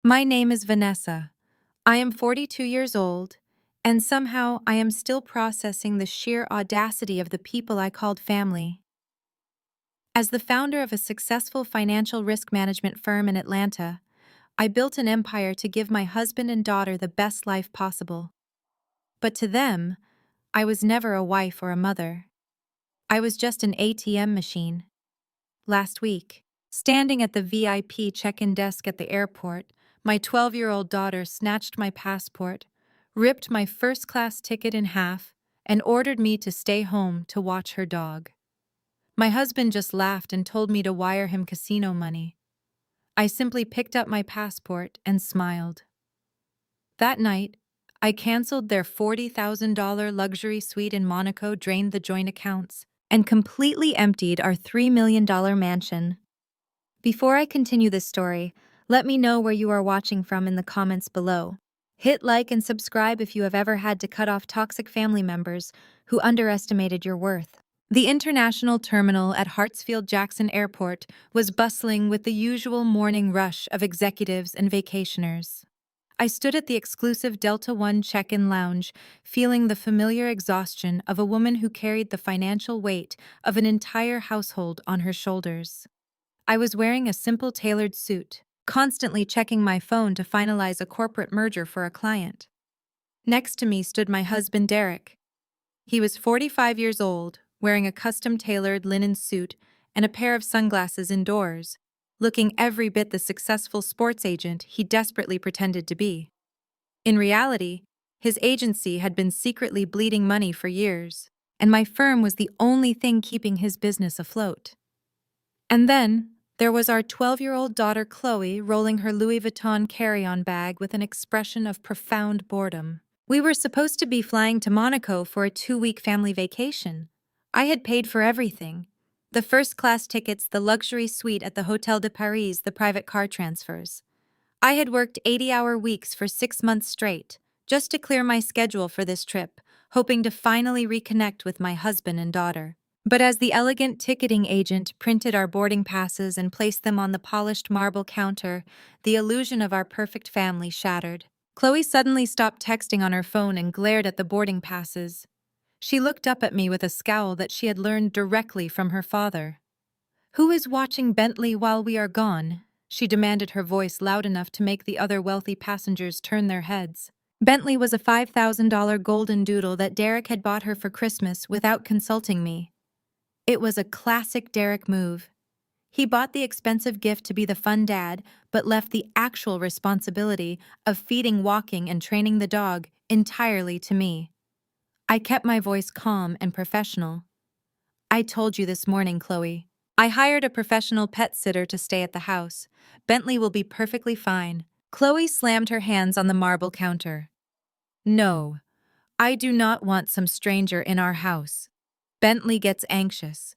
My name is Vanessa. I am 42 years old, and somehow I am still processing the sheer audacity of the people I called family. As the founder of a successful financial risk management firm in Atlanta, I built an empire to give my husband and daughter the best life possible. But to them, I was never a wife or a mother. I was just an ATM machine. Last week, standing at the VIP check-in desk at the airport, my 12-year-old daughter snatched my passport, ripped my first-class ticket in half, and ordered me to stay home to watch her dog. My husband just laughed and told me to wire him casino money. I simply picked up my passport and smiled. That night, I canceled their $40,000 luxury suite in Monaco, drained the joint accounts, and completely emptied our $3 million mansion. Before I continue this story, let me know where you are watching from in the comments below. Hit like and subscribe if you have ever had to cut off toxic family members who underestimated your worth. The international terminal at Hartsfield-Jackson Airport was bustling with the usual morning rush of executives and vacationers. I stood at the exclusive Delta One check-in lounge, feeling the familiar exhaustion of a woman who carried the financial weight of an entire household on her shoulders. I was wearing a simple tailored suit, constantly checking my phone to finalize a corporate merger for a client. Next to me stood my husband, Derek. He was 45 years old, wearing a custom-tailored linen suit and a pair of sunglasses indoors, looking every bit the successful sports agent he desperately pretended to be. In reality, his agency had been secretly bleeding money for years, and my firm was the only thing keeping his business afloat. And then, there was our 12-year-old daughter Chloe rolling her Louis Vuitton carry-on bag with an expression of profound boredom. We were supposed to be flying to Monaco for a 2-week family vacation. I had paid for everything. The first-class tickets, the luxury suite at the Hôtel de Paris, the private car transfers. I had worked 80-hour weeks for 6 months straight, just to clear my schedule for this trip, hoping to finally reconnect with my husband and daughter. But as the elegant ticketing agent printed our boarding passes and placed them on the polished marble counter, the illusion of our perfect family shattered. Chloe suddenly stopped texting on her phone and glared at the boarding passes. She looked up at me with a scowl that she had learned directly from her father. "Who is watching Bentley while we are gone?" she demanded, her voice loud enough to make the other wealthy passengers turn their heads. Bentley was a $5,000 golden doodle that Derek had bought her for Christmas without consulting me. It was a classic Derek move. He bought the expensive gift to be the fun dad, but left the actual responsibility of feeding, walking, and training the dog entirely to me. I kept my voice calm and professional. "I told you this morning, Chloe. I hired a professional pet sitter to stay at the house. Bentley will be perfectly fine." Chloe slammed her hands on the marble counter. "No, I do not want some stranger in our house. Bentley gets anxious.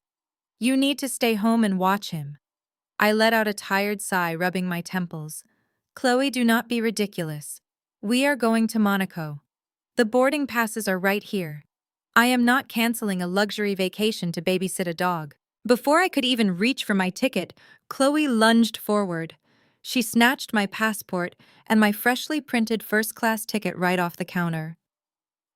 You need to stay home and watch him." I let out a tired sigh, rubbing my temples. "Chloe, do not be ridiculous. We are going to Monaco. The boarding passes are right here. I am not canceling a luxury vacation to babysit a dog." Before I could even reach for my ticket, Chloe lunged forward. She snatched my passport and my freshly printed first-class ticket right off the counter.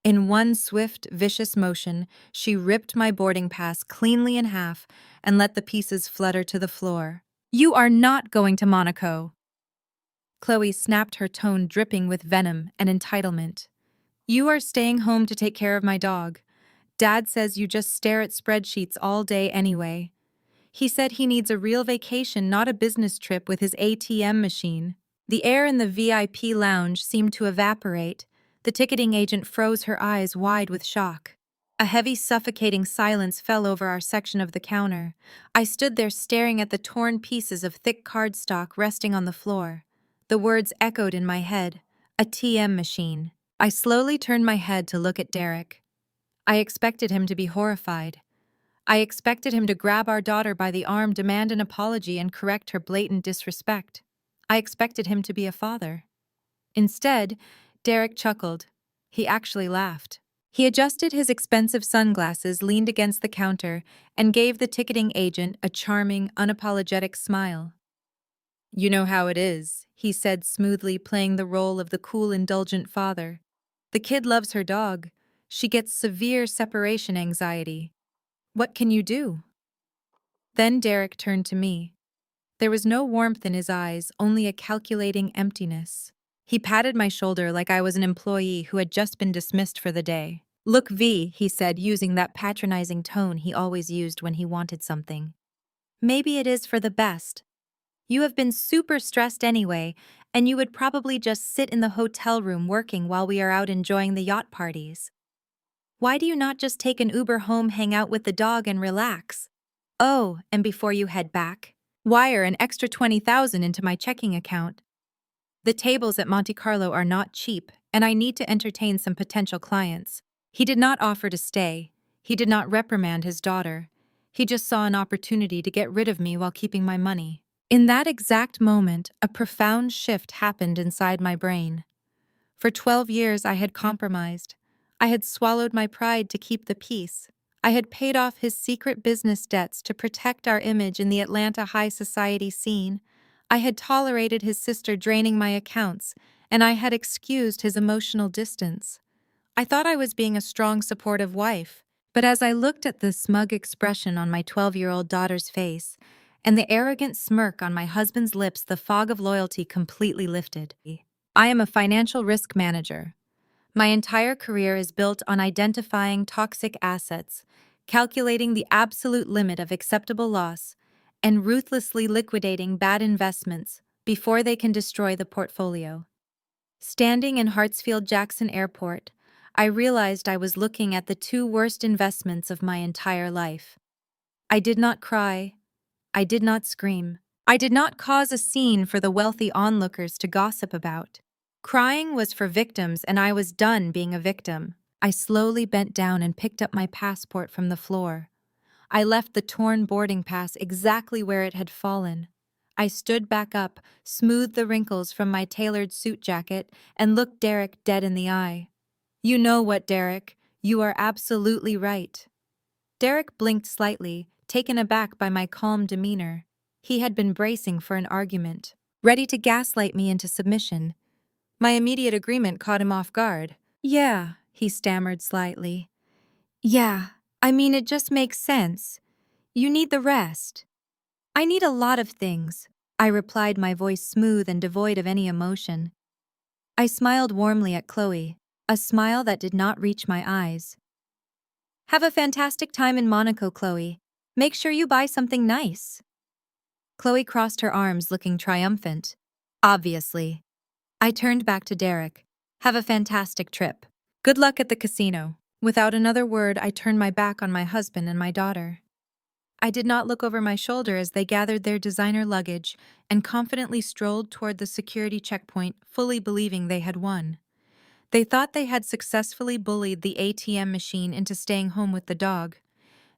In one swift, vicious motion, she ripped my boarding pass cleanly in half and let the pieces flutter to the floor. "You are not going to Monaco!" Chloe snapped, her tone dripping with venom and entitlement. "You are staying home to take care of my dog. Dad says you just stare at spreadsheets all day anyway. He said he needs a real vacation, not a business trip with his ATM machine." The air in the VIP lounge seemed to evaporate. The ticketing agent froze, her eyes wide with shock. A heavy, suffocating silence fell over our section of the counter. I stood there staring at the torn pieces of thick cardstock resting on the floor. The words echoed in my head. "ATM machine." I slowly turned my head to look at Derek. I expected him to be horrified. I expected him to grab our daughter by the arm, demand an apology, and correct her blatant disrespect. I expected him to be a father. Instead, Derek chuckled. He actually laughed. He adjusted his expensive sunglasses, leaned against the counter, and gave the ticketing agent a charming, unapologetic smile. You know how it is, he said smoothly, playing the role of the cool, indulgent father. The kid loves her dog. She gets severe separation anxiety. What can you do? Then Derek turned to me. There was no warmth in his eyes, only a calculating emptiness. He patted my shoulder like I was an employee who had just been dismissed for the day. Look, V, he said, using that patronizing tone he always used when he wanted something. Maybe it is for the best. You have been super stressed anyway, and you would probably just sit in the hotel room working while we are out enjoying the yacht parties. Why do you not just take an Uber home, hang out with the dog, and relax? Oh, and before you head back, wire an extra 20,000 into my checking account. The tables at Monte Carlo are not cheap, and I need to entertain some potential clients. He did not offer to stay. He did not reprimand his daughter. He just saw an opportunity to get rid of me while keeping my money. In that exact moment, a profound shift happened inside my brain. For 12 years, I had compromised. I had swallowed my pride to keep the peace. I had paid off his secret business debts to protect our image in the Atlanta high society scene. I had tolerated his sister draining my accounts, and I had excused his emotional distance. I thought I was being a strong, supportive wife, but as I looked at the smug expression on my 12-year-old daughter's face and the arrogant smirk on my husband's lips, the fog of loyalty completely lifted. I am a financial risk manager. My entire career is built on identifying toxic assets, calculating the absolute limit of acceptable loss, and ruthlessly liquidating bad investments before they can destroy the portfolio. Standing in Hartsfield-Jackson Airport, I realized I was looking at the two worst investments of my entire life. I did not cry. I did not scream. I did not cause a scene for the wealthy onlookers to gossip about. Crying was for victims, and I was done being a victim. I slowly bent down and picked up my passport from the floor. I left the torn boarding pass exactly where it had fallen. I stood back up, smoothed the wrinkles from my tailored suit jacket, and looked Derek dead in the eye. You know what, Derek? You are absolutely right. Derek blinked slightly, taken aback by my calm demeanor. He had been bracing for an argument, ready to gaslight me into submission. My immediate agreement caught him off guard. Yeah, he stammered slightly. Yeah, I mean, it just makes sense. You need the rest. I need a lot of things, I replied, my voice smooth and devoid of any emotion. I smiled warmly at Chloe, a smile that did not reach my eyes. Have a fantastic time in Monaco, Chloe. Make sure you buy something nice. Chloe crossed her arms, looking triumphant. Obviously. I turned back to Derek. Have a fantastic trip. Good luck at the casino. Without another word, I turned my back on my husband and my daughter. I did not look over my shoulder as they gathered their designer luggage and confidently strolled toward the security checkpoint, fully believing they had won. They thought they had successfully bullied the ATM machine into staying home with the dog.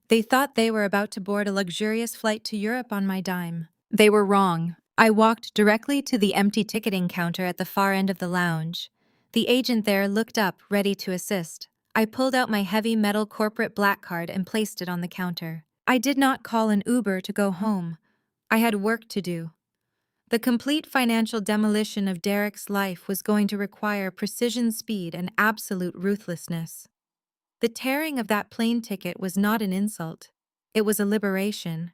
They thought they were about to board a luxurious flight to Europe on my dime. They were wrong. I walked directly to the empty ticketing counter at the far end of the lounge. The agent there looked up, ready to assist. I pulled out my heavy metal corporate black card and placed it on the counter. I did not call an Uber to go home. I had work to do. The complete financial demolition of Derek's life was going to require precision, speed, and absolute ruthlessness. The tearing of that plane ticket was not an insult. It was a liberation.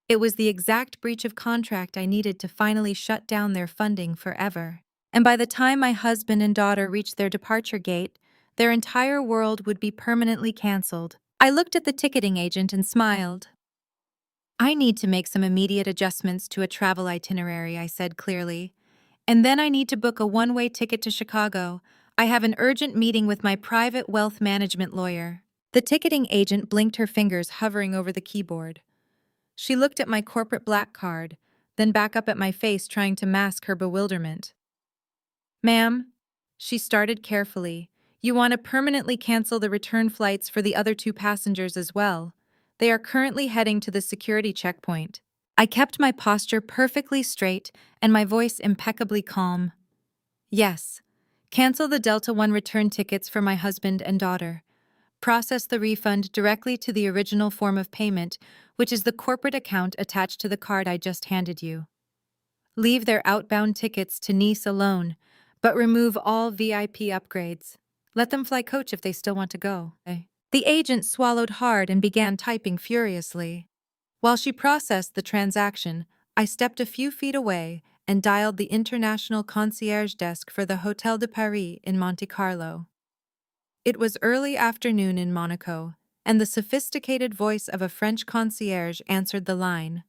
It was the exact breach of contract I needed to finally shut down their funding forever. And by the time my husband and daughter reached their departure gate, their entire world would be permanently canceled. I looked at the ticketing agent and smiled. I need to make some immediate adjustments to a travel itinerary, I said clearly. And then I need to book a one-way ticket to Chicago. I have an urgent meeting with my private wealth management lawyer. The ticketing agent blinked, her fingers hovering over the keyboard. She looked at my corporate black card, then back up at my face, trying to mask her bewilderment. Ma'am, she started carefully, you want to permanently cancel the return flights for the other two passengers as well. They are currently heading to the security checkpoint. I kept my posture perfectly straight and my voice impeccably calm. Yes. Cancel the Delta One return tickets for my husband and daughter. Process the refund directly to the original form of payment, which is the corporate account attached to the card I just handed you. Leave their outbound tickets to Nice alone, but remove all VIP upgrades. Let them fly coach if they still want to go. The agent swallowed hard and began typing furiously. While she processed the transaction, I stepped a few feet away and dialed the international concierge desk for the Hotel de Paris in Monte Carlo. It was early afternoon in Monaco, and the sophisticated voice of a French concierge answered the line.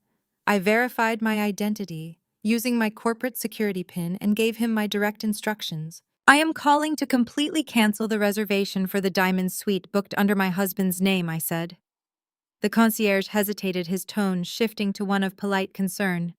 I verified my identity, using my corporate security PIN, and gave him my direct instructions. I am calling to completely cancel the reservation for the Diamond Suite booked under my husband's name, I said. The concierge hesitated, his tone shifting to one of polite concern.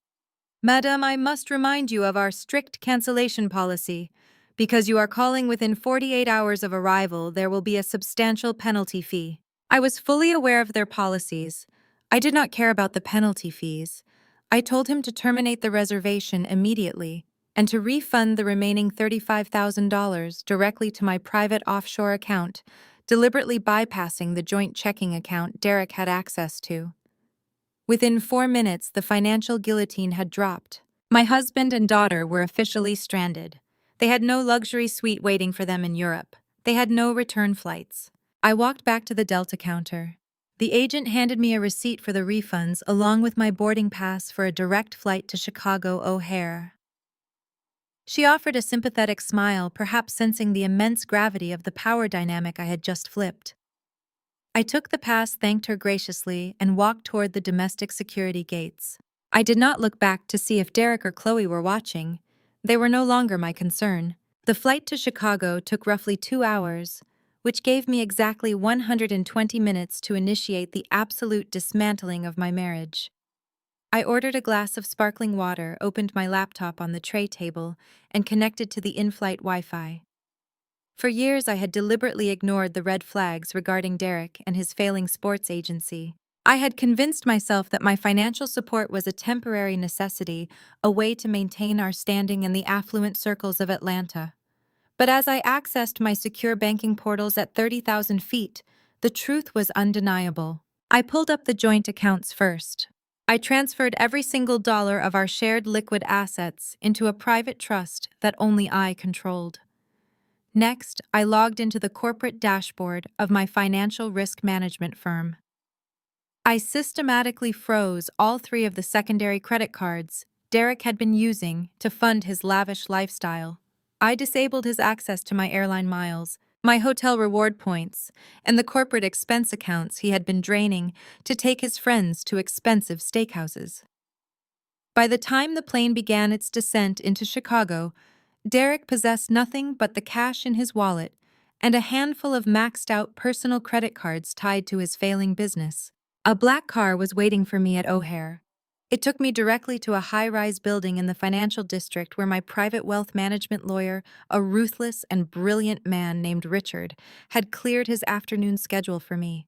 Madam, I must remind you of our strict cancellation policy. Because you are calling within 48 hours of arrival, there will be a substantial penalty fee. I was fully aware of their policies. I did not care about the penalty fees. I told him to terminate the reservation immediately and to refund the remaining $35,000 directly to my private offshore account, deliberately bypassing the joint checking account Derek had access to. Within 4 minutes, the financial guillotine had dropped. My husband and daughter were officially stranded. They had no luxury suite waiting for them in Europe. They had no return flights. I walked back to the Delta counter. The agent handed me a receipt for the refunds along with my boarding pass for a direct flight to Chicago O'Hare. She offered a sympathetic smile, perhaps sensing the immense gravity of the power dynamic I had just flipped. I took the pass, thanked her graciously, and walked toward the domestic security gates. I did not look back to see if Derek or Chloe were watching. They were no longer my concern. The flight to Chicago took roughly 2 hours, which gave me exactly 120 minutes to initiate the absolute dismantling of my marriage. I ordered a glass of sparkling water, opened my laptop on the tray table, and connected to the in-flight Wi-Fi. For years, I had deliberately ignored the red flags regarding Derek and his failing sports agency. I had convinced myself that my financial support was a temporary necessity, a way to maintain our standing in the affluent circles of Atlanta. But as I accessed my secure banking portals at 30,000 feet, the truth was undeniable. I pulled up the joint accounts first. I transferred every single dollar of our shared liquid assets into a private trust that only I controlled. Next, I logged into the corporate dashboard of my financial risk management firm. I systematically froze all 3 of the secondary credit cards Derek had been using to fund his lavish lifestyle. I disabled his access to my airline miles, my hotel reward points, and the corporate expense accounts he had been draining to take his friends to expensive steakhouses. By the time the plane began its descent into Chicago, Derek possessed nothing but the cash in his wallet and a handful of maxed-out personal credit cards tied to his failing business. A black car was waiting for me at O'Hare. It took me directly to a high-rise building in the financial district where my private wealth management lawyer, a ruthless and brilliant man named Richard, had cleared his afternoon schedule for me.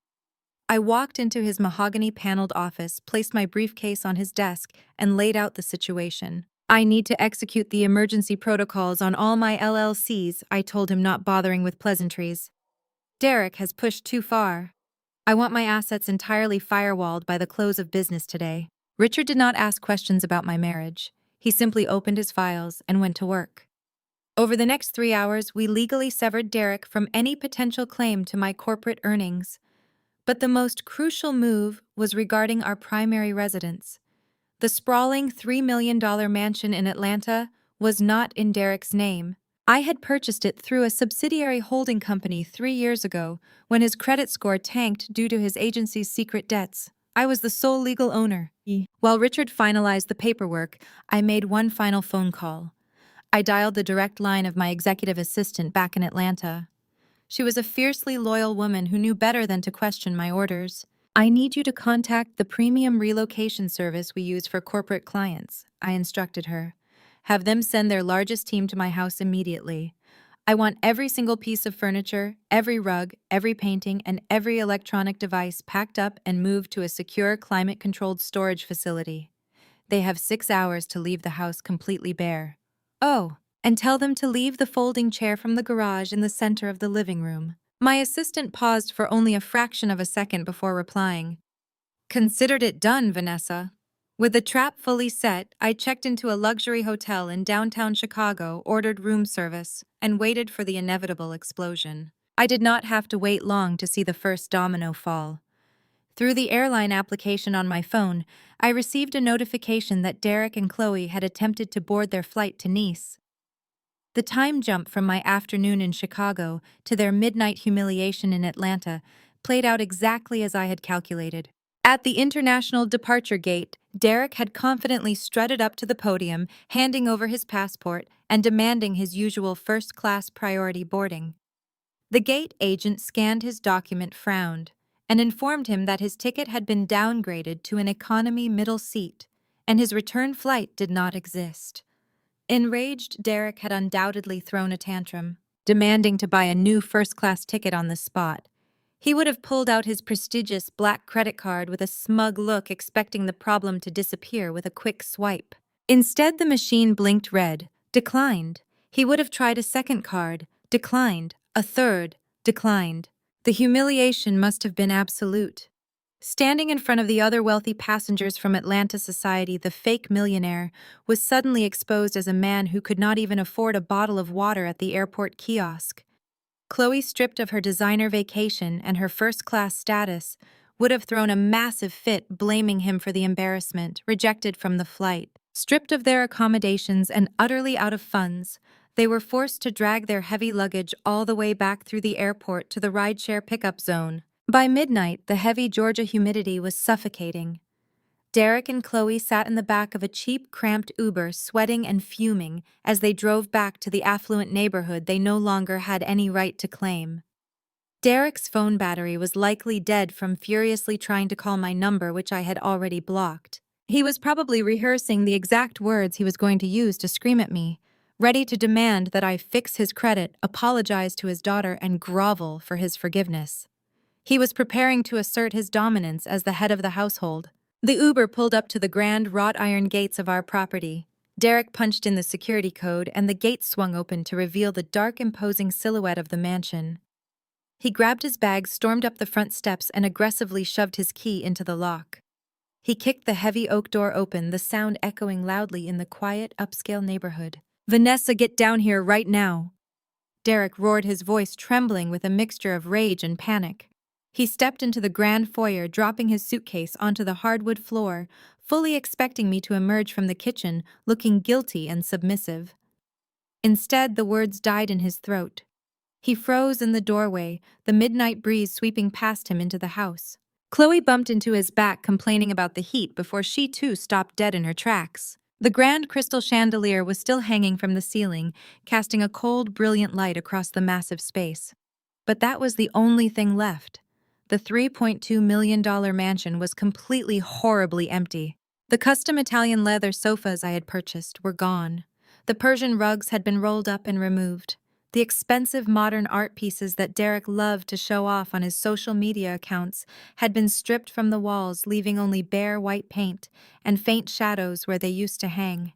I walked into his mahogany-paneled office, placed my briefcase on his desk, and laid out the situation. I need to execute the emergency protocols on all my LLCs, I told him, not bothering with pleasantries. Derek has pushed too far. I want my assets entirely firewalled by the close of business today. Richard did not ask questions about my marriage. He simply opened his files and went to work. Over the next 3 hours, we legally severed Derek from any potential claim to my corporate earnings. But the most crucial move was regarding our primary residence. The sprawling $3 million mansion in Atlanta was not in Derek's name. I had purchased it through a subsidiary holding company 3 years ago when his credit score tanked due to his agency's secret debts. I was the sole legal owner. While Richard finalized the paperwork, I made one final phone call. I dialed the direct line of my executive assistant back in Atlanta. She was a fiercely loyal woman who knew better than to question my orders. I need you to contact the premium relocation service we use for corporate clients, I instructed her. Have them send their largest team to my house immediately. I want every single piece of furniture, every rug, every painting, and every electronic device packed up and moved to a secure, climate-controlled storage facility. They have 6 hours to leave the house completely bare. Oh, and tell them to leave the folding chair from the garage in the center of the living room. My assistant paused for only a fraction of a second before replying. Considered it done, Vanessa. With the trap fully set, I checked into a luxury hotel in downtown Chicago, ordered room service, and waited for the inevitable explosion. I did not have to wait long to see the first domino fall. Through the airline application on my phone, I received a notification that Derek and Chloe had attempted to board their flight to Nice. The time jump from my afternoon in Chicago to their midnight humiliation in Atlanta played out exactly as I had calculated. At the international departure gate, Derek had confidently strutted up to the podium, handing over his passport and demanding his usual first-class priority boarding. The gate agent scanned his document, frowned, and informed him that his ticket had been downgraded to an economy middle seat, and his return flight did not exist. Enraged, Derek had undoubtedly thrown a tantrum, demanding to buy a new first-class ticket on the spot. He would have pulled out his prestigious black credit card with a smug look, expecting the problem to disappear with a quick swipe. Instead, the machine blinked red, declined. He would have tried a second card, declined, a third, declined. The humiliation must have been absolute. Standing in front of the other wealthy passengers from Atlanta society, the fake millionaire was suddenly exposed as a man who could not even afford a bottle of water at the airport kiosk. Chloe, stripped of her designer vacation and her first-class status, would have thrown a massive fit, blaming him for the embarrassment, rejected from the flight. Stripped of their accommodations and utterly out of funds, they were forced to drag their heavy luggage all the way back through the airport to the rideshare pickup zone. By midnight, the heavy Georgia humidity was suffocating. Derek and Chloe sat in the back of a cheap, cramped Uber, sweating and fuming as they drove back to the affluent neighborhood they no longer had any right to claim. Derek's phone battery was likely dead from furiously trying to call my number, which I had already blocked. He was probably rehearsing the exact words he was going to use to scream at me, ready to demand that I fix his credit, apologize to his daughter, and grovel for his forgiveness. He was preparing to assert his dominance as the head of the household. The Uber pulled up to the grand wrought iron gates of our property. Derek punched in the security code, and the gates swung open to reveal the dark, imposing silhouette of the mansion. He grabbed his bag, stormed up the front steps, and aggressively shoved his key into the lock. He kicked the heavy oak door open, the sound echoing loudly in the quiet, upscale neighborhood. "Vanessa, get down here right now!" Derek roared, his voice trembling with a mixture of rage and panic. He stepped into the grand foyer, dropping his suitcase onto the hardwood floor, fully expecting me to emerge from the kitchen, looking guilty and submissive. Instead, the words died in his throat. He froze in the doorway, the midnight breeze sweeping past him into the house. Chloe bumped into his back, complaining about the heat before she too stopped dead in her tracks. The grand crystal chandelier was still hanging from the ceiling, casting a cold, brilliant light across the massive space. But that was the only thing left. The $3.2 million mansion was completely, horribly empty. The custom Italian leather sofas I had purchased were gone. The Persian rugs had been rolled up and removed. The expensive modern art pieces that Derek loved to show off on his social media accounts had been stripped from the walls, leaving only bare white paint and faint shadows where they used to hang.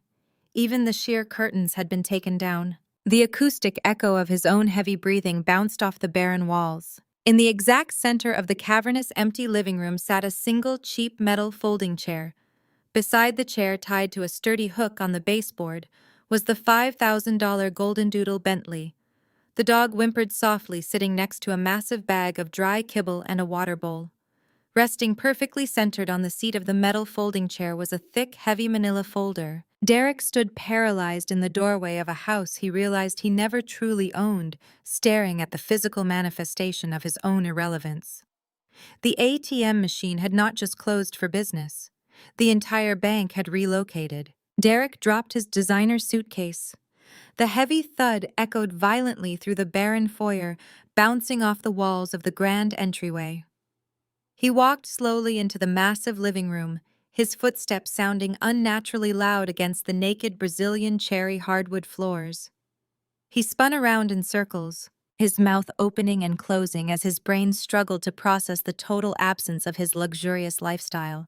Even the sheer curtains had been taken down. The acoustic echo of his own heavy breathing bounced off the barren walls. In the exact center of the cavernous, empty living room sat a single, cheap metal folding chair. Beside the chair, tied to a sturdy hook on the baseboard, was the $5,000 Golden Doodle Bentley. The dog whimpered softly, sitting next to a massive bag of dry kibble and a water bowl. Resting perfectly centered on the seat of the metal folding chair was a thick, heavy manila folder. Derek stood paralyzed in the doorway of a house he realized he never truly owned, staring at the physical manifestation of his own irrelevance. The ATM machine had not just closed for business. The entire bank had relocated. Derek dropped his designer suitcase. The heavy thud echoed violently through the barren foyer, bouncing off the walls of the grand entryway. He walked slowly into the massive living room, his footsteps sounding unnaturally loud against the naked Brazilian cherry hardwood floors. He spun around in circles, his mouth opening and closing as his brain struggled to process the total absence of his luxurious lifestyle.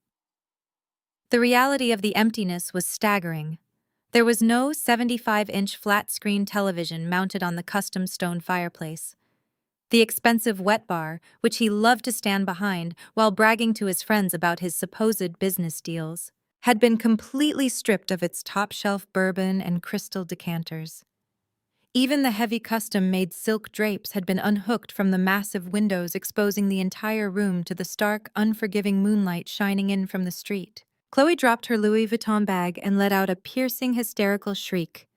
The reality of the emptiness was staggering. There was no 75-inch flat-screen television mounted on the custom stone fireplace. The expensive wet bar, which he loved to stand behind while bragging to his friends about his supposed business deals, had been completely stripped of its top-shelf bourbon and crystal decanters. Even the heavy custom-made silk drapes had been unhooked from the massive windows, exposing the entire room to the stark, unforgiving moonlight shining in from the street. Chloe dropped her Louis Vuitton bag and let out a piercing, hysterical shriek.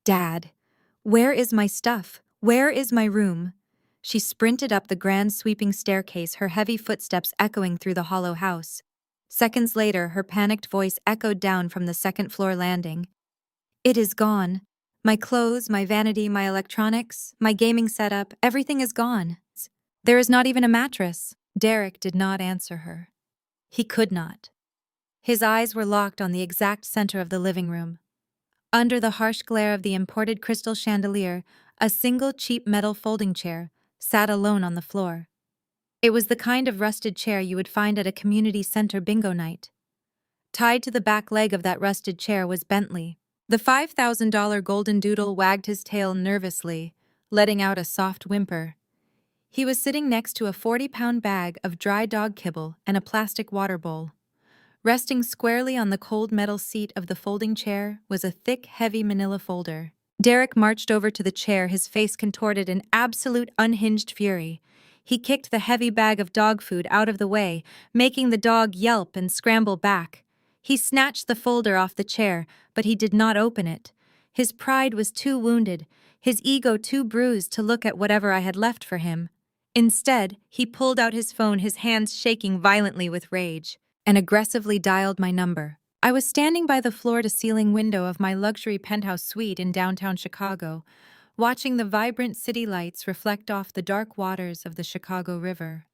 "Dad, where is my stuff? Where is my room?" She sprinted up the grand sweeping staircase, her heavy footsteps echoing through the hollow house. Seconds later, her panicked voice echoed down from the second-floor landing. "It is gone. My clothes, my vanity, my electronics, my gaming setup, everything is gone. There is not even a mattress." Derek did not answer her. He could not. His eyes were locked on the exact center of the living room. Under the harsh glare of the imported crystal chandelier, a single cheap metal folding chair sat alone on the floor. It was the kind of rusted chair you would find at a community center bingo night. Tied to the back leg of that rusted chair was Bentley. The $5,000 golden doodle wagged his tail nervously, letting out a soft whimper. He was sitting next to a 40-pound bag of dry dog kibble and a plastic water bowl. Resting squarely on the cold metal seat of the folding chair was a thick, heavy manila folder. Derek marched over to the chair, his face contorted in absolute unhinged fury. He kicked the heavy bag of dog food out of the way, making the dog yelp and scramble back. He snatched the folder off the chair, but he did not open it. His pride was too wounded, his ego too bruised to look at whatever I had left for him. Instead, he pulled out his phone, his hands shaking violently with rage, and aggressively dialed my number. I was standing by the floor-to-ceiling window of my luxury penthouse suite in downtown Chicago, watching the vibrant city lights reflect off the dark waters of the Chicago River.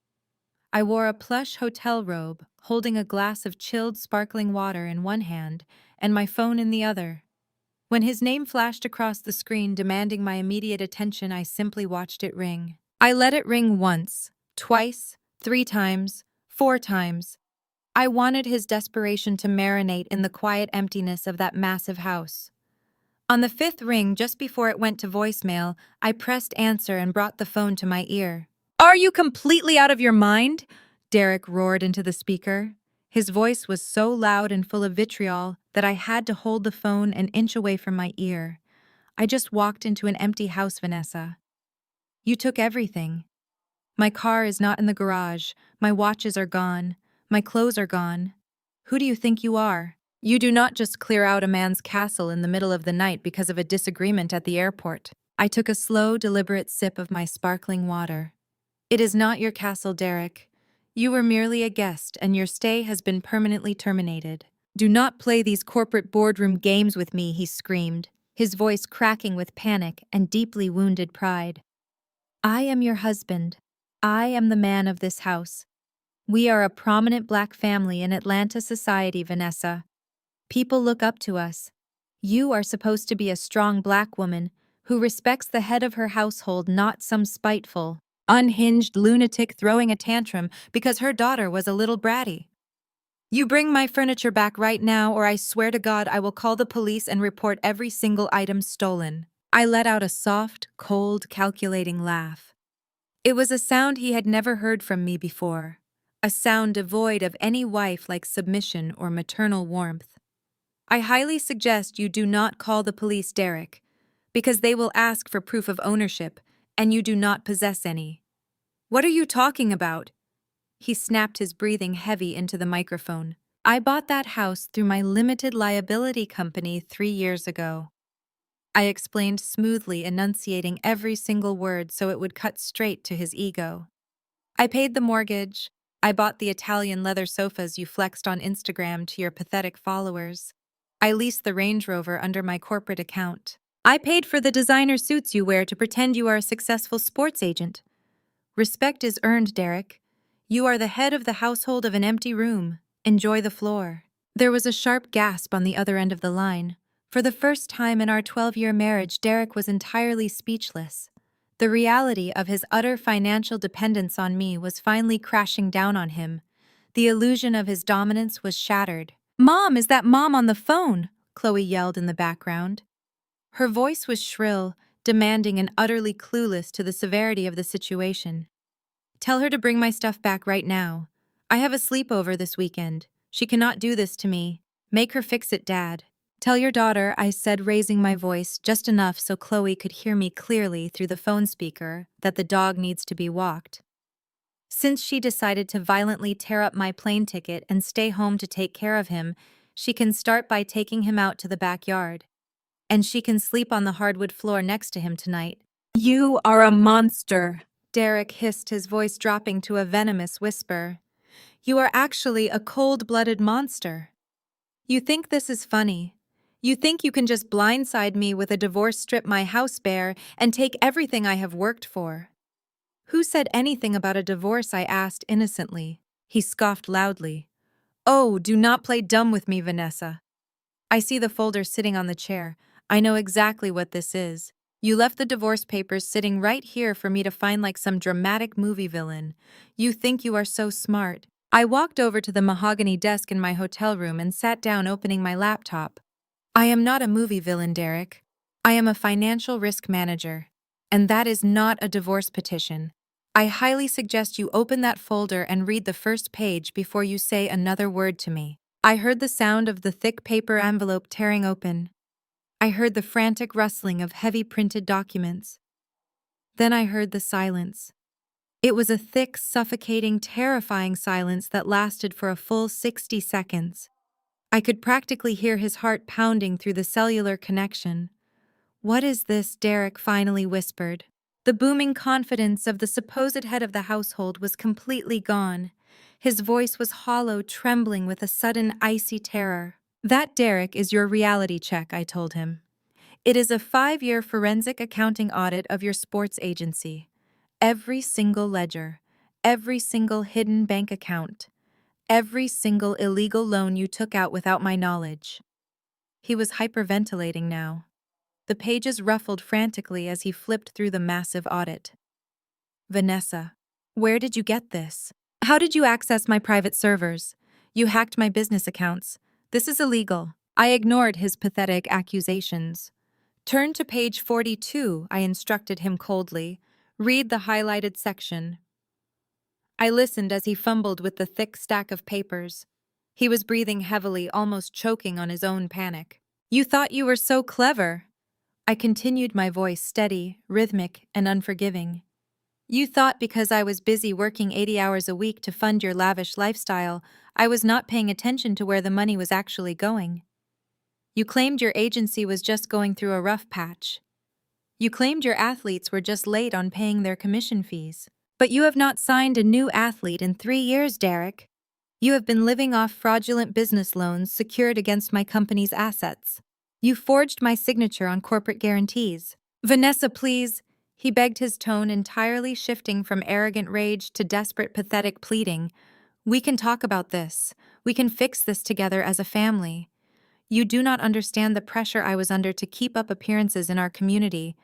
I wore a plush hotel robe, holding a glass of chilled, sparkling water in one hand and my phone in the other. When his name flashed across the screen demanding my immediate attention, I simply watched it ring. I let it ring once, twice, 3 times, 4 times. I wanted his desperation to marinate in the quiet emptiness of that massive house. On the 5th ring, just before it went to voicemail, I pressed answer and brought the phone to my ear. "Are you completely out of your mind?" Derek roared into the speaker. His voice was so loud and full of vitriol that I had to hold the phone an inch away from my ear. "I just walked into an empty house, Vanessa. You took everything. My car is not in the garage. My watches are gone. My clothes are gone. Who do you think you are? You do not just clear out a man's castle in the middle of the night because of a disagreement at the airport." I took a slow, deliberate sip of my sparkling water. "It is not your castle, Derek. You were merely a guest, and your stay has been permanently terminated. Do not play these corporate boardroom games with me," he screamed, his voice cracking with panic and deeply wounded pride. "I am your husband. I am the man of this house. We are a prominent Black family in Atlanta society, Vanessa. People look up to us. You are supposed to be a strong Black woman who respects the head of her household, not some spiteful, unhinged lunatic throwing a tantrum because her daughter was a little bratty. You bring my furniture back right now, or I swear to God I will call the police and report every single item stolen." I let out a soft, cold, calculating laugh. It was a sound he had never heard from me before, a sound devoid of any wife-like submission or maternal warmth. "I highly suggest you do not call the police, Derek, because they will ask for proof of ownership, and you do not possess any." "What are you talking about?" He snapped, his breathing heavy into the microphone. "I bought that house through my limited liability company 3 years ago." I explained smoothly, enunciating every single word so it would cut straight to his ego. "I paid the mortgage. I bought the Italian leather sofas you flexed on Instagram to your pathetic followers. I leased the Range Rover under my corporate account. I paid for the designer suits you wear to pretend you are a successful sports agent. Respect is earned, Derek. You are the head of the household of an empty room. Enjoy the floor." There was a sharp gasp on the other end of the line. For the first time in our 12-year marriage, Derek was entirely speechless. The reality of his utter financial dependence on me was finally crashing down on him. The illusion of his dominance was shattered. "Mom, is that Mom on the phone?" Chloe yelled in the background. Her voice was shrill, demanding and utterly clueless to the severity of the situation. "Tell her to bring my stuff back right now. I have a sleepover this weekend. She cannot do this to me." Make her fix it, Dad. Tell your daughter, I said, raising my voice just enough so Chloe could hear me clearly through the phone speaker, that the dog needs to be walked. Since she decided to violently tear up my plane ticket and stay home to take care of him, she can start by taking him out to the backyard. And she can sleep on the hardwood floor next to him tonight. You are a monster, Derek hissed, his voice dropping to a venomous whisper. You are actually a cold-blooded monster. You think this is funny. You think you can just blindside me with a divorce, strip my house bare, and take everything I have worked for. Who said anything about a divorce? I asked innocently. He scoffed loudly. Oh, do not play dumb with me, Vanessa. I see the folder sitting on the chair. I know exactly what this is. You left the divorce papers sitting right here for me to find like some dramatic movie villain. You think you are so smart. I walked over to the mahogany desk in my hotel room and sat down, opening my laptop. I am not a movie villain, Derek. I am a financial risk manager. And that is not a divorce petition. I highly suggest you open that folder and read the first page before you say another word to me. I heard the sound of the thick paper envelope tearing open. I heard the frantic rustling of heavy printed documents. Then I heard the silence. It was a thick, suffocating, terrifying silence that lasted for a full 60 seconds. I could practically hear his heart pounding through the cellular connection. What is this? Derek finally whispered. The booming confidence of the supposed head of the household was completely gone. His voice was hollow, trembling with a sudden icy terror. That, Derek, is your reality check, I told him. It is a 5-year forensic accounting audit of your sports agency. Every single ledger, every single hidden bank account, every single illegal loan you took out without my knowledge. He was hyperventilating now. The pages ruffled frantically as he flipped through the massive audit. Vanessa, where did you get this? How did you access my private servers? You hacked my business accounts. This is illegal. I ignored his pathetic accusations. Turn to page 42, I instructed him coldly. Read the highlighted section. I listened as he fumbled with the thick stack of papers. He was breathing heavily, almost choking on his own panic. You thought you were so clever. I continued, my voice steady, rhythmic, and unforgiving. You thought because I was busy working 80 hours a week to fund your lavish lifestyle, I was not paying attention to where the money was actually going. You claimed your agency was just going through a rough patch. You claimed your athletes were just late on paying their commission fees. But you have not signed a new athlete in 3 years, Derek. You have been living off fraudulent business loans secured against my company's assets. You forged my signature on corporate guarantees. Vanessa, please, he begged, his tone entirely shifting from arrogant rage to desperate, pathetic pleading. We can talk about this. We can fix this together as a family. You do not understand the pressure I was under to keep up appearances in our community.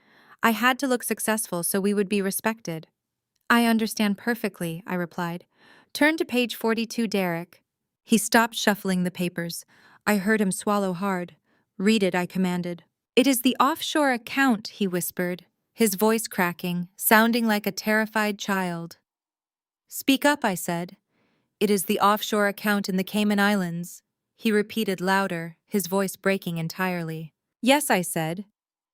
I had to look successful so we would be respected. I understand perfectly, I replied. Turn to page 42, Derek. He stopped shuffling the papers. I heard him swallow hard. Read it, I commanded. It is the offshore account, he whispered, his voice cracking, sounding like a terrified child. Speak up, I said. It is the offshore account in the Cayman Islands, he repeated louder, his voice breaking entirely. Yes, I said.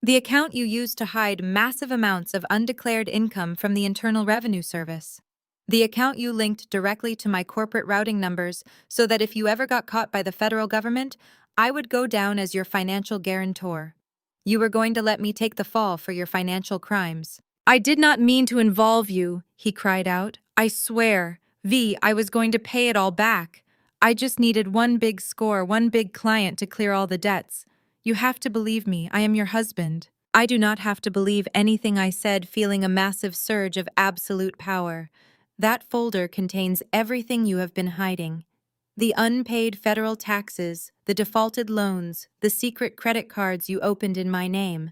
The account you used to hide massive amounts of undeclared income from the Internal Revenue Service. The account you linked directly to my corporate routing numbers so that if you ever got caught by the federal government, I would go down as your financial guarantor. You were going to let me take the fall for your financial crimes. I did not mean to involve you, he cried out. I swear, I was going to pay it all back. I just needed one big score, one big client to clear all the debts. You have to believe me, I am your husband. I do not have to believe anything I said, feeling a massive surge of absolute power. That folder contains everything you have been hiding. The unpaid federal taxes, the defaulted loans, the secret credit cards you opened in my name.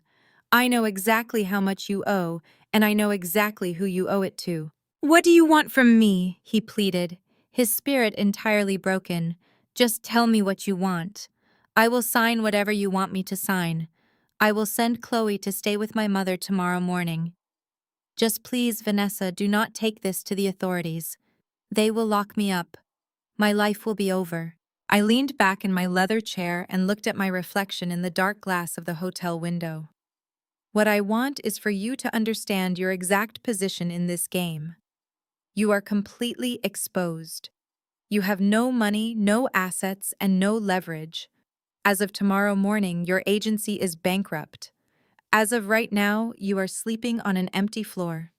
I know exactly how much you owe, and I know exactly who you owe it to. What do you want from me? He pleaded, his spirit entirely broken. Just tell me what you want. I will sign whatever you want me to sign. I will send Chloe to stay with my mother tomorrow morning. Just please, Vanessa, do not take this to the authorities. They will lock me up. My life will be over. I leaned back in my leather chair and looked at my reflection in the dark glass of the hotel window. What I want is for you to understand your exact position in this game. You are completely exposed. You have no money, no assets, and no leverage. As of tomorrow morning, your agency is bankrupt. As of right now, you are sleeping on an empty floor.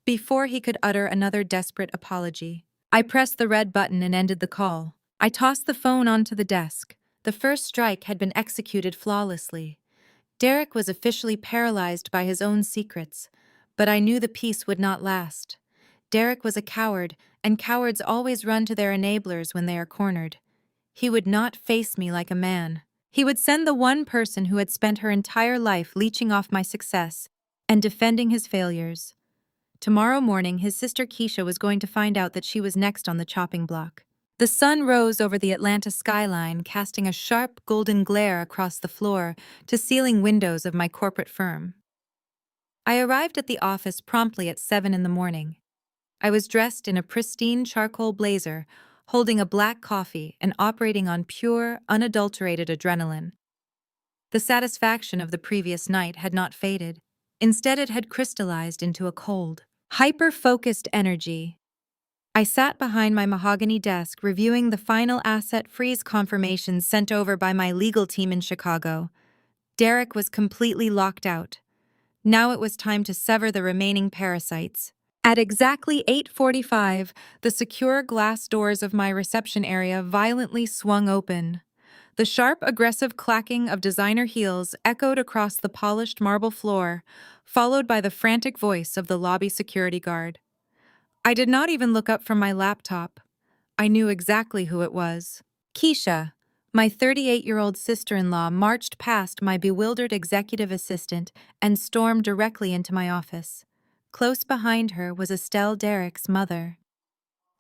Before he could utter another desperate apology, I pressed the red button and ended the call. I tossed the phone onto the desk. The first strike had been executed flawlessly. Derek was officially paralyzed by his own secrets, but I knew the peace would not last. Derek was a coward, and cowards always run to their enablers when they are cornered. He would not face me like a man. He would send the one person who had spent her entire life leeching off my success and defending his failures. Tomorrow morning, his sister Keisha was going to find out that she was next on the chopping block. The sun rose over the Atlanta skyline, casting a sharp golden glare across the floor to ceiling windows of my corporate firm. I arrived at the office promptly at 7 in the morning. I was dressed in a pristine charcoal blazer, holding a black coffee and operating on pure, unadulterated adrenaline. The satisfaction of the previous night had not faded. Instead, it had crystallized into a cold, hyper-focused energy. I sat behind my mahogany desk reviewing the final asset freeze confirmations sent over by my legal team in Chicago. Derek was completely locked out. Now it was time to sever the remaining parasites. At exactly 8:45, the secure glass doors of my reception area violently swung open. The sharp, aggressive clacking of designer heels echoed across the polished marble floor, followed by the frantic voice of the lobby security guard. I did not even look up from my laptop. I knew exactly who it was. Keisha, my 38-year-old sister-in-law, marched past my bewildered executive assistant and stormed directly into my office. Close behind her was Estelle, Derek's mother.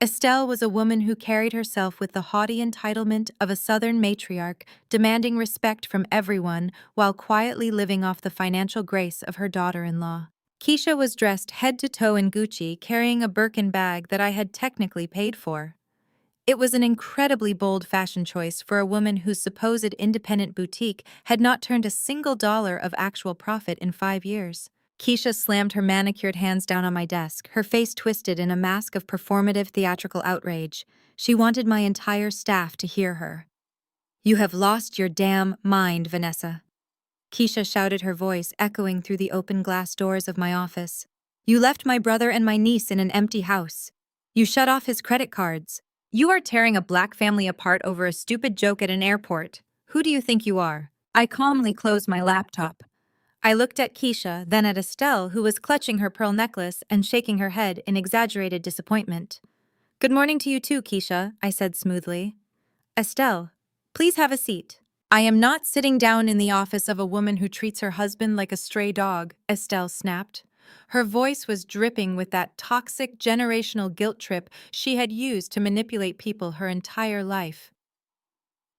Estelle was a woman who carried herself with the haughty entitlement of a Southern matriarch, demanding respect from everyone while quietly living off the financial grace of her daughter-in-law. Keisha was dressed head to toe in Gucci, carrying a Birkin bag that I had technically paid for. It was an incredibly bold fashion choice for a woman whose supposed independent boutique had not turned a single dollar of actual profit in 5 years. Keisha slammed her manicured hands down on my desk, her face twisted in a mask of performative theatrical outrage. She wanted my entire staff to hear her. "You have lost your damn mind, Vanessa." Keisha shouted, her voice echoing through the open glass doors of my office. "You left my brother and my niece in an empty house. You shut off his credit cards. You are tearing a black family apart over a stupid joke at an airport. Who do you think you are?" I calmly closed my laptop. I looked at Keisha, then at Estelle, who was clutching her pearl necklace and shaking her head in exaggerated disappointment. "Good morning to you too, Keisha," I said smoothly. "Estelle, please have a seat." "I am not sitting down in the office of a woman who treats her husband like a stray dog," Estelle snapped. Her voice was dripping with that toxic generational guilt trip she had used to manipulate people her entire life.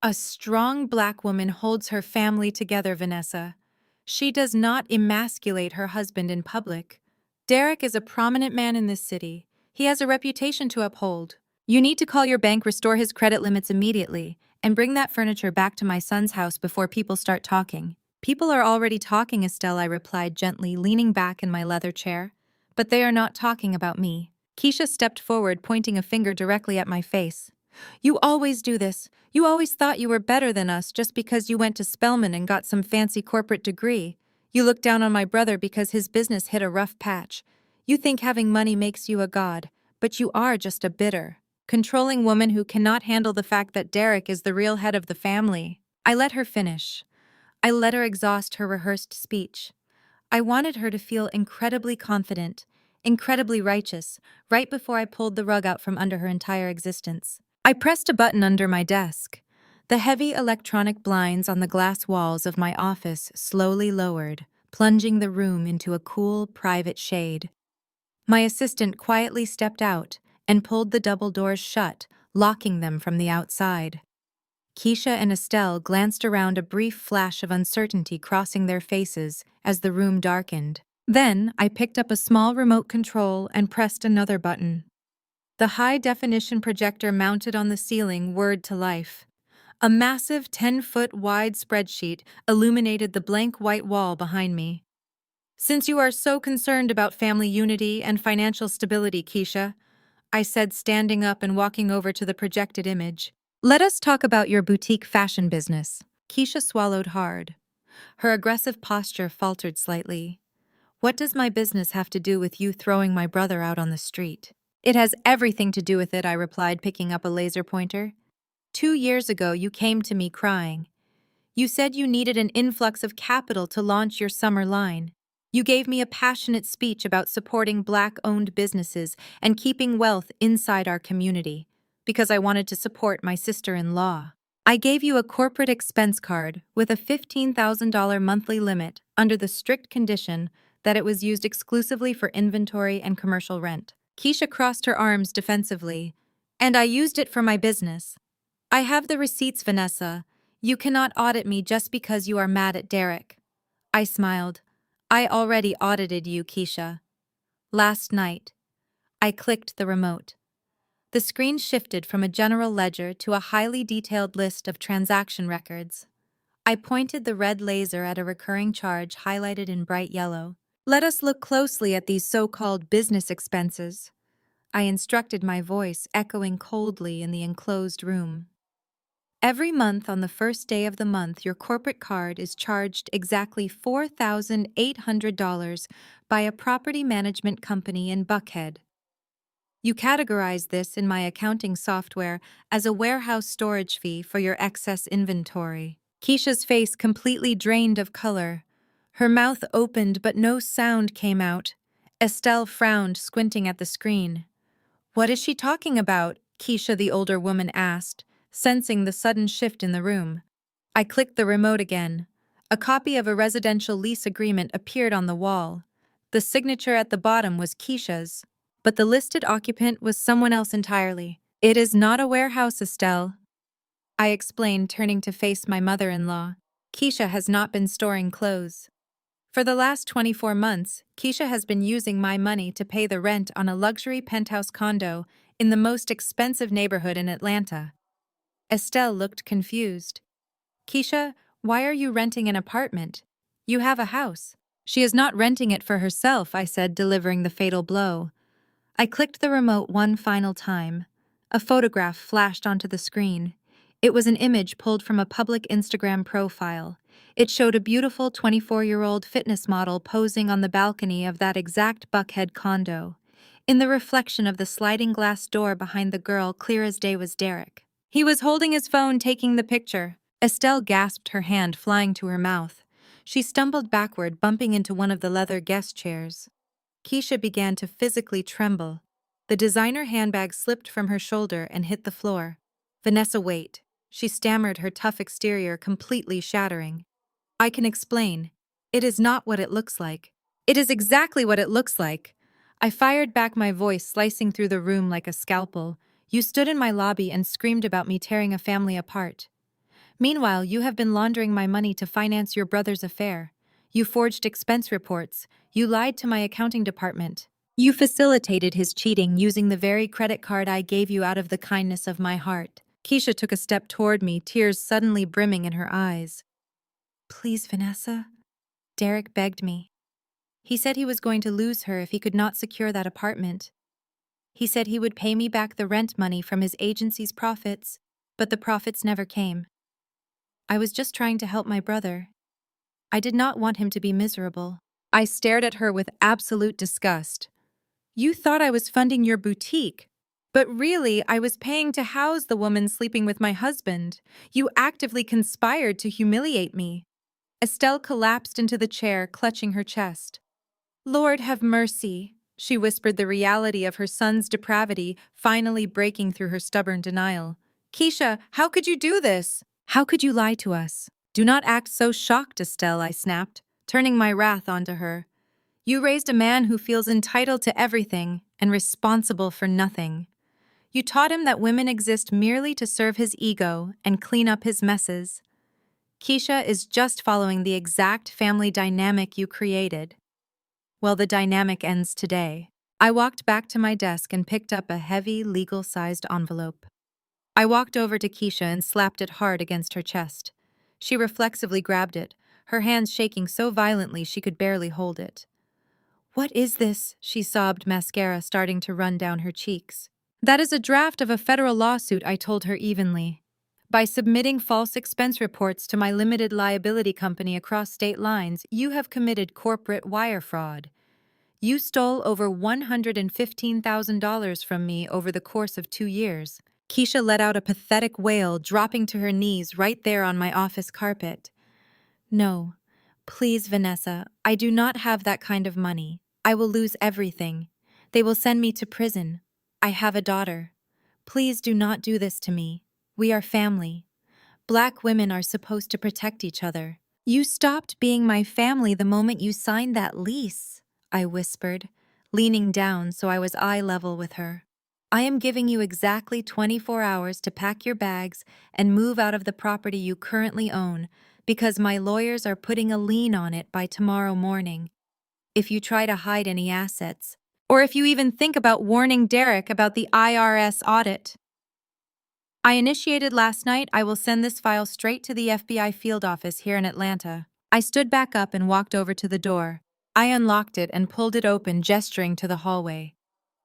"A strong black woman holds her family together, Vanessa. She does not emasculate her husband in public. Derek is a prominent man in this city. He has a reputation to uphold. You need to call your bank, restore his credit limits immediately, and bring that furniture back to my son's house before people start talking." "People are already talking, Estelle," I replied gently, leaning back in my leather chair. "But they are not talking about me." Keisha stepped forward, pointing a finger directly at my face. "You always do this. You always thought you were better than us just because you went to Spelman and got some fancy corporate degree. You look down on my brother because his business hit a rough patch. You think having money makes you a god, but you are just a bitter, controlling woman who cannot handle the fact that Derek is the real head of the family." I let her finish. I let her exhaust her rehearsed speech. I wanted her to feel incredibly confident, incredibly righteous, right before I pulled the rug out from under her entire existence. I pressed a button under my desk. The heavy electronic blinds on the glass walls of my office slowly lowered, plunging the room into a cool, private shade. My assistant quietly stepped out and pulled the double doors shut, locking them from the outside. Keisha and Estelle glanced around, a brief flash of uncertainty crossing their faces as the room darkened. Then I picked up a small remote control and pressed another button. The high-definition projector mounted on the ceiling whirred to life. A massive 10-foot wide spreadsheet illuminated the blank white wall behind me. Since you are so concerned about family unity and financial stability, Keisha, I said, standing up and walking over to the projected image, let us talk about your boutique fashion business. Keisha swallowed hard. Her aggressive posture faltered slightly. What does my business have to do with you throwing my brother out on the street? It has everything to do with it, I replied, picking up a laser pointer. 2 years ago, you came to me crying. You said you needed an influx of capital to launch your summer line. You gave me a passionate speech about supporting Black-owned businesses and keeping wealth inside our community, because I wanted to support my sister-in-law. I gave you a corporate expense card with a $15,000 monthly limit under the strict condition that it was used exclusively for inventory and commercial rent. Keisha crossed her arms defensively. And I used it for my business. I have the receipts, Vanessa. You cannot audit me just because you are mad at Derek. I smiled. I already audited you, Keisha. Last night. I clicked the remote. The screen shifted from a general ledger to a highly detailed list of transaction records. I pointed the red laser at a recurring charge highlighted in bright yellow. Let us look closely at these so-called business expenses. I instructed, my voice echoing coldly in the enclosed room. Every month on the first day of the month, your corporate card is charged exactly $4,800 by a property management company in Buckhead. You categorize this in my accounting software as a warehouse storage fee for your excess inventory. Keisha's face completely drained of color. Her mouth opened, but no sound came out. Estelle frowned, squinting at the screen. What is she talking about? Keisha, the older woman, asked, sensing the sudden shift in the room. I clicked the remote again. A copy of a residential lease agreement appeared on the wall. The signature at the bottom was Keisha's, but the listed occupant was someone else entirely. It is not a warehouse, Estelle, I explained, turning to face my mother-in-law. Keisha has not been storing clothes. For the last 24 months, Keisha has been using my money to pay the rent on a luxury penthouse condo in the most expensive neighborhood in Atlanta. Estelle looked confused. Keisha, why are you renting an apartment? You have a house. She is not renting it for herself, I said, delivering the fatal blow. I clicked the remote one final time. A photograph flashed onto the screen. It was an image pulled from a public Instagram profile. It showed a beautiful 24-year-old fitness model posing on the balcony of that exact Buckhead condo. In the reflection of the sliding glass door behind the girl, clear as day, was Derek. He was holding his phone, taking the picture. Estelle gasped, her hand flying to her mouth. She stumbled backward, bumping into one of the leather guest chairs. Keisha began to physically tremble. The designer handbag slipped from her shoulder and hit the floor. Vanessa, wait. She stammered, her tough exterior completely shattering. I can explain. It is not what it looks like. It is exactly what it looks like. I fired back, my voice slicing through the room like a scalpel. You stood in my lobby and screamed about me tearing a family apart. Meanwhile, you have been laundering my money to finance your brother's affair. You forged expense reports. You lied to my accounting department. You facilitated his cheating using the very credit card I gave you out of the kindness of my heart. Keisha took a step toward me, tears suddenly brimming in her eyes. Please, Vanessa, Derek begged me. He said he was going to lose her if he could not secure that apartment. He said he would pay me back the rent money from his agency's profits, but the profits never came. I was just trying to help my brother. I did not want him to be miserable. I stared at her with absolute disgust. You thought I was funding your boutique, but really I was paying to house the woman sleeping with my husband. You actively conspired to humiliate me. Estelle collapsed into the chair, clutching her chest. Lord have mercy, she whispered, the reality of her son's depravity finally breaking through her stubborn denial. Keisha, how could you do this? How could you lie to us? Do not act so shocked, Estelle, I snapped, turning my wrath onto her. You raised a man who feels entitled to everything and responsible for nothing. You taught him that women exist merely to serve his ego and clean up his messes. Keisha is just following the exact family dynamic you created. Well, the dynamic ends today. I walked back to my desk and picked up a heavy, legal-sized envelope. I walked over to Keisha and slapped it hard against her chest. She reflexively grabbed it, her hands shaking so violently she could barely hold it. "What is this?" she sobbed, mascara starting to run down her cheeks. "That is a draft of a federal lawsuit," I told her evenly. "By submitting false expense reports to my limited liability company across state lines, you have committed corporate wire fraud. You stole over $115,000 from me over the course of 2 years." Keisha let out a pathetic wail, dropping to her knees right there on my office carpet. "No. Please, Vanessa, I do not have that kind of money. I will lose everything. They will send me to prison. I have a daughter. Please do not do this to me. We are family. Black women are supposed to protect each other." "You stopped being my family the moment you signed that lease," I whispered, leaning down so I was eye level with her. "I am giving you exactly 24 hours to pack your bags and move out of the property you currently own, because my lawyers are putting a lien on it by tomorrow morning. If you try to hide any assets, or if you even think about warning Derek about the IRS audit I initiated last night, I will send this file straight to the FBI field office here in Atlanta." I stood back up and walked over to the door. I unlocked it and pulled it open, gesturing to the hallway.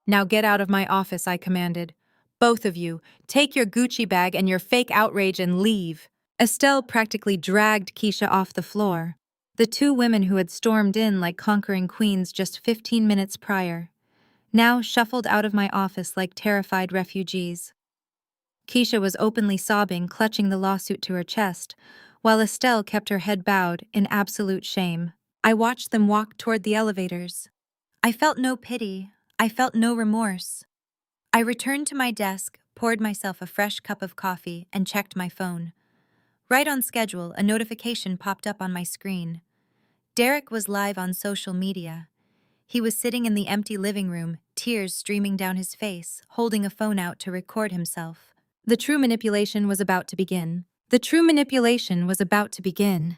"Now get out of my office," I commanded. "Both of you, take your Gucci bag and your fake outrage and leave." Estelle practically dragged Keisha off the floor. The two women who had stormed in like conquering queens just 15 minutes prior, now shuffled out of my office like terrified refugees. Keisha was openly sobbing, clutching the lawsuit to her chest, while Estelle kept her head bowed in absolute shame. I watched them walk toward the elevators. I felt no pity. I felt no remorse. I returned to my desk, poured myself a fresh cup of coffee, and checked my phone. Right on schedule, a notification popped up on my screen. Derek was live on social media. He was sitting in the empty living room, tears streaming down his face, holding a phone out to record himself. The true manipulation was about to begin. The true manipulation was about to begin.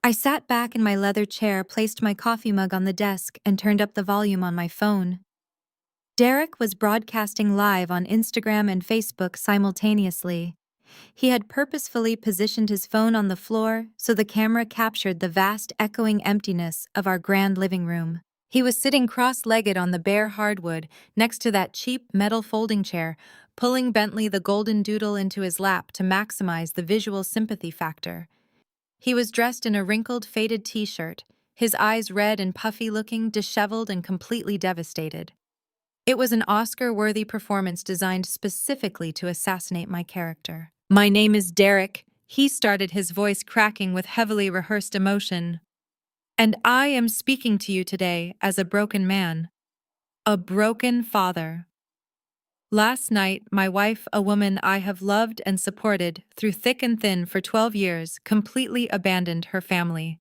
I sat back in my leather chair, placed my coffee mug on the desk, and turned up the volume on my phone. Derek was broadcasting live on Instagram and Facebook simultaneously. He had purposefully positioned his phone on the floor so the camera captured the vast, echoing emptiness of our grand living room. He was sitting cross-legged on the bare hardwood next to that cheap metal folding chair, pulling Bentley the Golden Doodle into his lap to maximize the visual sympathy factor. He was dressed in a wrinkled, faded t-shirt, his eyes red and puffy-looking, disheveled and completely devastated. It was an Oscar-worthy performance designed specifically to assassinate my character. "My name is Derek," he started, his voice cracking with heavily rehearsed emotion. "And I am speaking to you today as a broken man. A broken father. Last night, my wife, a woman I have loved and supported through thick and thin for 12 years, completely abandoned her family.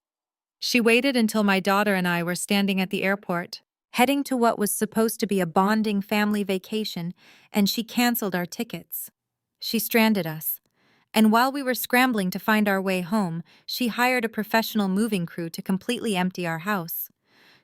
She waited until my daughter and I were standing at the airport, heading to what was supposed to be a bonding family vacation, and she canceled our tickets. She stranded us. And while we were scrambling to find our way home, she hired a professional moving crew to completely empty our house.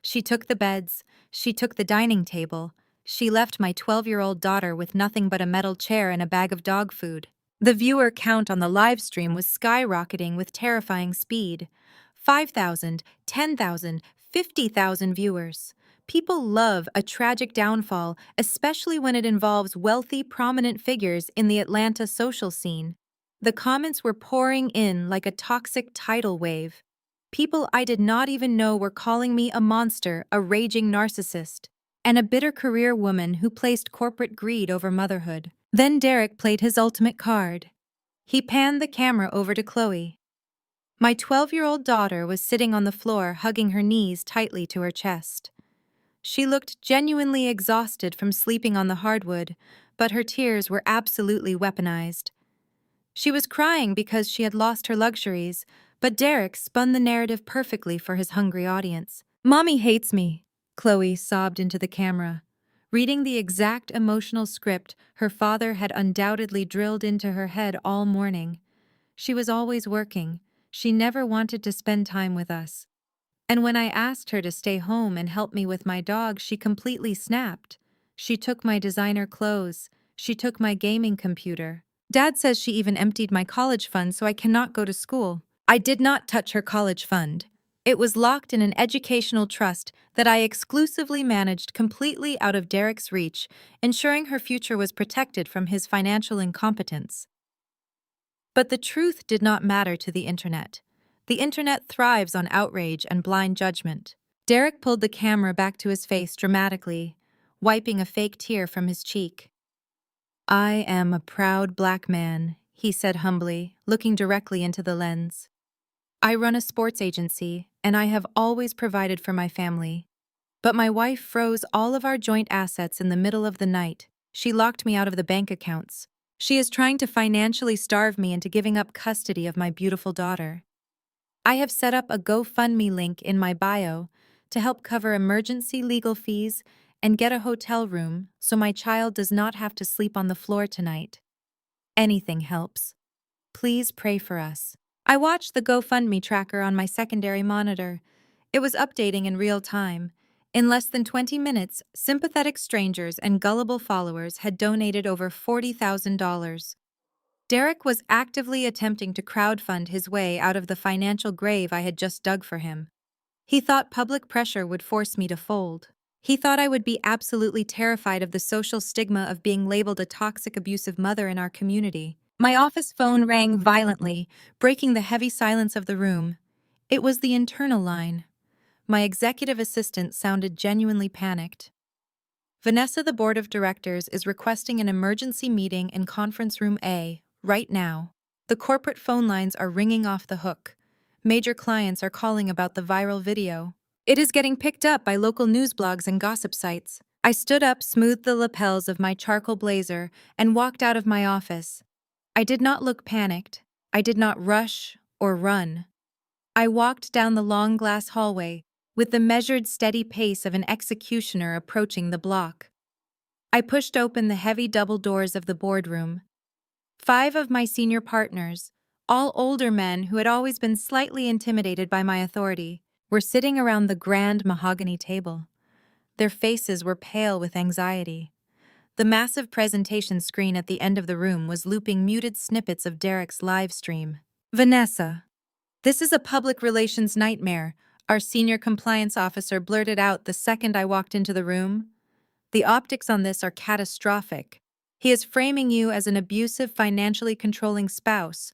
She took the beds, she took the dining table, she left my 12-year-old daughter with nothing but a metal chair and a bag of dog food. The viewer count on the live stream was skyrocketing with terrifying speed. 5,000, 10,000, 50,000 viewers. People love a tragic downfall, especially when it involves wealthy, prominent figures in the Atlanta social scene. The comments were pouring in like a toxic tidal wave. People I did not even know were calling me a monster, a raging narcissist, and a bitter career woman who placed corporate greed over motherhood. Then Derek played his ultimate card. He panned the camera over to Chloe. My 12-year-old daughter was sitting on the floor, hugging her knees tightly to her chest. She looked genuinely exhausted from sleeping on the hardwood, but her tears were absolutely weaponized. She was crying because she had lost her luxuries, but Derek spun the narrative perfectly for his hungry audience. "Mommy hates me," Chloe sobbed into the camera, reading the exact emotional script her father had undoubtedly drilled into her head all morning. She was always working. She never wanted to spend time with us. And when I asked her to stay home and help me with my dog, she completely snapped. She took my designer clothes. She took my gaming computer. Dad says she even emptied my college fund so I cannot go to school. I did not touch her college fund. It was locked in an educational trust that I exclusively managed completely out of Derek's reach, ensuring her future was protected from his financial incompetence. But the truth did not matter to the internet. The internet thrives on outrage and blind judgment. Derek pulled the camera back to his face dramatically, wiping a fake tear from his cheek. "I am a proud black man," he said humbly, looking directly into the lens. "I run a sports agency, and I have always provided for my family. But my wife froze all of our joint assets in the middle of the night. She locked me out of the bank accounts. She is trying to financially starve me into giving up custody of my beautiful daughter. I have set up a GoFundMe link in my bio to help cover emergency legal fees and get a hotel room so my child does not have to sleep on the floor tonight. Anything helps. Please pray for us." I watched the GoFundMe tracker on my secondary monitor. It was updating in real time. In less than 20 minutes, sympathetic strangers and gullible followers had donated over $40,000. Derek was actively attempting to crowdfund his way out of the financial grave I had just dug for him. He thought public pressure would force me to fold. He thought I would be absolutely terrified of the social stigma of being labeled a toxic, abusive mother in our community. My office phone rang violently, breaking the heavy silence of the room. It was the internal line. My executive assistant sounded genuinely panicked. "Vanessa, the board of directors is requesting an emergency meeting in conference room A, right now. The corporate phone lines are ringing off the hook. Major clients are calling about the viral video. It is getting picked up by local news blogs and gossip sites." I stood up, smoothed the lapels of my charcoal blazer, and walked out of my office. I did not look panicked. I did not rush or run. I walked down the long glass hallway with the measured, steady pace of an executioner approaching the block. I pushed open the heavy double doors of the boardroom. 5 of my senior partners, all older men who had always been slightly intimidated by my authority, were sitting around the grand mahogany table. Their faces were pale with anxiety. The massive presentation screen at the end of the room was looping muted snippets of Derek's live stream. "Vanessa, this is a public relations nightmare," our senior compliance officer blurted out the second I walked into the room. "The optics on this are catastrophic. He is framing you as an abusive, financially controlling spouse.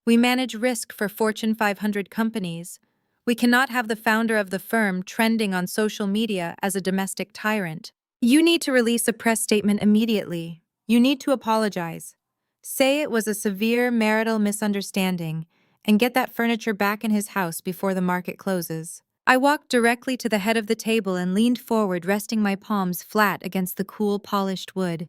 We manage risk for Fortune 500 companies. We cannot have the founder of the firm trending on social media as a domestic tyrant. You need to release a press statement immediately. You need to apologize. Say it was a severe marital misunderstanding and get that furniture back in his house before the market closes." I walked directly to the head of the table and leaned forward, resting my palms flat against the cool, polished wood.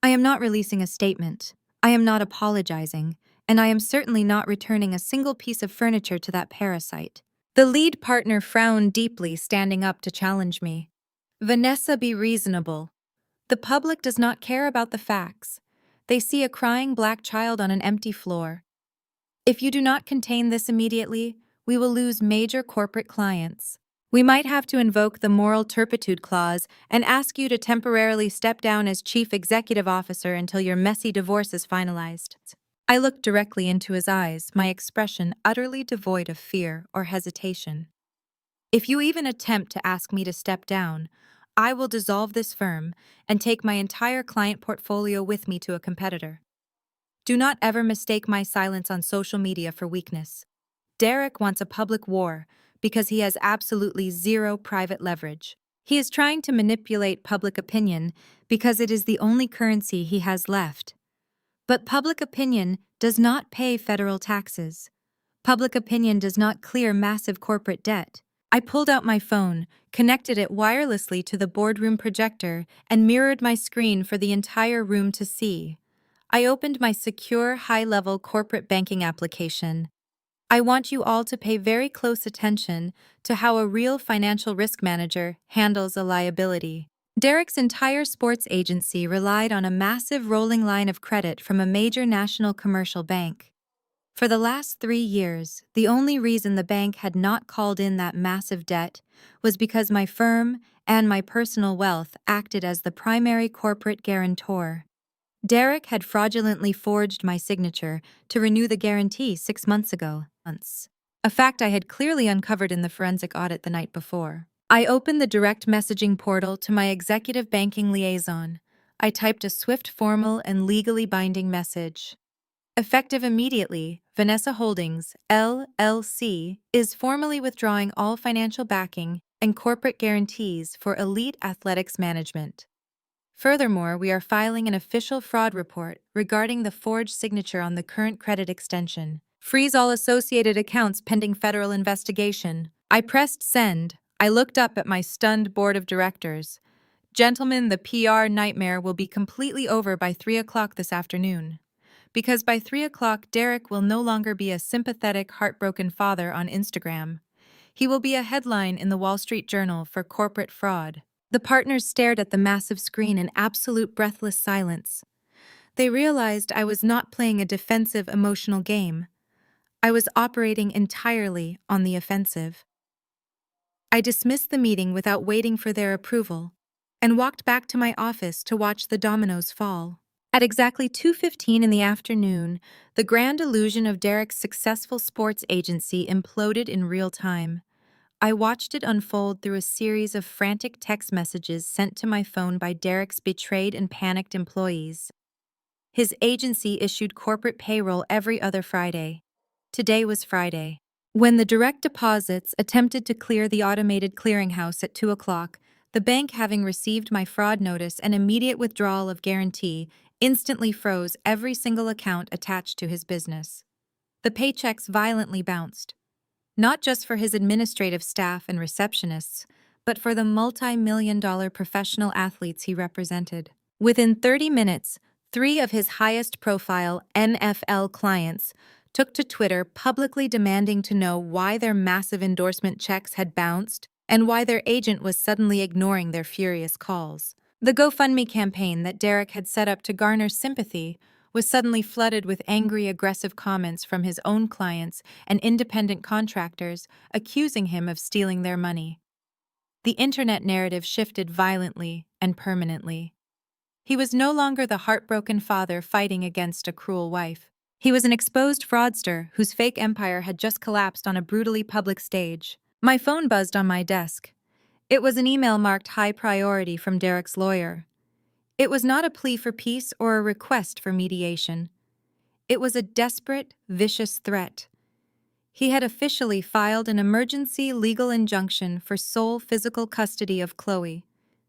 "I am not releasing a statement. I am not apologizing, and I am certainly not returning a single piece of furniture to that parasite." The lead partner frowned deeply, standing up to challenge me. "Vanessa, be reasonable. The public does not care about the facts. They see a crying black child on an empty floor. If you do not contain this immediately, we will lose major corporate clients. We might have to invoke the moral turpitude clause and ask you to temporarily step down as chief executive officer until your messy divorce is finalized." I looked directly into his eyes, my expression utterly devoid of fear or hesitation. "If you even attempt to ask me to step down, I will dissolve this firm and take my entire client portfolio with me to a competitor. Do not ever mistake my silence on social media for weakness. Derek wants a public war because he has absolutely zero private leverage. He is trying to manipulate public opinion because it is the only currency he has left. But public opinion does not pay federal taxes. Public opinion does not clear massive corporate debt." I pulled out my phone, connected it wirelessly to the boardroom projector, and mirrored my screen for the entire room to see. I opened my secure, high-level corporate banking application. "I want you all to pay very close attention to how a real financial risk manager handles a liability." Derek's entire sports agency relied on a massive rolling line of credit from a major national commercial bank. For the last 3 years, the only reason the bank had not called in that massive debt was because my firm and my personal wealth acted as the primary corporate guarantor. Derek had fraudulently forged my signature to renew the guarantee 6 months ago. A fact I had clearly uncovered in the forensic audit the night before. I opened the direct messaging portal to my executive banking liaison. I typed a swift, formal, and legally binding message. Effective immediately, Vanessa Holdings, LLC, is formally withdrawing all financial backing and corporate guarantees for Elite Athletics Management. Furthermore, we are filing an official fraud report regarding the forged signature on the current credit extension. Freeze all associated accounts pending federal investigation. I pressed send. I looked up at my stunned board of directors. Gentlemen, the PR nightmare will be completely over by 3 o'clock this afternoon. Because by 3 o'clock, Derek will no longer be a sympathetic, heartbroken father on Instagram. He will be a headline in the Wall Street Journal for corporate fraud. The partners stared at the massive screen in absolute breathless silence. They realized I was not playing a defensive, emotional game. I was operating entirely on the offensive. I dismissed the meeting without waiting for their approval and walked back to my office to watch the dominoes fall. At exactly 2:15 in the afternoon, the grand illusion of Derek's successful sports agency imploded in real time. I watched it unfold through a series of frantic text messages sent to my phone by Derek's betrayed and panicked employees. His agency issued corporate payroll every other Friday. Today was Friday. When the direct deposits attempted to clear the automated clearinghouse at 2 o'clock, the bank, having received my fraud notice and immediate withdrawal of guarantee, instantly froze every single account attached to his business. The paychecks violently bounced. Not just for his administrative staff and receptionists, but for the multi-million-dollar professional athletes he represented. Within 30 minutes, 3 of his highest-profile NFL clients took to Twitter publicly demanding to know why their massive endorsement checks had bounced and why their agent was suddenly ignoring their furious calls. The GoFundMe campaign that Derek had set up to garner sympathy was suddenly flooded with angry, aggressive comments from his own clients and independent contractors accusing him of stealing their money. The internet narrative shifted violently and permanently. He was no longer the heartbroken father fighting against a cruel wife. He was an exposed fraudster whose fake empire had just collapsed on a brutally public stage. My phone buzzed on my desk. It was an email marked high priority from Derek's lawyer. It was not a plea for peace or a request for mediation. It was a desperate, vicious threat. He had officially filed an emergency legal injunction for sole physical custody of Chloe,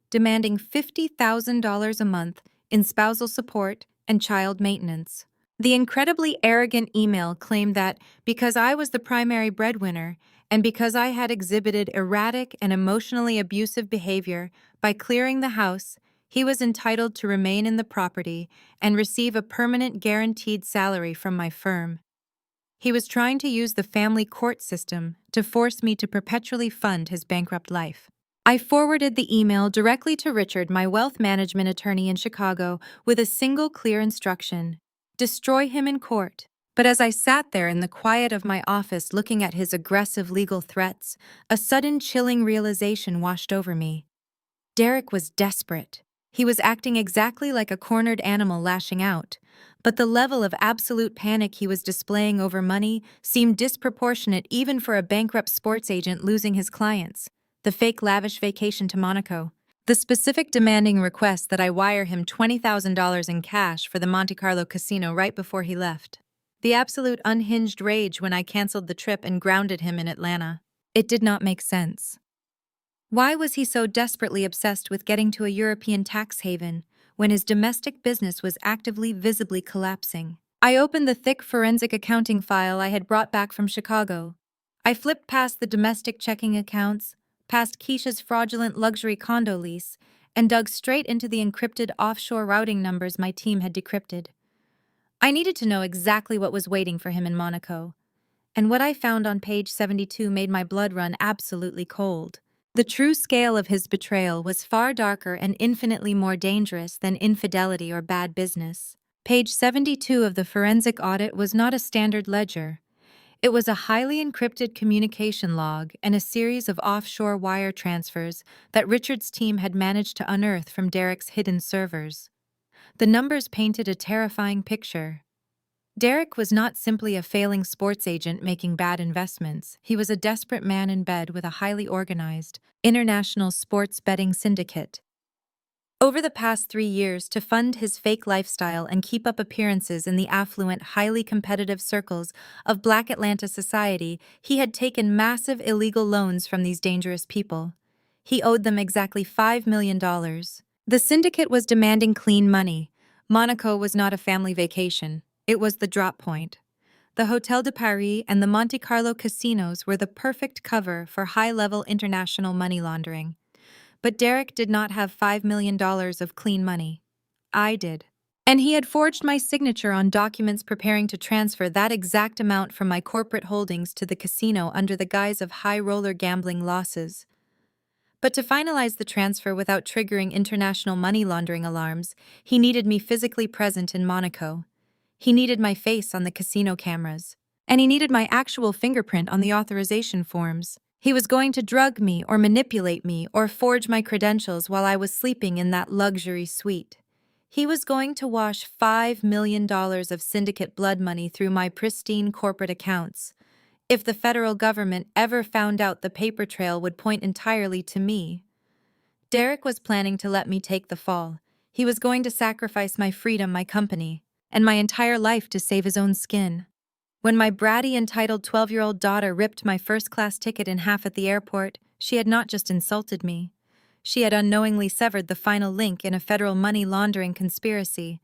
demanding $50,000 a month in spousal support and child maintenance. The incredibly arrogant email claimed that because I was the primary breadwinner and because I had exhibited erratic and emotionally abusive behavior by clearing the house, he was entitled to remain in the property and receive a permanent guaranteed salary from my firm. He was trying to use the family court system to force me to perpetually fund his bankrupt life. I forwarded the email directly to Richard, my wealth management attorney in Chicago, with a single clear instruction: destroy him in court. But as I sat there in the quiet of my office looking at his aggressive legal threats, a sudden chilling realization washed over me. Derek was desperate. He was acting exactly like a cornered animal lashing out, but the level of absolute panic he was displaying over money seemed disproportionate even for a bankrupt sports agent losing his clients. The fake lavish vacation to Monaco. The specific demanding request that I wire him $20,000 in cash for the Monte Carlo casino right before he left. The absolute unhinged rage when I canceled the trip and grounded him in Atlanta. It did not make sense. Why was he so desperately obsessed with getting to a European tax haven when his domestic business was actively, visibly collapsing? I opened the thick forensic accounting file I had brought back from Chicago. I flipped past the domestic checking accounts, past Keisha's fraudulent luxury condo lease, and dug straight into the encrypted offshore routing numbers my team had decrypted. I needed to know exactly what was waiting for him in Monaco, and what I found on page 72 made my blood run absolutely cold. The true scale of his betrayal was far darker and infinitely more dangerous than infidelity or bad business. Page 72 of the forensic audit was not a standard ledger. It was a highly encrypted communication log and a series of offshore wire transfers that Richard's team had managed to unearth from Derek's hidden servers. The numbers painted a terrifying picture. Derek was not simply a failing sports agent making bad investments. He was a desperate man in bed with a highly organized, international sports betting syndicate. Over the past 3 years, to fund his fake lifestyle and keep up appearances in the affluent, highly competitive circles of Black Atlanta society, he had taken massive illegal loans from these dangerous people. He owed them exactly $5 million. The syndicate was demanding clean money. Monaco was not a family vacation, it was the drop point. The Hotel de Paris and the Monte Carlo casinos were the perfect cover for high-level international money laundering. But Derek did not have $5 million of clean money. I did. And he had forged my signature on documents preparing to transfer that exact amount from my corporate holdings to the casino under the guise of high roller gambling losses. But to finalize the transfer without triggering international money laundering alarms, he needed me physically present in Monaco. He needed my face on the casino cameras. And he needed my actual fingerprint on the authorization forms. He was going to drug me or manipulate me or forge my credentials while I was sleeping in that luxury suite. He was going to wash $5 million of syndicate blood money through my pristine corporate accounts. If the federal government ever found out, the paper trail would point entirely to me. Derek was planning to let me take the fall. He was going to sacrifice my freedom, my company, and my entire life to save his own skin. When my bratty, entitled 12-year-old daughter ripped my first-class ticket in half at the airport, she had not just insulted me. She had unknowingly severed the final link in a federal money laundering conspiracy.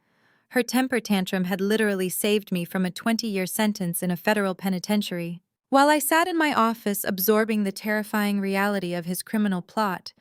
Her temper tantrum had literally saved me from a 20-year sentence in a federal penitentiary. While I sat in my office absorbing the terrifying reality of his criminal plot,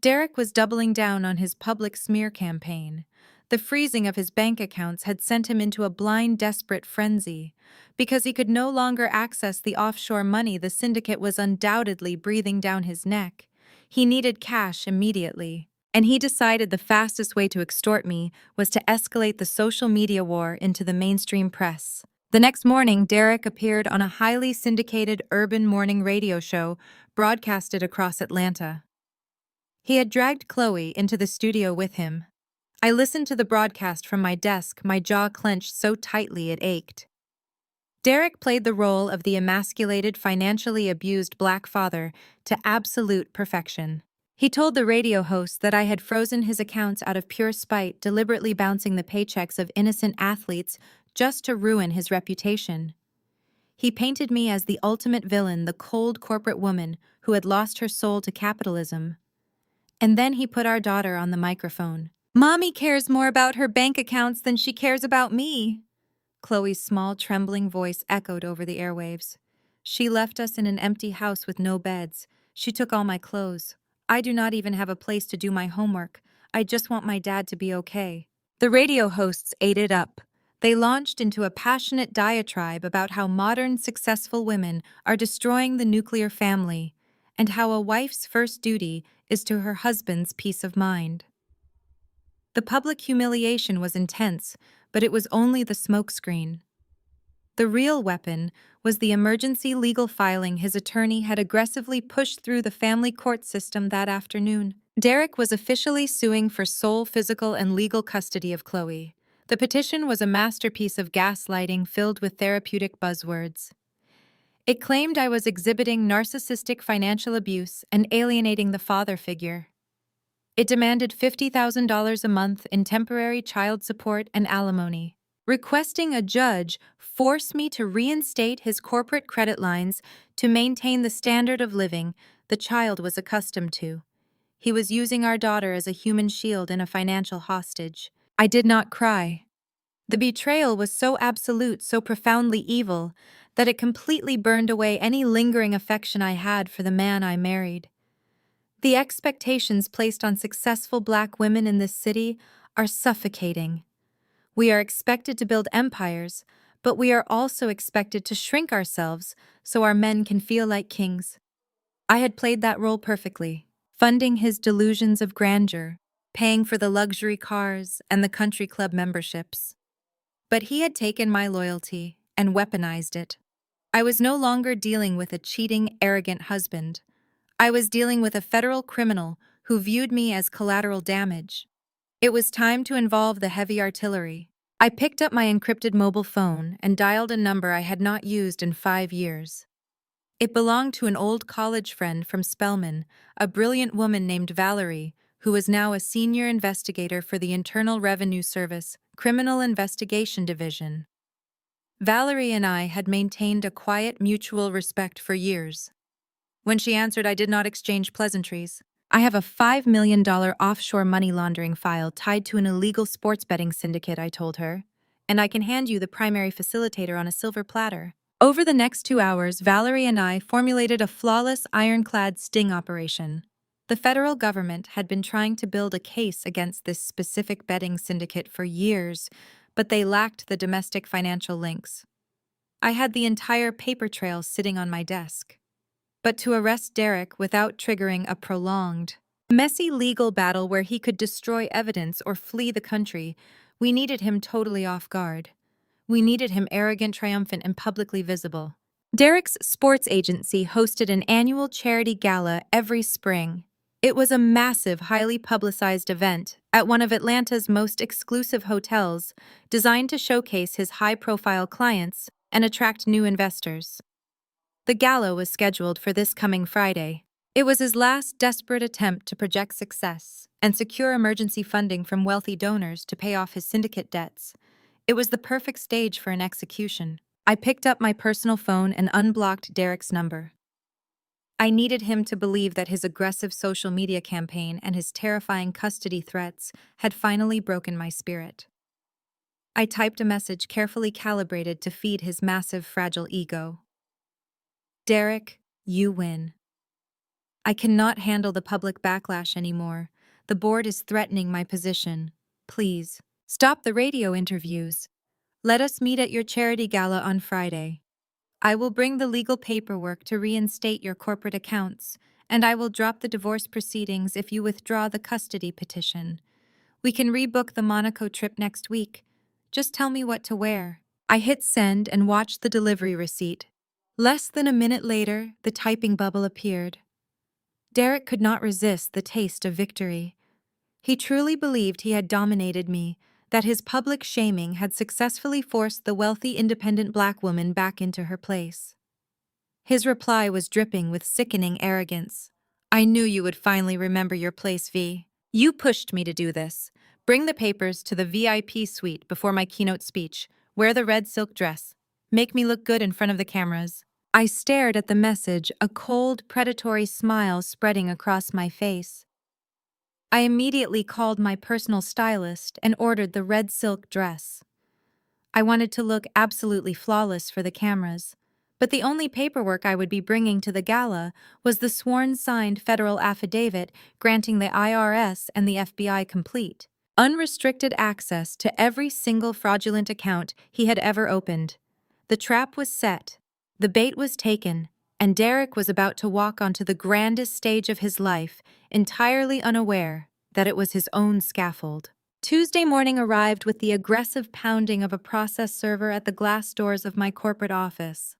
Derek was doubling down on his public smear campaign. The freezing of his bank accounts had sent him into a blind, desperate frenzy. Because he could no longer access the offshore money the syndicate was undoubtedly breathing down his neck, he needed cash immediately. And he decided the fastest way to extort me was to escalate the social media war into the mainstream press. The next morning, Derek appeared on a highly syndicated urban morning radio show broadcasted across Atlanta. He had dragged Chloe into the studio with him. I listened to the broadcast from my desk, my jaw clenched so tightly it ached. Derek played the role of the emasculated, financially abused Black father to absolute perfection. He told the radio host that I had frozen his accounts out of pure spite, deliberately bouncing the paychecks of innocent athletes just to ruin his reputation. He painted me as the ultimate villain, the cold corporate woman who had lost her soul to capitalism. And then he put our daughter on the microphone. "Mommy cares more about her bank accounts than she cares about me." Chloe's small, trembling voice echoed over the airwaves. "She left us in an empty house with no beds. She took all my clothes. I do not even have a place to do my homework. I just want my dad to be okay." The radio hosts ate it up. They launched into a passionate diatribe about how modern, successful women are destroying the nuclear family, and how a wife's first duty is to her husband's peace of mind. The public humiliation was intense, but it was only the smokescreen. The real weapon was the emergency legal filing his attorney had aggressively pushed through the family court system that afternoon. Derek was officially suing for sole physical and legal custody of Chloe. The petition was a masterpiece of gaslighting filled with therapeutic buzzwords. It claimed I was exhibiting narcissistic financial abuse and alienating the father figure. It demanded $50,000 a month in temporary child support and alimony, requesting a judge force me to reinstate his corporate credit lines to maintain the standard of living the child was accustomed to. He was using our daughter as a human shield and a financial hostage. I did not cry. The betrayal was so absolute, so profoundly evil, that it completely burned away any lingering affection I had for the man I married. The expectations placed on successful Black women in this city are suffocating. We are expected to build empires, but we are also expected to shrink ourselves so our men can feel like kings. I had played that role perfectly, funding his delusions of grandeur, paying for the luxury cars and the country club memberships. But he had taken my loyalty and weaponized it. I was no longer dealing with a cheating, arrogant husband. I was dealing with a federal criminal who viewed me as collateral damage. It was time to involve the heavy artillery. I picked up my encrypted mobile phone and dialed a number I had not used in 5 years. It belonged to an old college friend from Spelman, a brilliant woman named Valerie, who was now a senior investigator for the Internal Revenue Service, Criminal Investigation Division. Valerie and I had maintained a quiet mutual respect for years. When she answered, I did not exchange pleasantries. I have a $5 million offshore money laundering file tied to an illegal sports betting syndicate, I told her, and I can hand you the primary facilitator on a silver platter. Over the next 2 hours, Valerie and I formulated a flawless, ironclad sting operation. The federal government had been trying to build a case against this specific betting syndicate for years, but they lacked the domestic financial links. I had the entire paper trail sitting on my desk. But to arrest Derek without triggering a prolonged, messy legal battle where he could destroy evidence or flee the country, we needed him totally off guard. We needed him arrogant, triumphant, and publicly visible. Derek's sports agency hosted an annual charity gala every spring. It was a massive, highly publicized event at one of Atlanta's most exclusive hotels, designed to showcase his high-profile clients and attract new investors. The gala was scheduled for this coming Friday. It was his last desperate attempt to project success and secure emergency funding from wealthy donors to pay off his syndicate debts. It was the perfect stage for an execution. I picked up my personal phone and unblocked Derek's number. I needed him to believe that his aggressive social media campaign and his terrifying custody threats had finally broken my spirit. I typed a message carefully calibrated to feed his massive, fragile ego. Derek, you win. I cannot handle the public backlash anymore. The board is threatening my position. Please, stop the radio interviews. Let us meet at your charity gala on Friday. I will bring the legal paperwork to reinstate your corporate accounts, and I will drop the divorce proceedings if you withdraw the custody petition. We can rebook the Monaco trip next week. Just tell me what to wear. I hit send and watched the delivery receipt. Less than a minute later, the typing bubble appeared. Derek could not resist the taste of victory. He truly believed he had dominated me, that his public shaming had successfully forced the wealthy independent black woman back into her place. His reply was dripping with sickening arrogance. I knew you would finally remember your place, V. You pushed me to do this. Bring the papers to the VIP suite before my keynote speech. Wear the red silk dress. Make me look good in front of the cameras. I stared at the message, a cold, predatory smile spreading across my face. I immediately called my personal stylist and ordered the red silk dress. I wanted to look absolutely flawless for the cameras, but the only paperwork I would be bringing to the gala was the sworn signed federal affidavit granting the IRS and the FBI complete, unrestricted access to every single fraudulent account he had ever opened. The trap was set, the bait was taken, and Derek was about to walk onto the grandest stage of his life, entirely unaware that it was his own scaffold. Tuesday morning arrived with the aggressive pounding of a process server at the glass doors of my corporate office.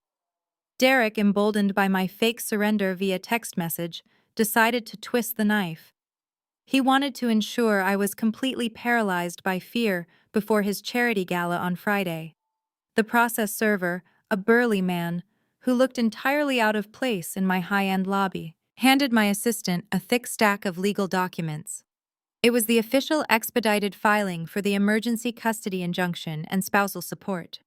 Derek, emboldened by my fake surrender via text message, decided to twist the knife. He wanted to ensure I was completely paralyzed by fear before his charity gala on Friday. The process server, a burly man, who looked entirely out of place in my high-end lobby, handed my assistant a thick stack of legal documents. It was the official expedited filing for the emergency custody injunction and spousal support.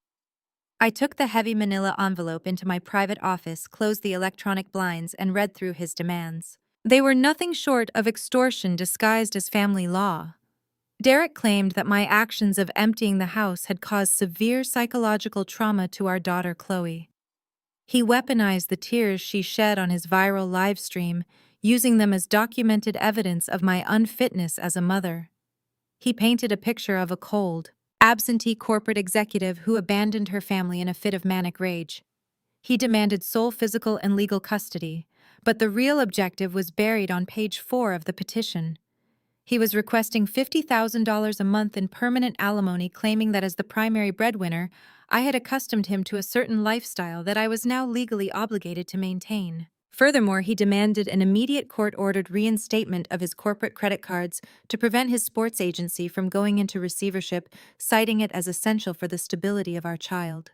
I took the heavy manila envelope into my private office, closed the electronic blinds, and read through his demands. They were nothing short of extortion disguised as family law. Derek claimed that my actions of emptying the house had caused severe psychological trauma to our daughter Chloe. He weaponized the tears she shed on his viral live stream, using them as documented evidence of my unfitness as a mother. He painted a picture of a cold, absentee corporate executive who abandoned her family in a fit of manic rage. He demanded sole physical and legal custody, but the real objective was buried on page 4 of the petition. He was requesting $50,000 a month in permanent alimony, claiming that as the primary breadwinner, I had accustomed him to a certain lifestyle that I was now legally obligated to maintain. Furthermore, he demanded an immediate court-ordered reinstatement of his corporate credit cards to prevent his sports agency from going into receivership, citing it as essential for the stability of our child.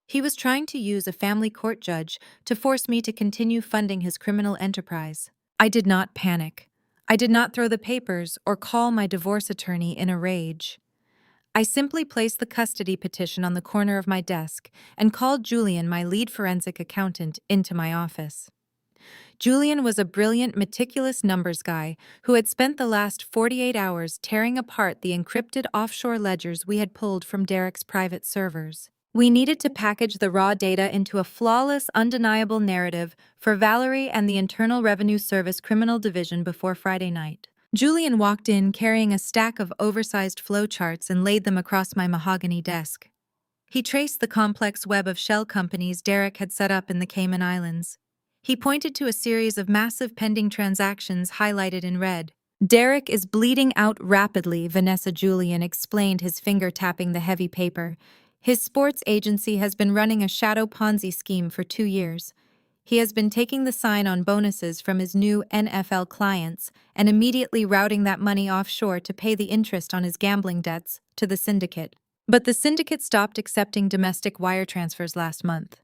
He was trying to use a family court judge to force me to continue funding his criminal enterprise. I did not panic. I did not throw the papers or call my divorce attorney in a rage. I simply placed the custody petition on the corner of my desk and called Julian, my lead forensic accountant, into my office. Julian was a brilliant, meticulous numbers guy who had spent the last 48 hours tearing apart the encrypted offshore ledgers we had pulled from Derek's private servers. We needed to package the raw data into a flawless, undeniable narrative for Valerie and the Internal Revenue Service Criminal Division before Friday night. Julian walked in carrying a stack of oversized flowcharts and laid them across my mahogany desk. He traced the complex web of shell companies Derek had set up in the Cayman Islands. He pointed to a series of massive pending transactions highlighted in red. Derek is bleeding out rapidly, Vanessa Julian explained, his finger tapping the heavy paper. His sports agency has been running a shadow Ponzi scheme for 2 years. He has been taking the sign-on bonuses from his new NFL clients and immediately routing that money offshore to pay the interest on his gambling debts to the syndicate. But the syndicate stopped accepting domestic wire transfers last month.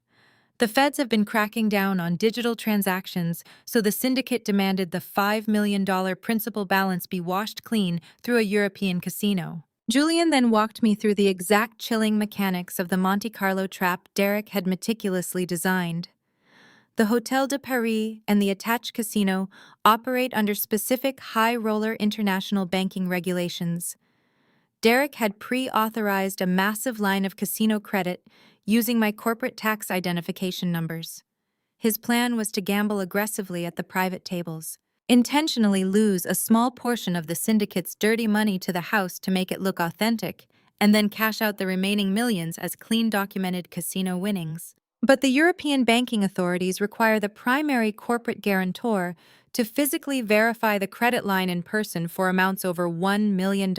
The feds have been cracking down on digital transactions, so the syndicate demanded the $5 million principal balance be washed clean through a European casino. Julian then walked me through the exact chilling mechanics of the Monte Carlo trap Derek had meticulously designed. The Hôtel de Paris and the attached casino operate under specific high-roller international banking regulations. Derek had pre-authorized a massive line of casino credit using my corporate tax identification numbers. His plan was to gamble aggressively at the private tables, intentionally lose a small portion of the syndicate's dirty money to the house to make it look authentic, and then cash out the remaining millions as clean documented casino winnings. But the European banking authorities require the primary corporate guarantor to physically verify the credit line in person for amounts over $1 million.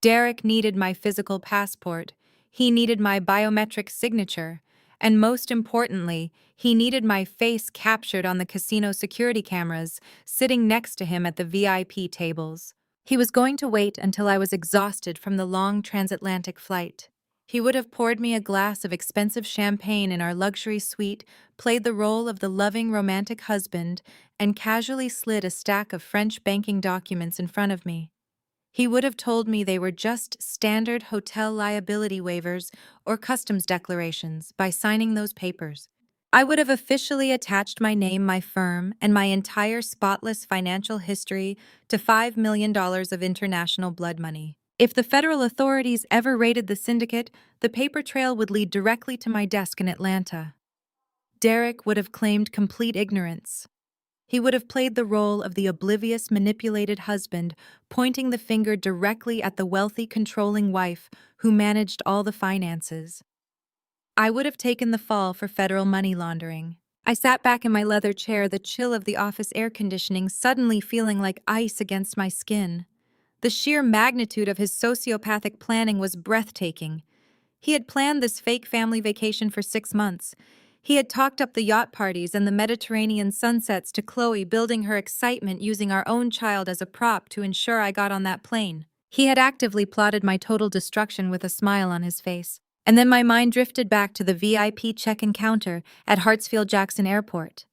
Derek needed my physical passport, he needed my biometric signature, and most importantly, he needed my face captured on the casino security cameras sitting next to him at the VIP tables. He was going to wait until I was exhausted from the long transatlantic flight. He would have poured me a glass of expensive champagne in our luxury suite, played the role of the loving romantic husband, and casually slid a stack of French banking documents in front of me. He would have told me they were just standard hotel liability waivers or customs declarations by signing those papers. I would have officially attached my name, my firm, and my entire spotless financial history to $5 million of international blood money. If the federal authorities ever raided the syndicate, the paper trail would lead directly to my desk in Atlanta. Derek would have claimed complete ignorance. He would have played the role of the oblivious, manipulated husband, pointing the finger directly at the wealthy, controlling wife who managed all the finances. I would have taken the fall for federal money laundering. I sat back in my leather chair, the chill of the office air conditioning suddenly feeling like ice against my skin. The sheer magnitude of his sociopathic planning was breathtaking. He had planned this fake family vacation for 6 months. He had talked up the yacht parties and the Mediterranean sunsets to Chloe, building her excitement using our own child as a prop to ensure I got on that plane. He had actively plotted my total destruction with a smile on his face. And then my mind drifted back to the VIP check-in counter at Hartsfield-Jackson Airport.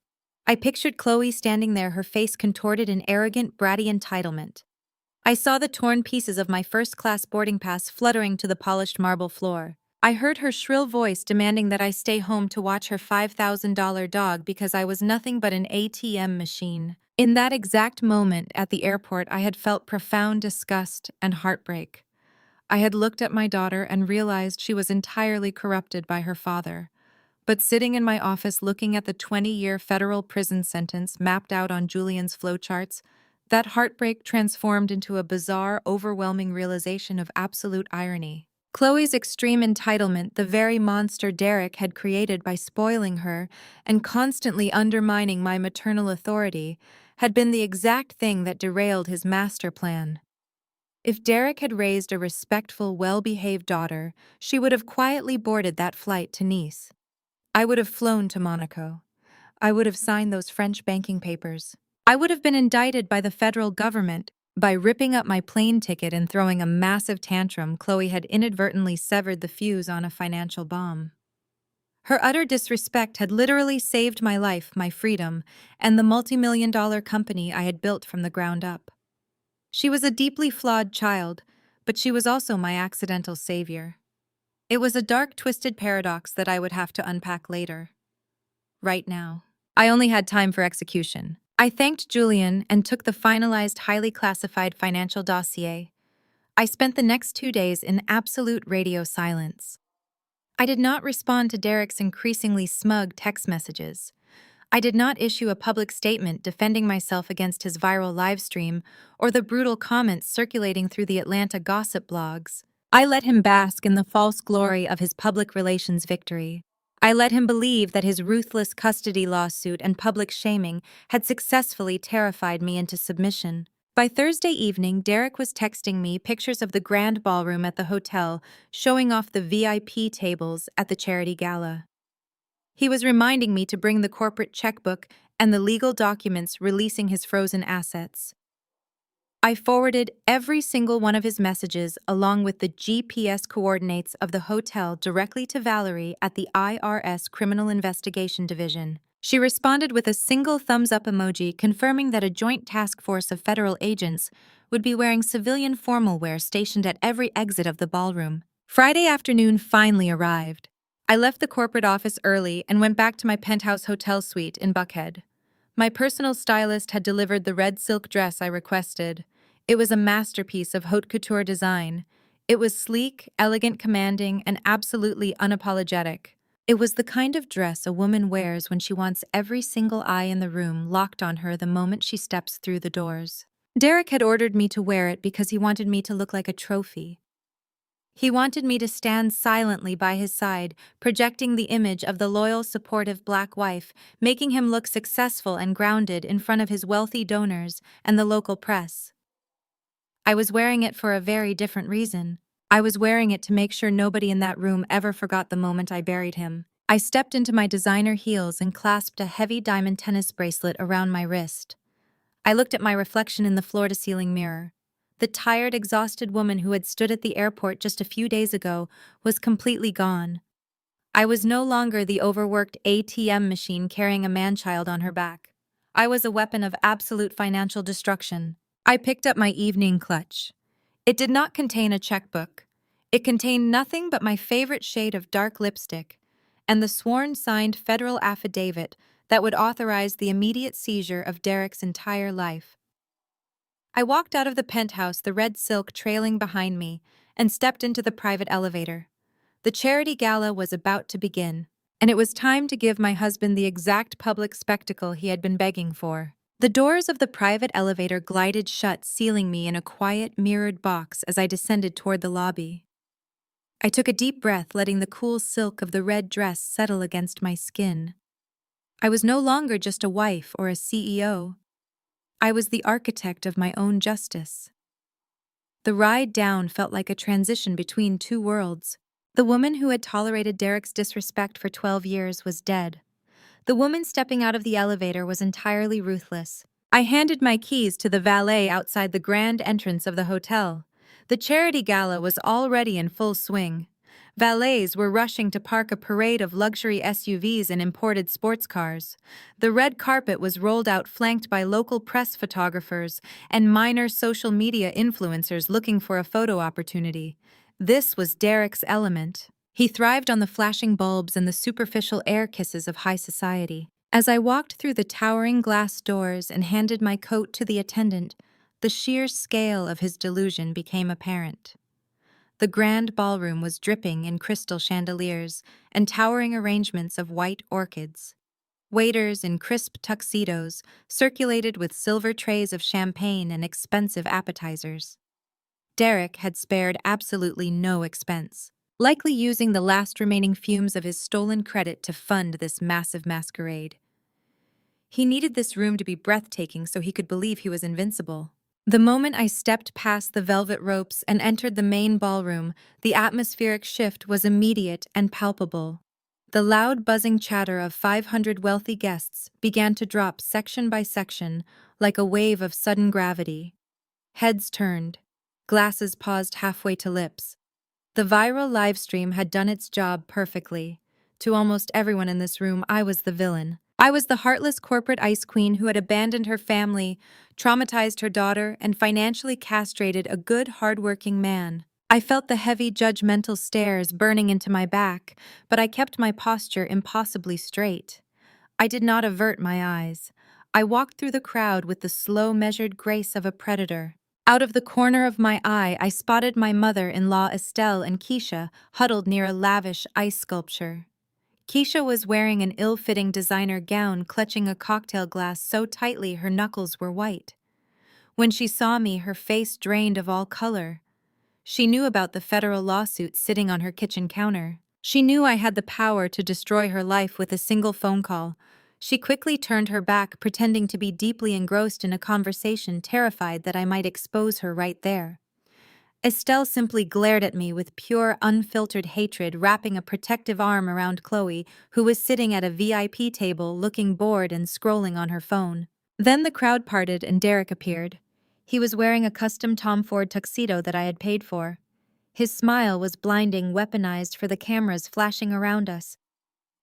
I pictured Chloe standing there, her face contorted in arrogant, bratty entitlement. I saw the torn pieces of my first-class boarding pass fluttering to the polished marble floor. I heard her shrill voice demanding that I stay home to watch her $5,000 dog because I was nothing but an ATM machine. In that exact moment at the airport, I had felt profound disgust and heartbreak. I had looked at my daughter and realized she was entirely corrupted by her father. But sitting in my office looking at the 20-year federal prison sentence mapped out on Julian's flowcharts, that heartbreak transformed into a bizarre, overwhelming realization of absolute irony. Chloe's extreme entitlement, the very monster Derek had created by spoiling her and constantly undermining my maternal authority, had been the exact thing that derailed his master plan. If Derek had raised a respectful, well-behaved daughter, she would have quietly boarded that flight to Nice. I would have flown to Monaco. I would have signed those French banking papers. I would have been indicted by the federal government. By ripping up my plane ticket and throwing a massive tantrum, Chloe had inadvertently severed the fuse on a financial bomb. Her utter disrespect had literally saved my life, my freedom, and the multi-million-dollar company I had built from the ground up. She was a deeply flawed child, but she was also my accidental savior. It was a dark, twisted paradox that I would have to unpack later. Right now. I only had time for execution. I thanked Julian and took the finalized, highly classified financial dossier. I spent the next 2 days in absolute radio silence. I did not respond to Derek's increasingly smug text messages. I did not issue a public statement defending myself against his viral livestream or the brutal comments circulating through the Atlanta gossip blogs. I let him bask in the false glory of his public relations victory. I let him believe that his ruthless custody lawsuit and public shaming had successfully terrified me into submission. By Thursday evening, Derek was texting me pictures of the grand ballroom at the hotel, showing off the VIP tables at the charity gala. He was reminding me to bring the corporate checkbook and the legal documents releasing his frozen assets. I forwarded every single one of his messages along with the GPS coordinates of the hotel directly to Valerie at the IRS Criminal Investigation Division. She responded with a single thumbs-up emoji confirming that a joint task force of federal agents would be wearing civilian formal wear stationed at every exit of the ballroom. Friday afternoon finally arrived. I left the corporate office early and went back to my penthouse hotel suite in Buckhead. My personal stylist had delivered the red silk dress I requested. It was a masterpiece of haute couture design. It was sleek, elegant, commanding, and absolutely unapologetic. It was the kind of dress a woman wears when she wants every single eye in the room locked on her the moment she steps through the doors. Derek had ordered me to wear it because he wanted me to look like a trophy. He wanted me to stand silently by his side, projecting the image of the loyal, supportive black wife, making him look successful and grounded in front of his wealthy donors and the local press. I was wearing it for a very different reason. I was wearing it to make sure nobody in that room ever forgot the moment I buried him. I stepped into my designer heels and clasped a heavy diamond tennis bracelet around my wrist. I looked at my reflection in the floor-to-ceiling mirror. The tired, exhausted woman who had stood at the airport just a few days ago was completely gone. I was no longer the overworked ATM machine carrying a man-child on her back. I was a weapon of absolute financial destruction. I picked up my evening clutch. It did not contain a checkbook. It contained nothing but my favorite shade of dark lipstick and the sworn signed federal affidavit that would authorize the immediate seizure of Derek's entire life. I walked out of the penthouse, the red silk trailing behind me, and stepped into the private elevator. The charity gala was about to begin, and it was time to give my husband the exact public spectacle he had been begging for. The doors of the private elevator glided shut, sealing me in a quiet, mirrored box as I descended toward the lobby. I took a deep breath, letting the cool silk of the red dress settle against my skin. I was no longer just a wife or a CEO. I was the architect of my own justice. The ride down felt like a transition between two worlds. The woman who had tolerated Derek's disrespect for 12 years was dead. The woman stepping out of the elevator was entirely ruthless. I handed my keys to the valet outside the grand entrance of the hotel. The charity gala was already in full swing. Valets were rushing to park a parade of luxury SUVs and imported sports cars. The red carpet was rolled out, flanked by local press photographers and minor social media influencers looking for a photo opportunity. This was Derek's element. He thrived on the flashing bulbs and the superficial air kisses of high society. As I walked through the towering glass doors and handed my coat to the attendant, the sheer scale of his delusion became apparent. The grand ballroom was dripping in crystal chandeliers and towering arrangements of white orchids. Waiters in crisp tuxedos circulated with silver trays of champagne and expensive appetizers. Derek had spared absolutely no expense, likely using the last remaining fumes of his stolen credit to fund this massive masquerade. He needed this room to be breathtaking so he could believe he was invincible. The moment I stepped past the velvet ropes and entered the main ballroom, the atmospheric shift was immediate and palpable. The loud buzzing chatter of 500 wealthy guests began to drop section by section like a wave of sudden gravity. Heads turned. Glasses paused halfway to lips. The viral livestream had done its job perfectly. To almost everyone in this room, I was the villain. I was the heartless corporate ice queen who had abandoned her family, traumatized her daughter, and financially castrated a good, hardworking man. I felt the heavy, judgmental stares burning into my back, but I kept my posture impossibly straight. I did not avert my eyes. I walked through the crowd with the slow, measured grace of a predator. Out of the corner of my eye, I spotted my mother-in-law Estelle and Keisha huddled near a lavish ice sculpture. Keisha was wearing an ill-fitting designer gown, clutching a cocktail glass so tightly her knuckles were white. When she saw me, her face drained of all color. She knew about the federal lawsuit sitting on her kitchen counter. She knew I had the power to destroy her life with a single phone call. She quickly turned her back, pretending to be deeply engrossed in a conversation, terrified that I might expose her right there. Estelle simply glared at me with pure, unfiltered hatred, wrapping a protective arm around Chloe, who was sitting at a VIP table looking bored and scrolling on her phone. Then the crowd parted and Derek appeared. He was wearing a custom Tom Ford tuxedo that I had paid for. His smile was blinding, weaponized for the cameras flashing around us.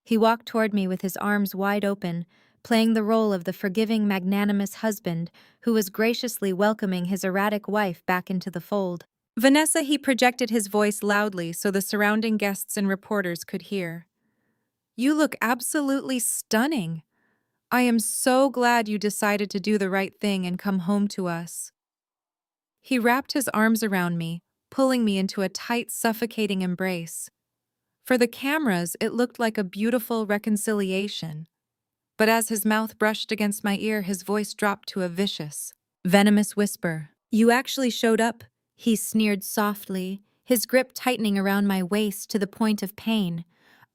He walked toward me with his arms wide open, playing the role of the forgiving, magnanimous husband who was graciously welcoming his erratic wife back into the fold. Vanessa, he projected his voice loudly so the surrounding guests and reporters could hear. You look absolutely stunning. I am so glad you decided to do the right thing and come home to us. He wrapped his arms around me, pulling me into a tight, suffocating embrace. For the cameras, it looked like a beautiful reconciliation. But as his mouth brushed against my ear, his voice dropped to a vicious, venomous whisper. You actually showed up, he sneered softly, his grip tightening around my waist to the point of pain.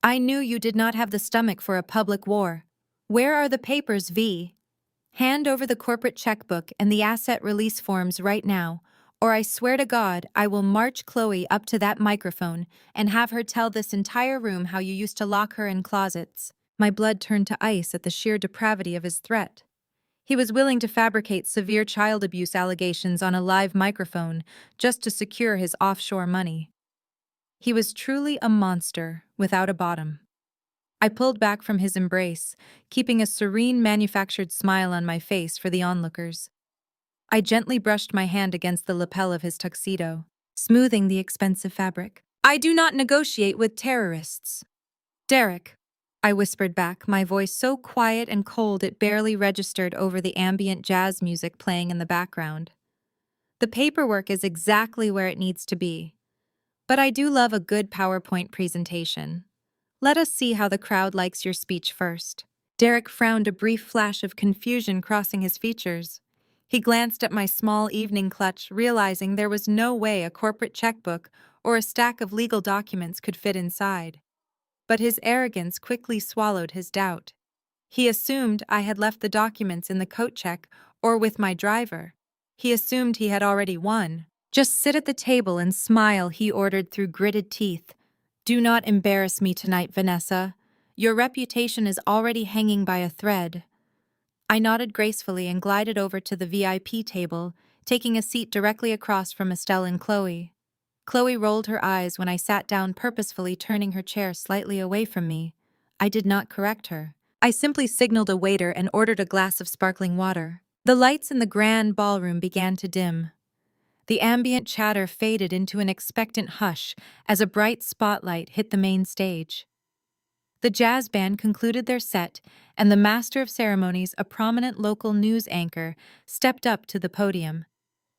I knew you did not have the stomach for a public war. Where are the papers, V? Hand over the corporate checkbook and the asset release forms right now, or I swear to God I will march Chloe up to that microphone and have her tell this entire room how you used to lock her in closets. My blood turned to ice at the sheer depravity of his threat. He was willing to fabricate severe child abuse allegations on a live microphone just to secure his offshore money. He was truly a monster without a bottom. I pulled back from his embrace, keeping a serene, manufactured smile on my face for the onlookers. I gently brushed my hand against the lapel of his tuxedo, smoothing the expensive fabric. I do not negotiate with terrorists. Derek, I whispered back, my voice so quiet and cold it barely registered over the ambient jazz music playing in the background. The paperwork is exactly where it needs to be. But I do love a good PowerPoint presentation. Let us see how the crowd likes your speech first. Derek frowned, a brief flash of confusion crossing his features. He glanced at my small evening clutch, realizing there was no way a corporate checkbook or a stack of legal documents could fit inside. But his arrogance quickly swallowed his doubt. He assumed I had left the documents in the coat check or with my driver. He assumed he had already won. Just sit at the table and smile, he ordered through gritted teeth. Do not embarrass me tonight, Vanessa. Your reputation is already hanging by a thread. I nodded gracefully and glided over to the VIP table, taking a seat directly across from Estelle and Chloe. Chloe rolled her eyes when I sat down, purposefully turning her chair slightly away from me. I did not correct her. I simply signaled a waiter and ordered a glass of sparkling water. The lights in the grand ballroom began to dim. The ambient chatter faded into an expectant hush as a bright spotlight hit the main stage. The jazz band concluded their set, and the master of ceremonies, a prominent local news anchor, stepped up to the podium.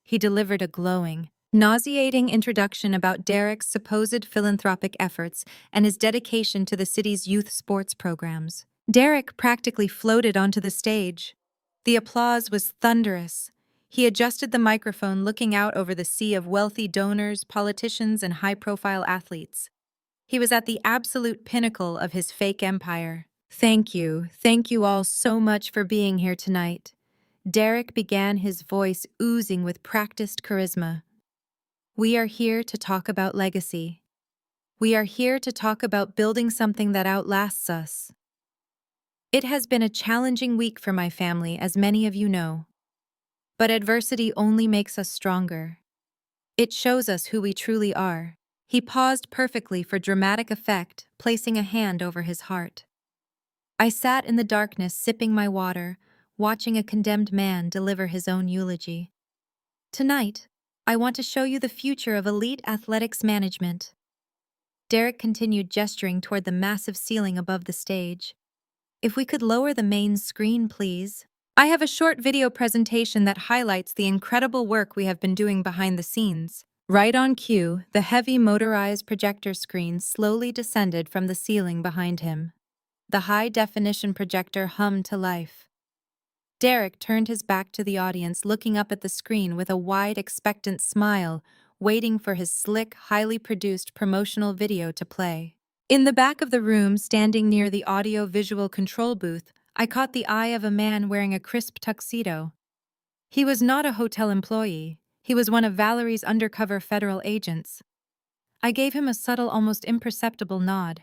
He delivered a glowing, nauseating introduction about Derek's supposed philanthropic efforts and his dedication to the city's youth sports programs. Derek practically floated onto the stage. The applause was thunderous. He adjusted the microphone, looking out over the sea of wealthy donors, politicians, and high-profile athletes. He was at the absolute pinnacle of his fake empire. Thank you all so much for being here tonight. Derek began, his voice oozing with practiced charisma. We are here to talk about legacy. We are here to talk about building something that outlasts us. It has been a challenging week for my family, as many of you know. But adversity only makes us stronger. It shows us who we truly are. He paused perfectly for dramatic effect, placing a hand over his heart. I sat in the darkness sipping my water, watching a condemned man deliver his own eulogy. Tonight, I want to show you the future of elite athletics management. Derek continued gesturing toward the massive ceiling above the stage. If we could lower the main screen, please. I have a short video presentation that highlights the incredible work we have been doing behind the scenes. Right on cue, the heavy motorized projector screen slowly descended from the ceiling behind him. The high-definition projector hummed to life. Derek turned his back to the audience, looking up at the screen with a wide, expectant smile, waiting for his slick, highly produced promotional video to play. In the back of the room, standing near the audio-visual control booth, I caught the eye of a man wearing a crisp tuxedo. He was not a hotel employee. He was one of Valerie's undercover federal agents. I gave him a subtle, almost imperceptible nod.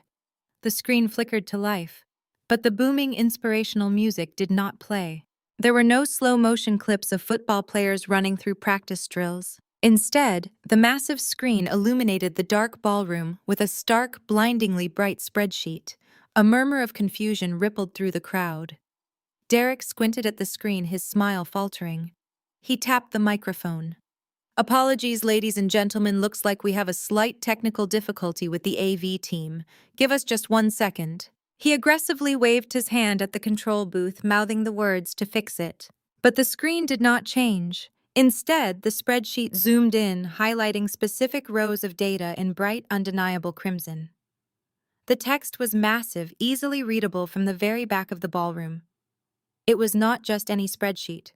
The screen flickered to life, but the booming, inspirational music did not play. There were no slow-motion clips of football players running through practice drills. Instead, the massive screen illuminated the dark ballroom with a stark, blindingly bright spreadsheet. A murmur of confusion rippled through the crowd. Derek squinted at the screen, his smile faltering. He tapped the microphone. "Apologies, ladies and gentlemen, looks like we have a slight technical difficulty with the AV team. Give us just 1 second. He aggressively waved his hand at the control booth, mouthing the words to fix it. But the screen did not change. Instead, the spreadsheet zoomed in, highlighting specific rows of data in bright, undeniable crimson. The text was massive, easily readable from the very back of the ballroom. It was not just any spreadsheet.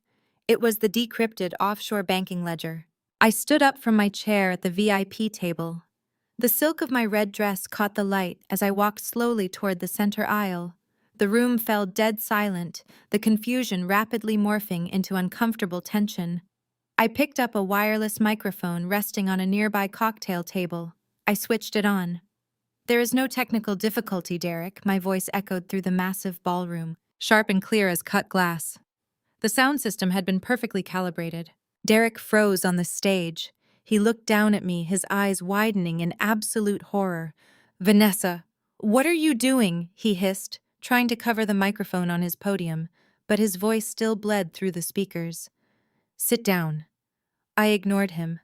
It was the decrypted offshore banking ledger. I stood up from my chair at the VIP table. The silk of my red dress caught the light as I walked slowly toward the center aisle. The room fell dead silent, the confusion rapidly morphing into uncomfortable tension. I picked up a wireless microphone resting on a nearby cocktail table. I switched it on. "There is no technical difficulty, Derek," my voice echoed through the massive ballroom, sharp and clear as cut glass. The sound system had been perfectly calibrated. Derek froze on the stage. He looked down at me, his eyes widening in absolute horror. "Vanessa, what are you doing?" he hissed, trying to cover the microphone on his podium, but his voice still bled through the speakers. "Sit down." I ignored him.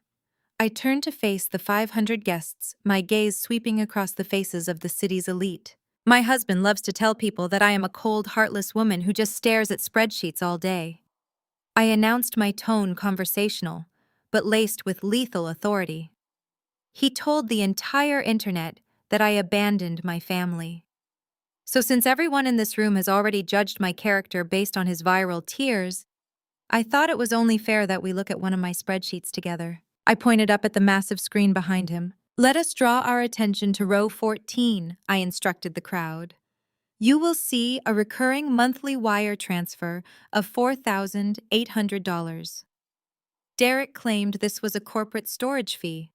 I turned to face the 500 guests, my gaze sweeping across the faces of the city's elite. My husband loves to tell people that I am a cold, heartless woman who just stares at spreadsheets all day. I announced, my tone conversational, but laced with lethal authority. He told the entire internet that I abandoned my family. So since everyone in this room has already judged my character based on his viral tears, I thought it was only fair that we look at one of my spreadsheets together. I pointed up at the massive screen behind him. "Let us draw our attention to row 14, I instructed the crowd. You will see a recurring monthly wire transfer of $4,800. Derek claimed this was a corporate storage fee.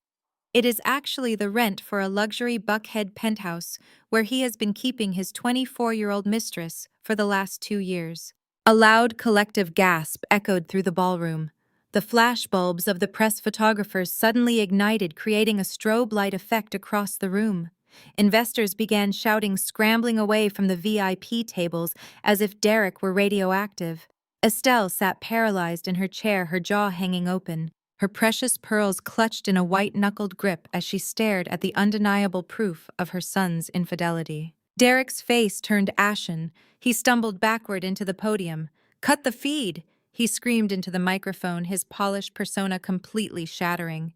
It is actually the rent for a luxury Buckhead penthouse where he has been keeping his 24-year-old mistress for the last 2 years. A loud collective gasp echoed through the ballroom. The flashbulbs of the press photographers suddenly ignited, creating a strobe light effect across the room. Investors began shouting, scrambling away from the VIP tables as if Derek were radioactive. Estelle sat paralyzed in her chair, her jaw hanging open, her precious pearls clutched in a white-knuckled grip as she stared at the undeniable proof of her son's infidelity. Derek's face turned ashen. He stumbled backward into the podium. "Cut the feed!" he screamed into the microphone, his polished persona completely shattering.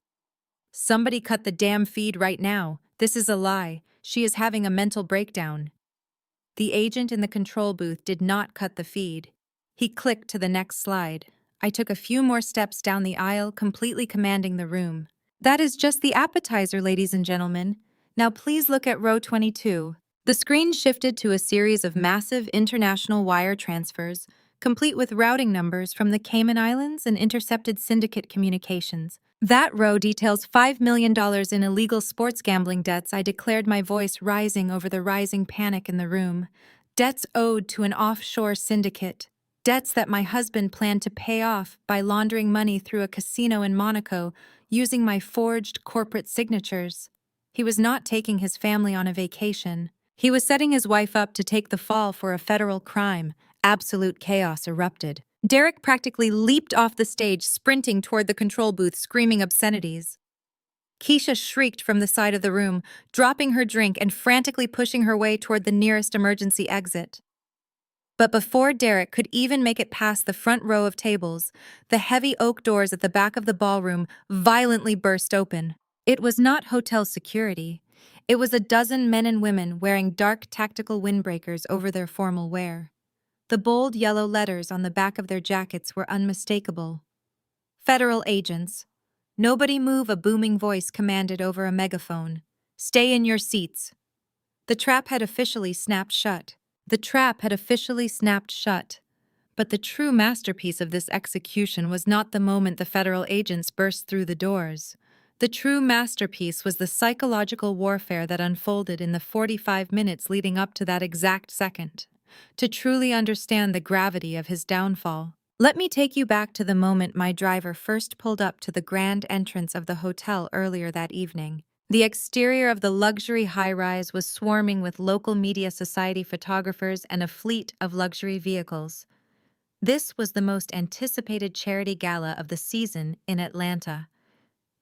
"Somebody cut the damn feed right now. This is a lie. She is having a mental breakdown." The agent in the control booth did not cut the feed. He clicked to the next slide. I took a few more steps down the aisle, completely commanding the room. "That is just the appetizer, ladies and gentlemen. Now please look at row 22. The screen shifted to a series of massive international wire transfers, complete with routing numbers from the Cayman Islands and intercepted syndicate communications. That row details $5 million in illegal sports gambling debts. I declared, my voice rising over the rising panic in the room. Debts owed to an offshore syndicate. Debts that my husband planned to pay off by laundering money through a casino in Monaco using my forged corporate signatures. He was not taking his family on a vacation. He was setting his wife up to take the fall for a federal crime. Absolute chaos erupted. Derek practically leaped off the stage, sprinting toward the control booth, screaming obscenities. Keisha shrieked from the side of the room, dropping her drink and frantically pushing her way toward the nearest emergency exit. But before Derek could even make it past the front row of tables, the heavy oak doors at the back of the ballroom violently burst open. It was not hotel security. It was a dozen men and women wearing dark tactical windbreakers over their formal wear. The bold yellow letters on the back of their jackets were unmistakable. Federal agents. Nobody move, a booming voice commanded over a megaphone. Stay in your seats. The trap had officially snapped shut. But the true masterpiece of this execution was not the moment the federal agents burst through the doors. The true masterpiece was the psychological warfare that unfolded in the 45 minutes leading up to that exact second. To truly understand the gravity of his downfall, let me take you back to the moment my driver first pulled up to the grand entrance of the hotel earlier that evening. The exterior of the luxury high-rise was swarming with local media society photographers and a fleet of luxury vehicles. This was the most anticipated charity gala of the season in Atlanta.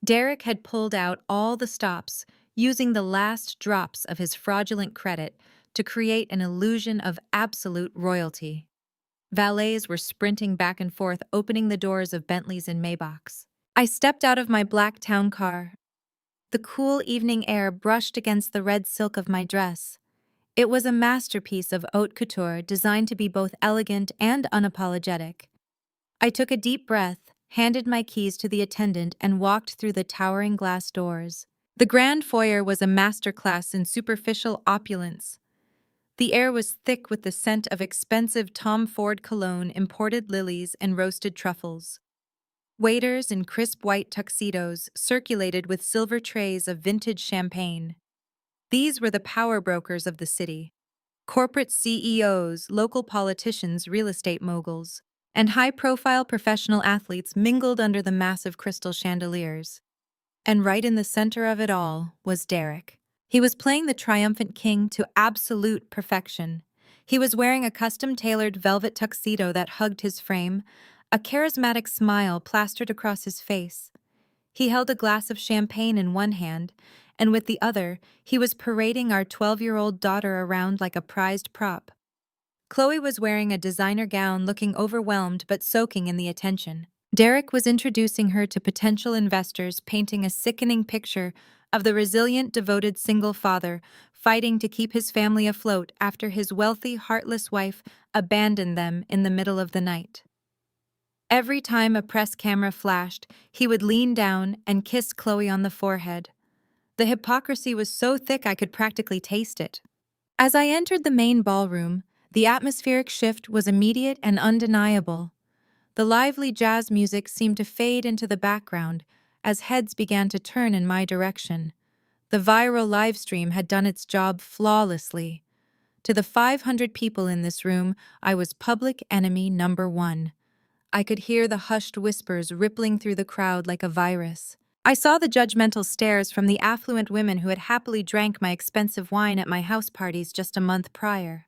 Derek had pulled out all the stops, using the last drops of his fraudulent credit to create an illusion of absolute royalty. Valets were sprinting back and forth, opening the doors of Bentleys and Maybachs. I stepped out of my black town car. The cool evening air brushed against the red silk of my dress. It was a masterpiece of haute couture designed to be both elegant and unapologetic. I took a deep breath, handed my keys to the attendant, and walked through the towering glass doors. The grand foyer was a masterclass in superficial opulence. The air was thick with the scent of expensive Tom Ford cologne, imported lilies, and roasted truffles. Waiters in crisp white tuxedos circulated with silver trays of vintage champagne. These were the power brokers of the city. Corporate CEOs, local politicians, real estate moguls, and high-profile professional athletes mingled under the massive crystal chandeliers. And right in the center of it all was Derek. He was playing the triumphant king to absolute perfection. He was wearing a custom-tailored velvet tuxedo that hugged his frame, a charismatic smile plastered across his face. He held a glass of champagne in one hand, and with the other, he was parading our 12-year-old daughter around like a prized prop. Chloe was wearing a designer gown, looking overwhelmed but soaking in the attention. Derek was introducing her to potential investors, painting a sickening picture of the resilient, devoted single father fighting to keep his family afloat after his wealthy, heartless wife abandoned them in the middle of the night. Every time a press camera flashed, he would lean down and kiss Chloe on the forehead. The hypocrisy was so thick I could practically taste it. As I entered the main ballroom, the atmospheric shift was immediate and undeniable. The lively jazz music seemed to fade into the background as heads began to turn in my direction. The viral live stream had done its job flawlessly. To the 500 people in this room, I was public enemy number one. I could hear the hushed whispers rippling through the crowd like a virus. I saw the judgmental stares from the affluent women who had happily drank my expensive wine at my house parties just a month prior.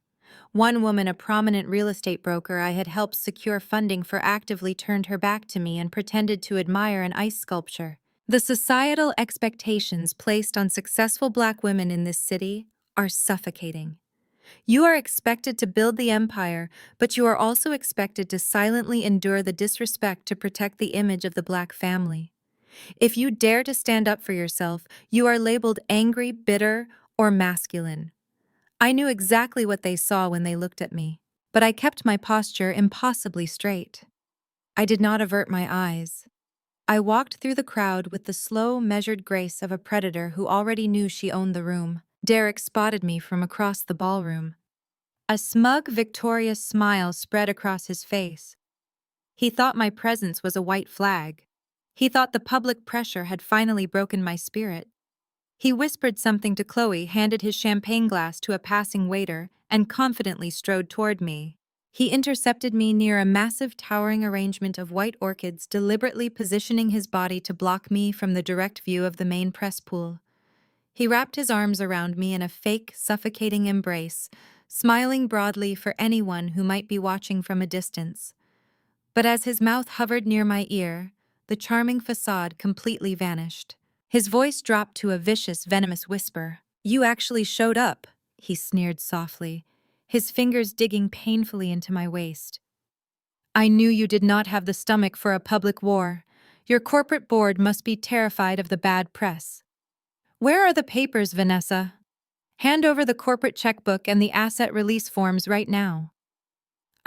One woman, a prominent real estate broker I had helped secure funding for, actively turned her back to me and pretended to admire an ice sculpture. The societal expectations placed on successful Black women in this city are suffocating. You are expected to build the empire, but you are also expected to silently endure the disrespect to protect the image of the Black family. If you dare to stand up for yourself, you are labeled angry, bitter, or masculine. I knew exactly what they saw when they looked at me, but I kept my posture impossibly straight. I did not avert my eyes. I walked through the crowd with the slow, measured grace of a predator who already knew she owned the room. Derek spotted me from across the ballroom. A smug, victorious smile spread across his face. He thought my presence was a white flag. He thought the public pressure had finally broken my spirit. He whispered something to Chloe, handed his champagne glass to a passing waiter, and confidently strode toward me. He intercepted me near a massive towering arrangement of white orchids, deliberately positioning his body to block me from the direct view of the main press pool. He wrapped his arms around me in a fake, suffocating embrace, smiling broadly for anyone who might be watching from a distance. But as his mouth hovered near my ear, the charming facade completely vanished. His voice dropped to a vicious, venomous whisper. "You actually showed up," he sneered softly, his fingers digging painfully into my waist. "I knew you did not have the stomach for a public war. Your corporate board must be terrified of the bad press. Where are the papers, Vanessa? Hand over the corporate checkbook and the asset release forms right now."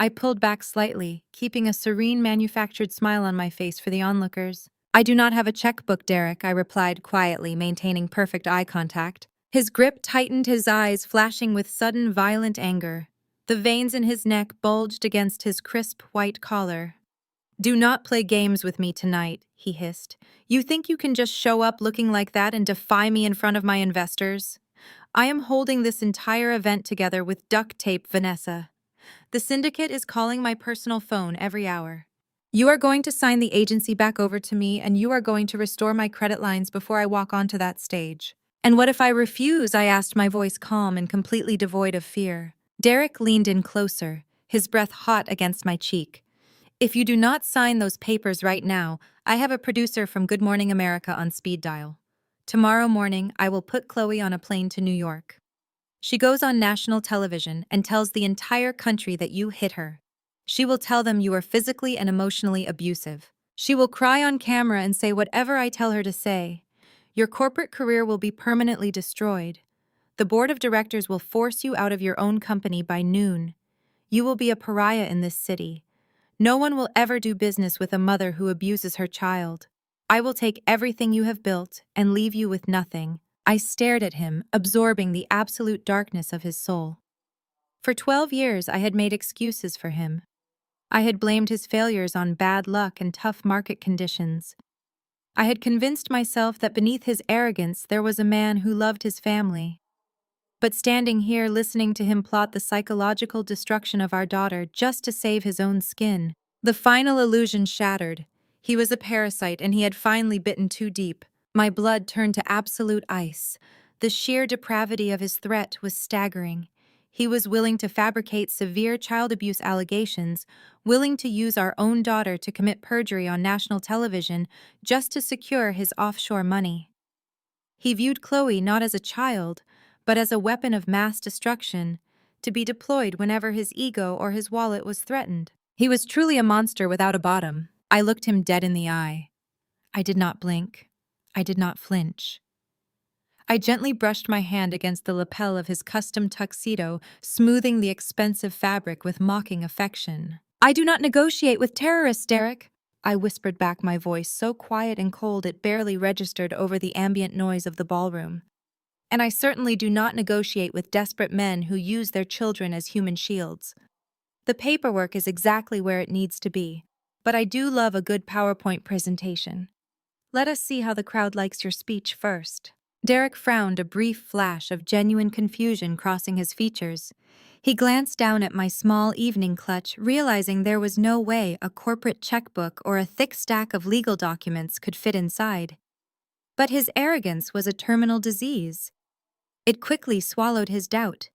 I pulled back slightly, keeping a serene manufactured smile on my face for the onlookers. "I do not have a checkbook, Derek," I replied quietly, maintaining perfect eye contact. His grip tightened, his eyes flashing with sudden violent anger. The veins in his neck bulged against his crisp white collar. "Do not play games with me tonight," he hissed. "You think you can just show up looking like that and defy me in front of my investors? I am holding this entire event together with duct tape, Vanessa. The syndicate is calling my personal phone every hour. You are going to sign the agency back over to me, and you are going to restore my credit lines before I walk onto that stage." "And what if I refuse?" I asked, my voice calm and completely devoid of fear. Derek leaned in closer, his breath hot against my cheek. "If you do not sign those papers right now, I have a producer from Good Morning America on speed dial. Tomorrow morning, I will put Chloe on a plane to New York. She goes on national television and tells the entire country that you hit her. She will tell them you are physically and emotionally abusive. She will cry on camera and say whatever I tell her to say. Your corporate career will be permanently destroyed. The board of directors will force you out of your own company by noon. You will be a pariah in this city. No one will ever do business with a mother who abuses her child. I will take everything you have built and leave you with nothing." I stared at him, absorbing the absolute darkness of his soul. For 12 years, I had made excuses for him. I had blamed his failures on bad luck and tough market conditions. I had convinced myself that beneath his arrogance there was a man who loved his family. But standing here listening to him plot the psychological destruction of our daughter just to save his own skin, the final illusion shattered. He was a parasite, and he had finally bitten too deep. My blood turned to absolute ice. The sheer depravity of his threat was staggering. He was willing to fabricate severe child abuse allegations, willing to use our own daughter to commit perjury on national television just to secure his offshore money. He viewed Chloe not as a child, but as a weapon of mass destruction, to be deployed whenever his ego or his wallet was threatened. He was truly a monster without a bottom. I looked him dead in the eye. I did not blink. I did not flinch. I gently brushed my hand against the lapel of his custom tuxedo, smoothing the expensive fabric with mocking affection. "I do not negotiate with terrorists, Derek," I whispered back, my voice so quiet and cold it barely registered over the ambient noise of the ballroom. "And I certainly do not negotiate with desperate men who use their children as human shields. The paperwork is exactly where it needs to be, but I do love a good PowerPoint presentation. Let us see how the crowd likes your speech first." Derek frowned, a brief flash of genuine confusion crossing his features. He glanced down at my small evening clutch, realizing there was no way a corporate checkbook or a thick stack of legal documents could fit inside. But his arrogance was a terminal disease. It quickly swallowed his doubt.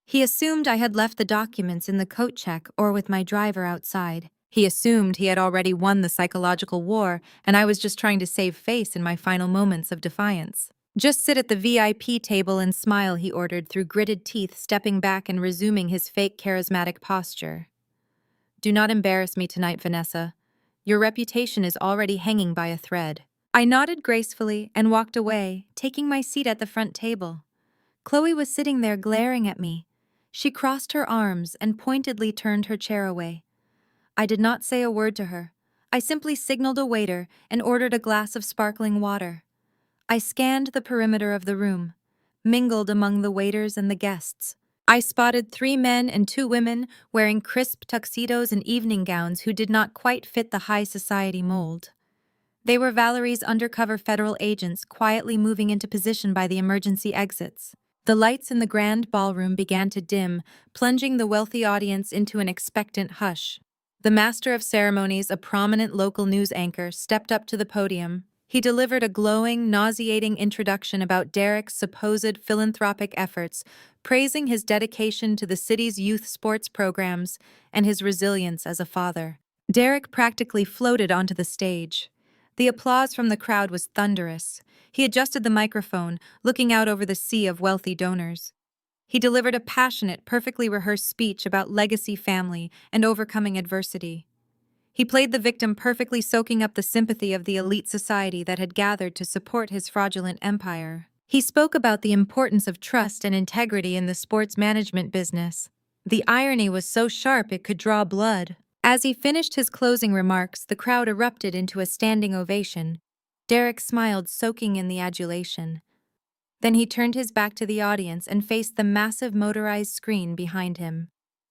He assumed I had left the documents in the coat check or with my driver outside. He assumed he had already won the psychological war, and I was just trying to save face in my final moments of defiance. "Just sit at the VIP table and smile," he ordered through gritted teeth, stepping back and resuming his fake charismatic posture. "Do not embarrass me tonight, Vanessa. Your reputation is already hanging by a thread." I nodded gracefully and walked away, taking my seat at the front table. Chloe was sitting there glaring at me. She crossed her arms and pointedly turned her chair away. I did not say a word to her. I simply signaled a waiter and ordered a glass of sparkling water. I scanned the perimeter of the room, mingled among the waiters and the guests. I spotted 3 men and 2 women wearing crisp tuxedos and evening gowns who did not quite fit the high society mold. They were Valerie's undercover federal agents quietly moving into position by the emergency exits. The lights in the grand ballroom began to dim, plunging the wealthy audience into an expectant hush. The master of ceremonies, a prominent local news anchor, stepped up to the podium. He delivered a glowing, nauseating introduction about Derek's supposed philanthropic efforts, praising his dedication to the city's youth sports programs and his resilience as a father. Derek practically floated onto the stage. The applause from the crowd was thunderous. He adjusted the microphone, looking out over the sea of wealthy donors. He delivered a passionate, perfectly rehearsed speech about legacy family and overcoming adversity. He played the victim perfectly, soaking up the sympathy of the elite society that had gathered to support his fraudulent empire. He spoke about the importance of trust and integrity in the sports management business. The irony was so sharp it could draw blood. As he finished his closing remarks, the crowd erupted into a standing ovation. Derek smiled, soaking in the adulation. Then he turned his back to the audience and faced the massive motorized screen behind him.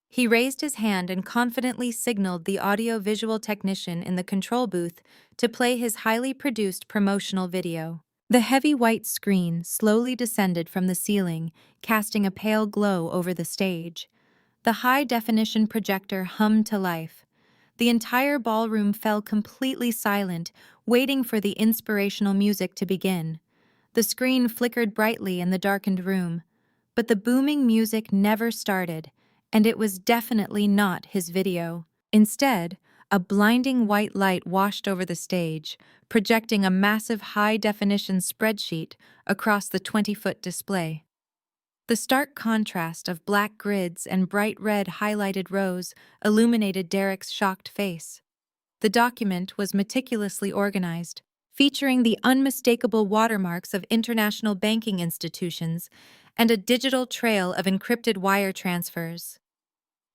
He raised his hand and confidently signaled the audio-visual technician in the control booth to play his highly produced promotional video. The heavy white screen slowly descended from the ceiling, casting a pale glow over the stage. The high-definition projector hummed to life. The entire ballroom fell completely silent, waiting for the inspirational music to begin. The screen flickered brightly in the darkened room, but the booming music never started, and it was definitely not his video. Instead, a blinding white light washed over the stage, projecting a massive high-definition spreadsheet across the 20-foot display. The stark contrast of black grids and bright red highlighted rows illuminated Derek's shocked face. The document was meticulously organized, featuring the unmistakable watermarks of international banking institutions and a digital trail of encrypted wire transfers.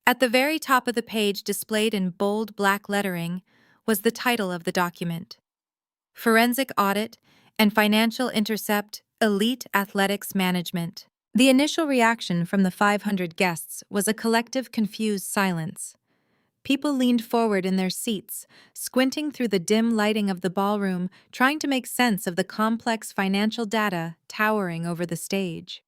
At the very top of the page, displayed in bold black lettering, was the title of the document: Forensic Audit and Financial Intercept Elite Athletics Management. The initial reaction from the 500 guests was a collective confused silence. People leaned forward in their seats, squinting through the dim lighting of the ballroom, trying to make sense of the complex financial data towering over the stage.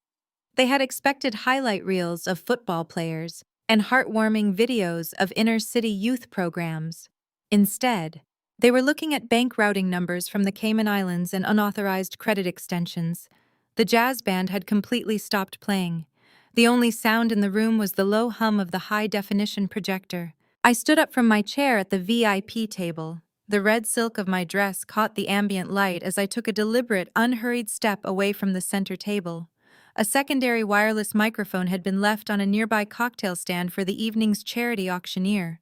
They had expected highlight reels of football players and heartwarming videos of inner-city youth programs. Instead, they were looking at bank routing numbers from the Cayman Islands and unauthorized credit extensions. The jazz band had completely stopped playing. The only sound in the room was the low hum of the high-definition projector. I stood up from my chair at the VIP table. The red silk of my dress caught the ambient light as I took a deliberate, unhurried step away from the center table. A secondary wireless microphone had been left on a nearby cocktail stand for the evening's charity auctioneer.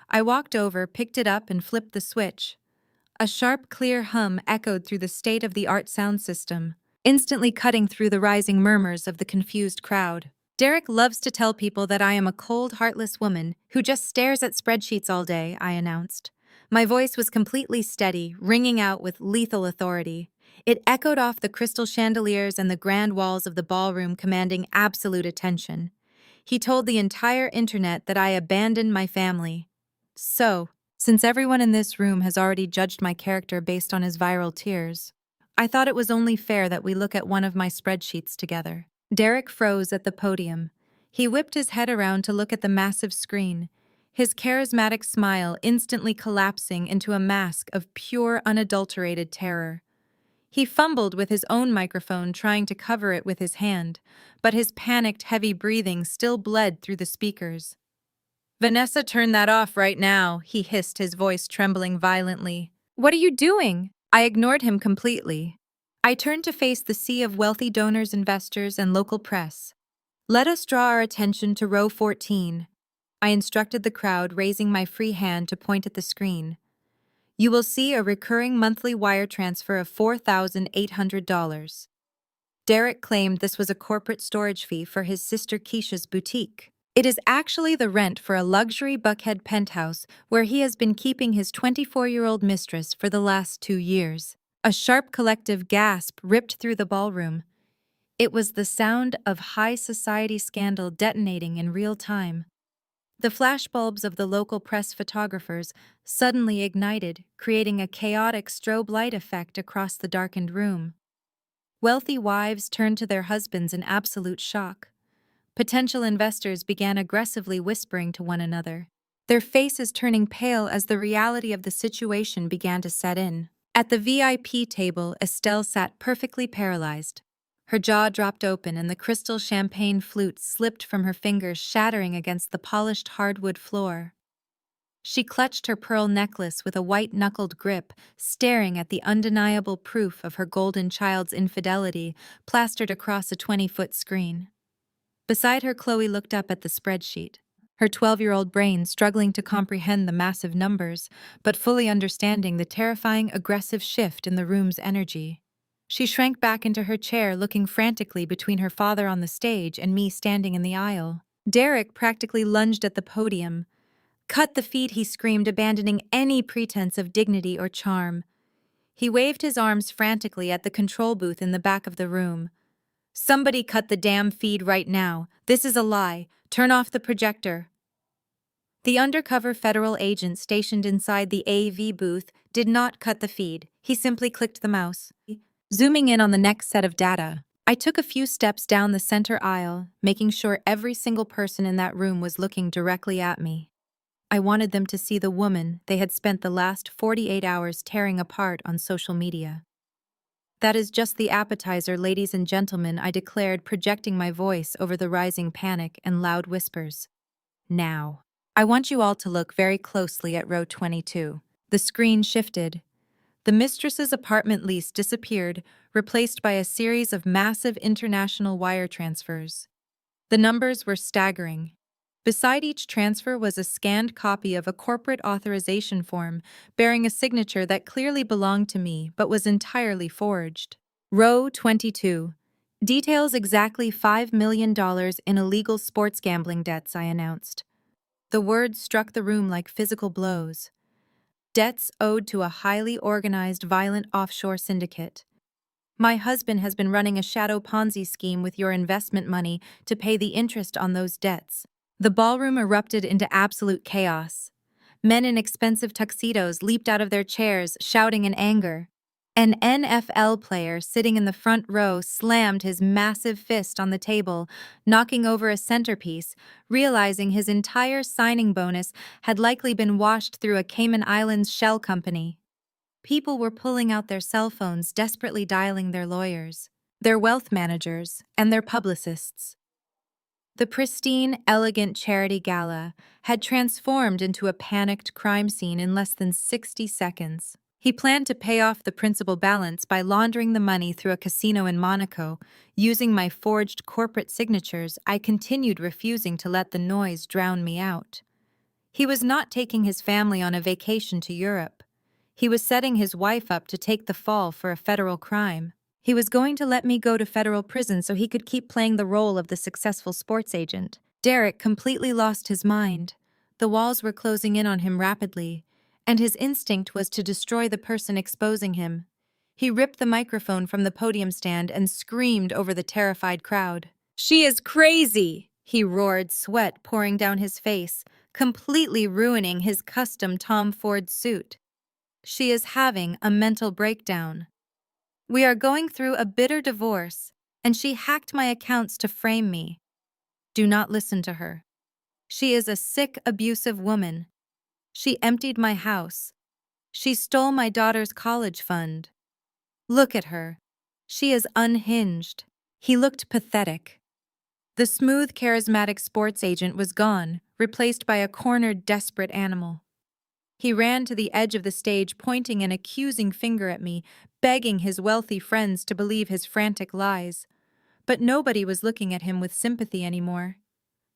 I walked over, picked it up, and flipped the switch. A sharp, clear hum echoed through the state-of-the-art sound system, instantly cutting through the rising murmurs of the confused crowd. Derek loves to tell people that I am a cold, heartless woman who just stares at spreadsheets all day, I announced. My voice was completely steady, ringing out with lethal authority. It echoed off the crystal chandeliers and the grand walls of the ballroom, commanding absolute attention. He told the entire internet that I abandoned my family. So, since everyone in this room has already judged my character based on his viral tears, I thought it was only fair that we look at one of my spreadsheets together. Derek froze at the podium. He whipped his head around to look at the massive screen, his charismatic smile instantly collapsing into a mask of pure, unadulterated terror. He fumbled with his own microphone, trying to cover it with his hand, but his panicked, heavy breathing still bled through the speakers. "Vanessa, turn that off right now," he hissed, his voice trembling violently. "What are you doing?" I ignored him completely. I turned to face the sea of wealthy donors, investors, and local press. "Let us draw our attention to row 14. I instructed the crowd, raising my free hand to point at the screen. "You will see a recurring monthly wire transfer of $4,800. Derek claimed this was a corporate storage fee for his sister Keisha's boutique. It is actually the rent for a luxury Buckhead penthouse where he has been keeping his 24-year-old mistress for the last 2 years. A sharp collective gasp ripped through the ballroom. It was the sound of high society scandal detonating in real time. The flashbulbs of the local press photographers suddenly ignited, creating a chaotic strobe light effect across the darkened room. Wealthy wives turned to their husbands in absolute shock. Potential investors began aggressively whispering to one another, their faces turning pale as the reality of the situation began to set in. At the VIP table, Estelle sat perfectly paralyzed. Her jaw dropped open and the crystal champagne flute slipped from her fingers, shattering against the polished hardwood floor. She clutched her pearl necklace with a white-knuckled grip, staring at the undeniable proof of her golden child's infidelity plastered across a 20-foot screen. Beside her, Chloe looked up at the spreadsheet, her 12-year-old brain struggling to comprehend the massive numbers, but fully understanding the terrifying, aggressive shift in the room's energy. She shrank back into her chair, looking frantically between her father on the stage and me standing in the aisle. Derek practically lunged at the podium. "Cut the feed," he screamed, abandoning any pretense of dignity or charm. He waved his arms frantically at the control booth in the back of the room. "Somebody cut the damn feed right now. This is a lie. Turn off the projector." The undercover federal agent stationed inside the AV booth did not cut the feed. He simply clicked the mouse, zooming in on the next set of data. I took a few steps down the center aisle, making sure every single person in that room was looking directly at me. I wanted them to see the woman they had spent the last 48 hours tearing apart on social media. "That is just the appetizer, ladies and gentlemen," I declared, projecting my voice over the rising panic and loud whispers. "Now, I want you all to look very closely at row 22. The screen shifted. The mistress's apartment lease disappeared, replaced by a series of massive international wire transfers. The numbers were staggering. Beside each transfer was a scanned copy of a corporate authorization form bearing a signature that clearly belonged to me but was entirely forged. Row 22. Details exactly $5 million in illegal sports gambling debts, I announced. The words struck the room like physical blows. Debts owed to a highly organized, violent offshore syndicate. My husband has been running a shadow Ponzi scheme with your investment money to pay the interest on those debts. The ballroom erupted into absolute chaos. Men in expensive tuxedos leaped out of their chairs, shouting in anger. An NFL player sitting in the front row slammed his massive fist on the table, knocking over a centerpiece, realizing his entire signing bonus had likely been washed through a Cayman Islands shell company. People were pulling out their cell phones, desperately dialing their lawyers, their wealth managers, and their publicists. The pristine, elegant charity gala had transformed into a panicked crime scene in less than 60 seconds. He planned to pay off the principal balance by laundering the money through a casino in Monaco. Using my forged corporate signatures, I continued refusing to let the noise drown me out. He was not taking his family on a vacation to Europe. He was setting his wife up to take the fall for a federal crime. He was going to let me go to federal prison so he could keep playing the role of the successful sports agent. Derek completely lost his mind. The walls were closing in on him rapidly, and his instinct was to destroy the person exposing him. He ripped the microphone from the podium stand and screamed over the terrified crowd. "She is crazy!" he roared, sweat pouring down his face, completely ruining his custom Tom Ford suit. "She is having a mental breakdown. We are going through a bitter divorce, and she hacked my accounts to frame me. Do not listen to her. She is a sick, abusive woman. She emptied my house. She stole my daughter's college fund. Look at her. She is unhinged." He looked pathetic. The smooth, charismatic sports agent was gone, replaced by a cornered, desperate animal. He ran to the edge of the stage, pointing an accusing finger at me, begging his wealthy friends to believe his frantic lies. But nobody was looking at him with sympathy anymore.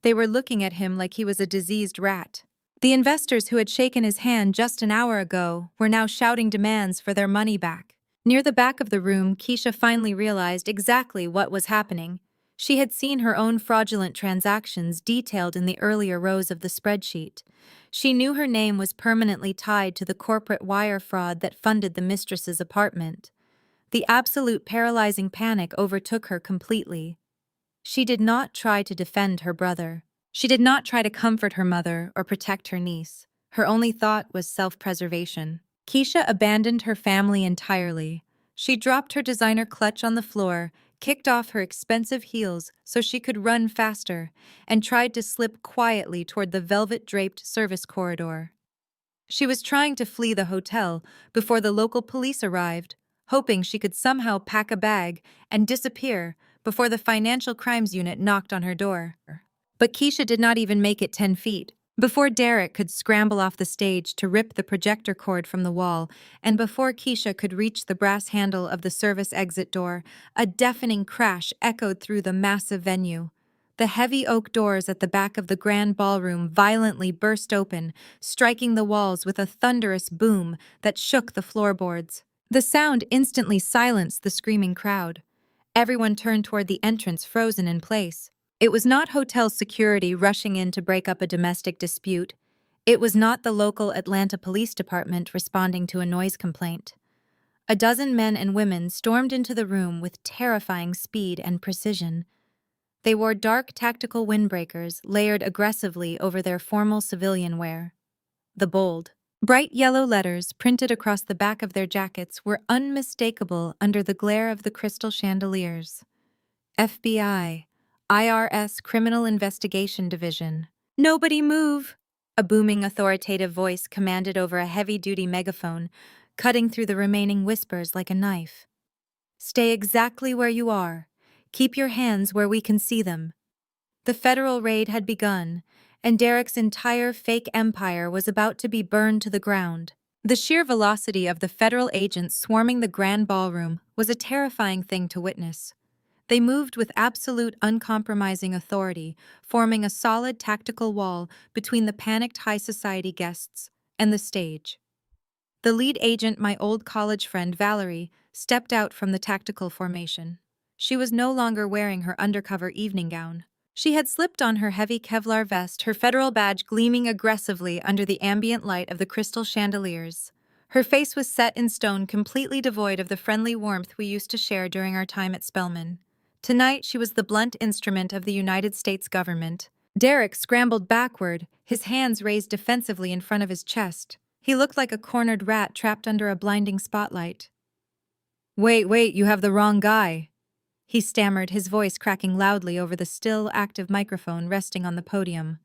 They were looking at him like he was a diseased rat. The investors who had shaken his hand just an hour ago were now shouting demands for their money back. Near the back of the room, Keisha finally realized exactly what was happening. She had seen her own fraudulent transactions detailed in the earlier rows of the spreadsheet. She knew her name was permanently tied to the corporate wire fraud that funded the mistress's apartment. The absolute paralyzing panic overtook her completely. She did not try to defend her brother. She did not try to comfort her mother or protect her niece. Her only thought was self-preservation. Keisha abandoned her family entirely. She dropped her designer clutch on the floor, kicked off her expensive heels so she could run faster, and tried to slip quietly toward the velvet-draped service corridor. She was trying to flee the hotel before the local police arrived, hoping she could somehow pack a bag and disappear before the financial crimes unit knocked on her door. But Keisha did not even make it 10 feet. Before Derek could scramble off the stage to rip the projector cord from the wall, and before Keisha could reach the brass handle of the service exit door, a deafening crash echoed through the massive venue. The heavy oak doors at the back of the grand ballroom violently burst open, striking the walls with a thunderous boom that shook the floorboards. The sound instantly silenced the screaming crowd. Everyone turned toward the entrance, frozen in place. It was not hotel security rushing in to break up a domestic dispute. It was not the local Atlanta Police Department responding to a noise complaint. A dozen men and women stormed into the room with terrifying speed and precision. They wore dark tactical windbreakers layered aggressively over their formal civilian wear. The bold, bright yellow letters printed across the back of their jackets were unmistakable under the glare of the crystal chandeliers. FBI, IRS Criminal Investigation Division. "Nobody move!" A booming authoritative voice commanded over a heavy-duty megaphone, cutting through the remaining whispers like a knife. "Stay exactly where you are. Keep your hands where we can see them." The federal raid had begun, and Derek's entire fake empire was about to be burned to the ground. The sheer velocity of the federal agents swarming the grand ballroom was a terrifying thing to witness. They moved with absolute uncompromising authority, forming a solid tactical wall between the panicked high society guests and the stage. The lead agent, my old college friend Valerie, stepped out from the tactical formation. She was no longer wearing her undercover evening gown. She had slipped on her heavy Kevlar vest, her federal badge gleaming aggressively under the ambient light of the crystal chandeliers. Her face was set in stone, completely devoid of the friendly warmth we used to share during our time at Spelman. Tonight, she was the blunt instrument of the United States government. Derek scrambled backward, his hands raised defensively in front of his chest. He looked like a cornered rat trapped under a blinding spotlight. Wait, you have the wrong guy," he stammered, his voice cracking loudly over the still, active microphone resting on the podium.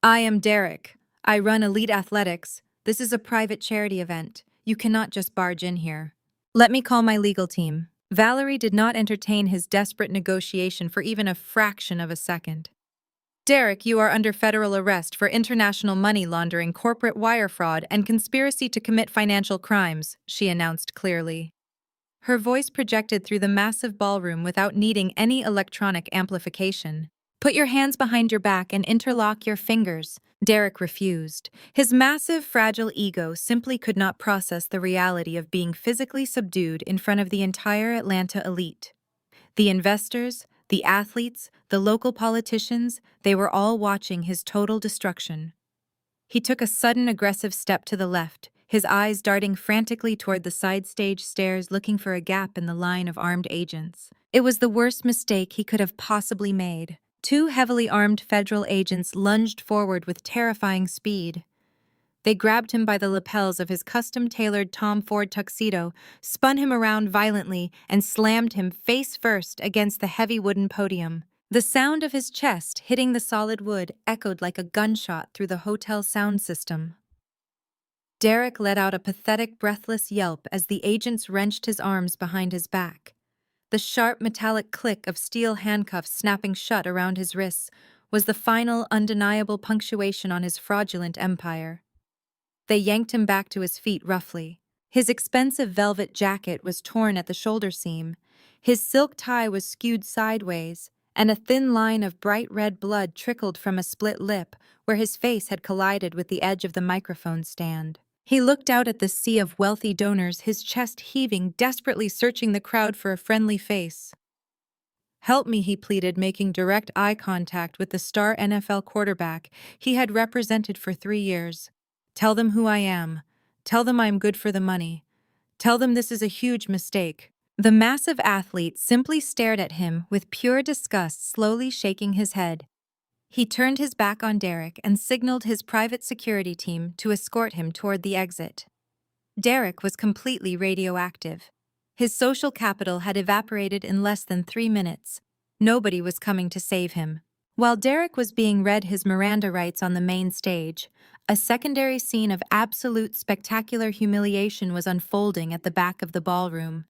"I am Derek. I run Elite Athletics. This is a private charity event. You cannot just barge in here. Let me call my legal team." Valerie did not entertain his desperate negotiation for even a fraction of a second. "Derek, you are under federal arrest for international money laundering, corporate wire fraud, and conspiracy to commit financial crimes," she announced clearly. Her voice projected through the massive ballroom without needing any electronic amplification. "Put your hands behind your back and interlock your fingers." Derek refused. His massive, fragile ego simply could not process the reality of being physically subdued in front of the entire Atlanta elite. The investors, the athletes, the local politicians, they were all watching his total destruction. He took a sudden aggressive step to the left, his eyes darting frantically toward the side stage stairs, looking for a gap in the line of armed agents. It was the worst mistake he could have possibly made. Two heavily armed federal agents lunged forward with terrifying speed. They grabbed him by the lapels of his custom-tailored Tom Ford tuxedo, spun him around violently, and slammed him face first against the heavy wooden podium. The sound of his chest hitting the solid wood echoed like a gunshot through the hotel sound system. Derek let out a pathetic, breathless yelp as the agents wrenched his arms behind his back. The sharp metallic click of steel handcuffs snapping shut around his wrists was the final, undeniable punctuation on his fraudulent empire. They yanked him back to his feet roughly. His expensive velvet jacket was torn at the shoulder seam. His silk tie was skewed sideways, and a thin line of bright red blood trickled from a split lip where his face had collided with the edge of the microphone stand. He looked out at the sea of wealthy donors, his chest heaving, desperately searching the crowd for a friendly face. "Help me," he pleaded, making direct eye contact with the star NFL quarterback he had represented for 3 years. "Tell them who I am. Tell them I'm good for the money. Tell them this is a huge mistake." The massive athlete simply stared at him with pure disgust, slowly shaking his head. He turned his back on Derek and signaled his private security team to escort him toward the exit. Derek was completely radioactive. His social capital had evaporated in less than 3 minutes. Nobody was coming to save him. While Derek was being read his Miranda rights on the main stage, a secondary scene of absolute spectacular humiliation was unfolding at the back of the ballroom.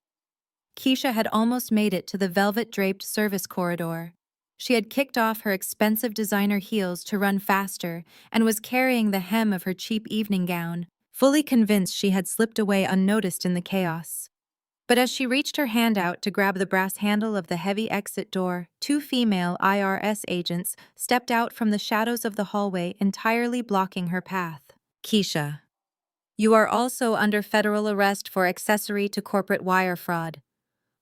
Keisha had almost made it to the velvet-draped service corridor. She had kicked off her expensive designer heels to run faster and was carrying the hem of her cheap evening gown, fully convinced she had slipped away unnoticed in the chaos. But as she reached her hand out to grab the brass handle of the heavy exit door, two female IRS agents stepped out from the shadows of the hallway, entirely blocking her path. Keisha, you are also under federal arrest for accessory to corporate wire fraud,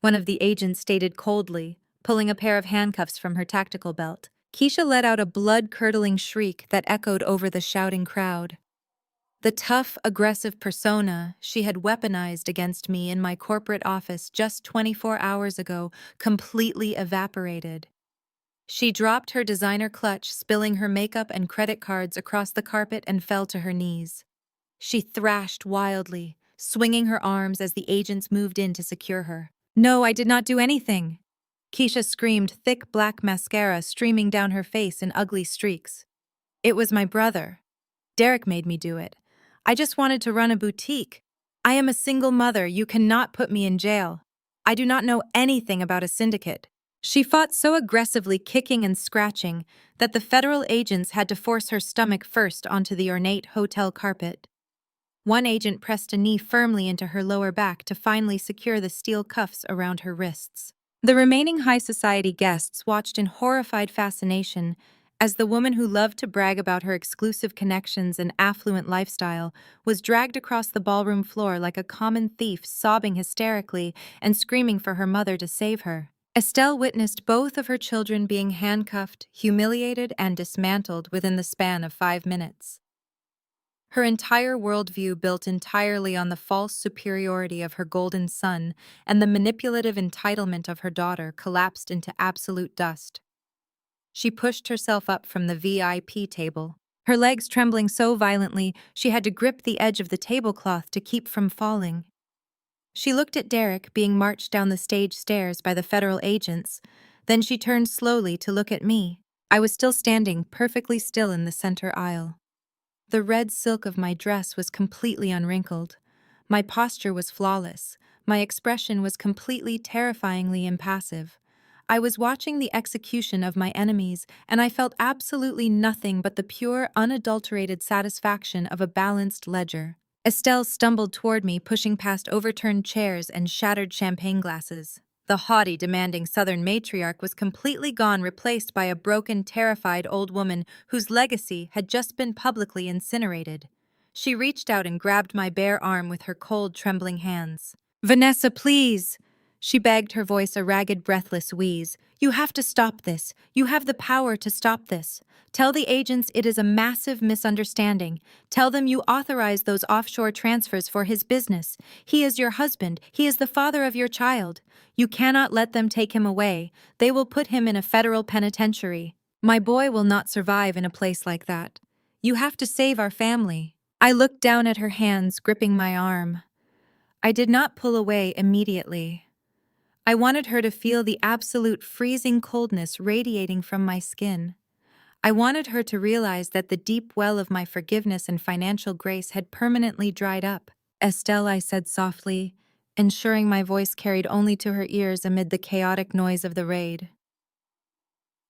one of the agents stated coldly, pulling a pair of handcuffs from her tactical belt. Keisha let out a blood-curdling shriek that echoed over the shouting crowd. The tough, aggressive persona she had weaponized against me in my corporate office just 24 hours ago completely evaporated. She dropped her designer clutch, spilling her makeup and credit cards across the carpet, and fell to her knees. She thrashed wildly, swinging her arms as the agents moved in to secure her. "No, I did not do anything!" Keisha screamed, thick black mascara streaming down her face in ugly streaks. "It was my brother. Derek made me do it. I just wanted to run a boutique. I am a single mother. You cannot put me in jail. I do not know anything about a syndicate." She fought so aggressively, kicking and scratching, that the federal agents had to force her stomach first onto the ornate hotel carpet. One agent pressed a knee firmly into her lower back to finally secure the steel cuffs around her wrists. The remaining high society guests watched in horrified fascination as the woman who loved to brag about her exclusive connections and affluent lifestyle was dragged across the ballroom floor like a common thief, sobbing hysterically and screaming for her mother to save her. Estelle witnessed both of her children being handcuffed, humiliated, and dismantled within the span of 5 minutes. Her entire worldview, built entirely on the false superiority of her golden son and the manipulative entitlement of her daughter, collapsed into absolute dust. She pushed herself up from the VIP table, her legs trembling so violently she had to grip the edge of the tablecloth to keep from falling. She looked at Derek being marched down the stage stairs by the federal agents, then she turned slowly to look at me. I was still standing perfectly still in the center aisle. The red silk of my dress was completely unwrinkled. My posture was flawless. My expression was completely, terrifyingly impassive. I was watching the execution of my enemies, and I felt absolutely nothing but the pure, unadulterated satisfaction of a balanced ledger. Estelle stumbled toward me, pushing past overturned chairs and shattered champagne glasses. The haughty, demanding Southern matriarch was completely gone, replaced by a broken, terrified old woman whose legacy had just been publicly incinerated. She reached out and grabbed my bare arm with her cold, trembling hands. "Vanessa, please!" She begged, her voice a ragged, breathless wheeze. "You have to stop this. You have the power to stop this. Tell the agents it is a massive misunderstanding. Tell them you authorized those offshore transfers for his business. He is your husband. He is the father of your child. You cannot let them take him away. They will put him in a federal penitentiary. My boy will not survive in a place like that. You have to save our family." I looked down at her hands, gripping my arm. I did not pull away immediately. I wanted her to feel the absolute freezing coldness radiating from my skin. I wanted her to realize that the deep well of my forgiveness and financial grace had permanently dried up. "Estelle," I said softly, ensuring my voice carried only to her ears amid the chaotic noise of the raid.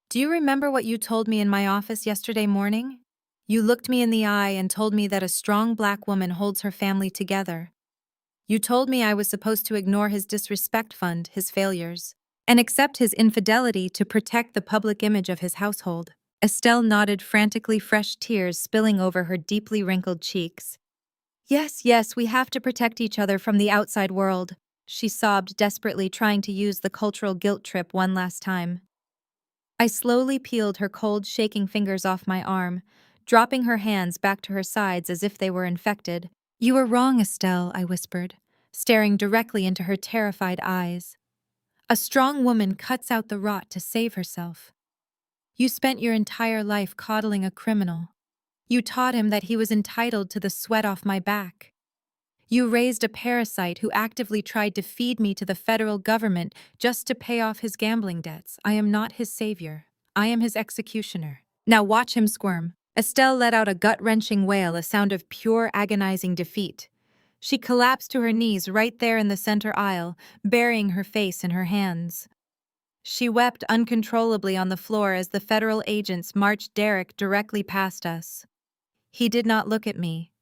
"Do you remember what you told me in my office yesterday morning? You looked me in the eye and told me that a strong black woman holds her family together. You told me I was supposed to ignore his disrespect fund, his failures, and accept his infidelity to protect the public image of his household." Estelle nodded, frantically, fresh tears spilling over her deeply wrinkled cheeks. "Yes, yes, we have to protect each other from the outside world," she sobbed, desperately trying to use the cultural guilt trip one last time. I slowly peeled her cold, shaking fingers off my arm, dropping her hands back to her sides as if they were infected. "You are wrong, Estelle," I whispered, staring directly into her terrified eyes. "A strong woman cuts out the rot to save herself. You spent your entire life coddling a criminal. You taught him that he was entitled to the sweat off my back. You raised a parasite who actively tried to feed me to the federal government just to pay off his gambling debts. I am not his savior. I am his executioner. Now watch him squirm. Estelle let out a gut-wrenching wail, a sound of pure agonizing defeat. She collapsed to her knees right there in the center aisle, burying her face in her hands. She wept uncontrollably on the floor as the federal agents marched Derek directly past us. He did not look at me.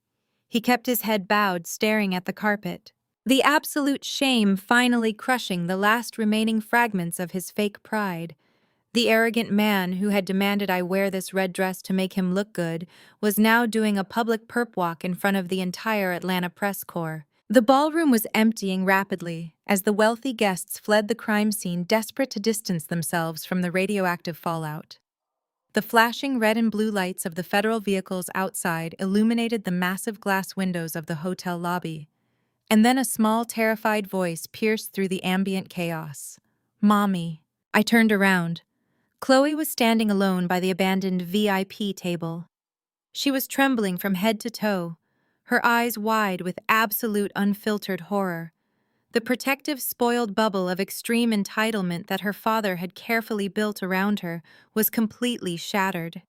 He kept his head bowed, staring at the carpet. The absolute shame finally crushing the last remaining fragments of his fake pride. The arrogant man who had demanded I wear this red dress to make him look good was now doing a public perp walk in front of the entire Atlanta press corps. The ballroom was emptying rapidly as the wealthy guests fled the crime scene, desperate to distance themselves from the radioactive fallout. The flashing red and blue lights of the federal vehicles outside illuminated the massive glass windows of the hotel lobby. And then a small, terrified voice pierced through the ambient chaos. "Mommy." I turned around. Chloe was standing alone by the abandoned VIP table. She was trembling from head to toe, her eyes wide with absolute unfiltered horror. The protective, spoiled bubble of extreme entitlement that her father had carefully built around her was completely shattered.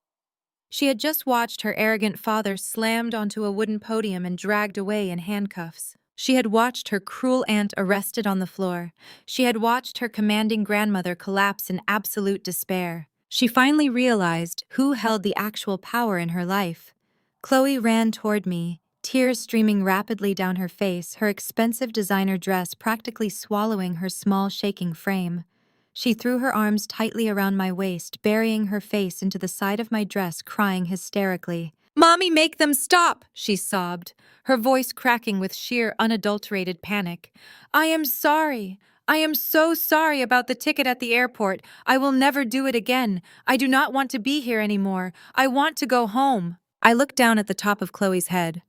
She had just watched her arrogant father slammed onto a wooden podium and dragged away in handcuffs. She had watched her cruel aunt arrested on the floor. She had watched her commanding grandmother collapse in absolute despair. She finally realized who held the actual power in her life. Chloe ran toward me, tears streaming rapidly down her face, her expensive designer dress practically swallowing her small, shaking frame. She threw her arms tightly around my waist, burying her face into the side of my dress, crying hysterically. "Mommy, make them stop!" she sobbed, her voice cracking with sheer, unadulterated panic. "I am sorry. I am so sorry about the ticket at the airport. I will never do it again. I do not want to be here anymore. I want to go home." I looked down at the top of Chloe's head.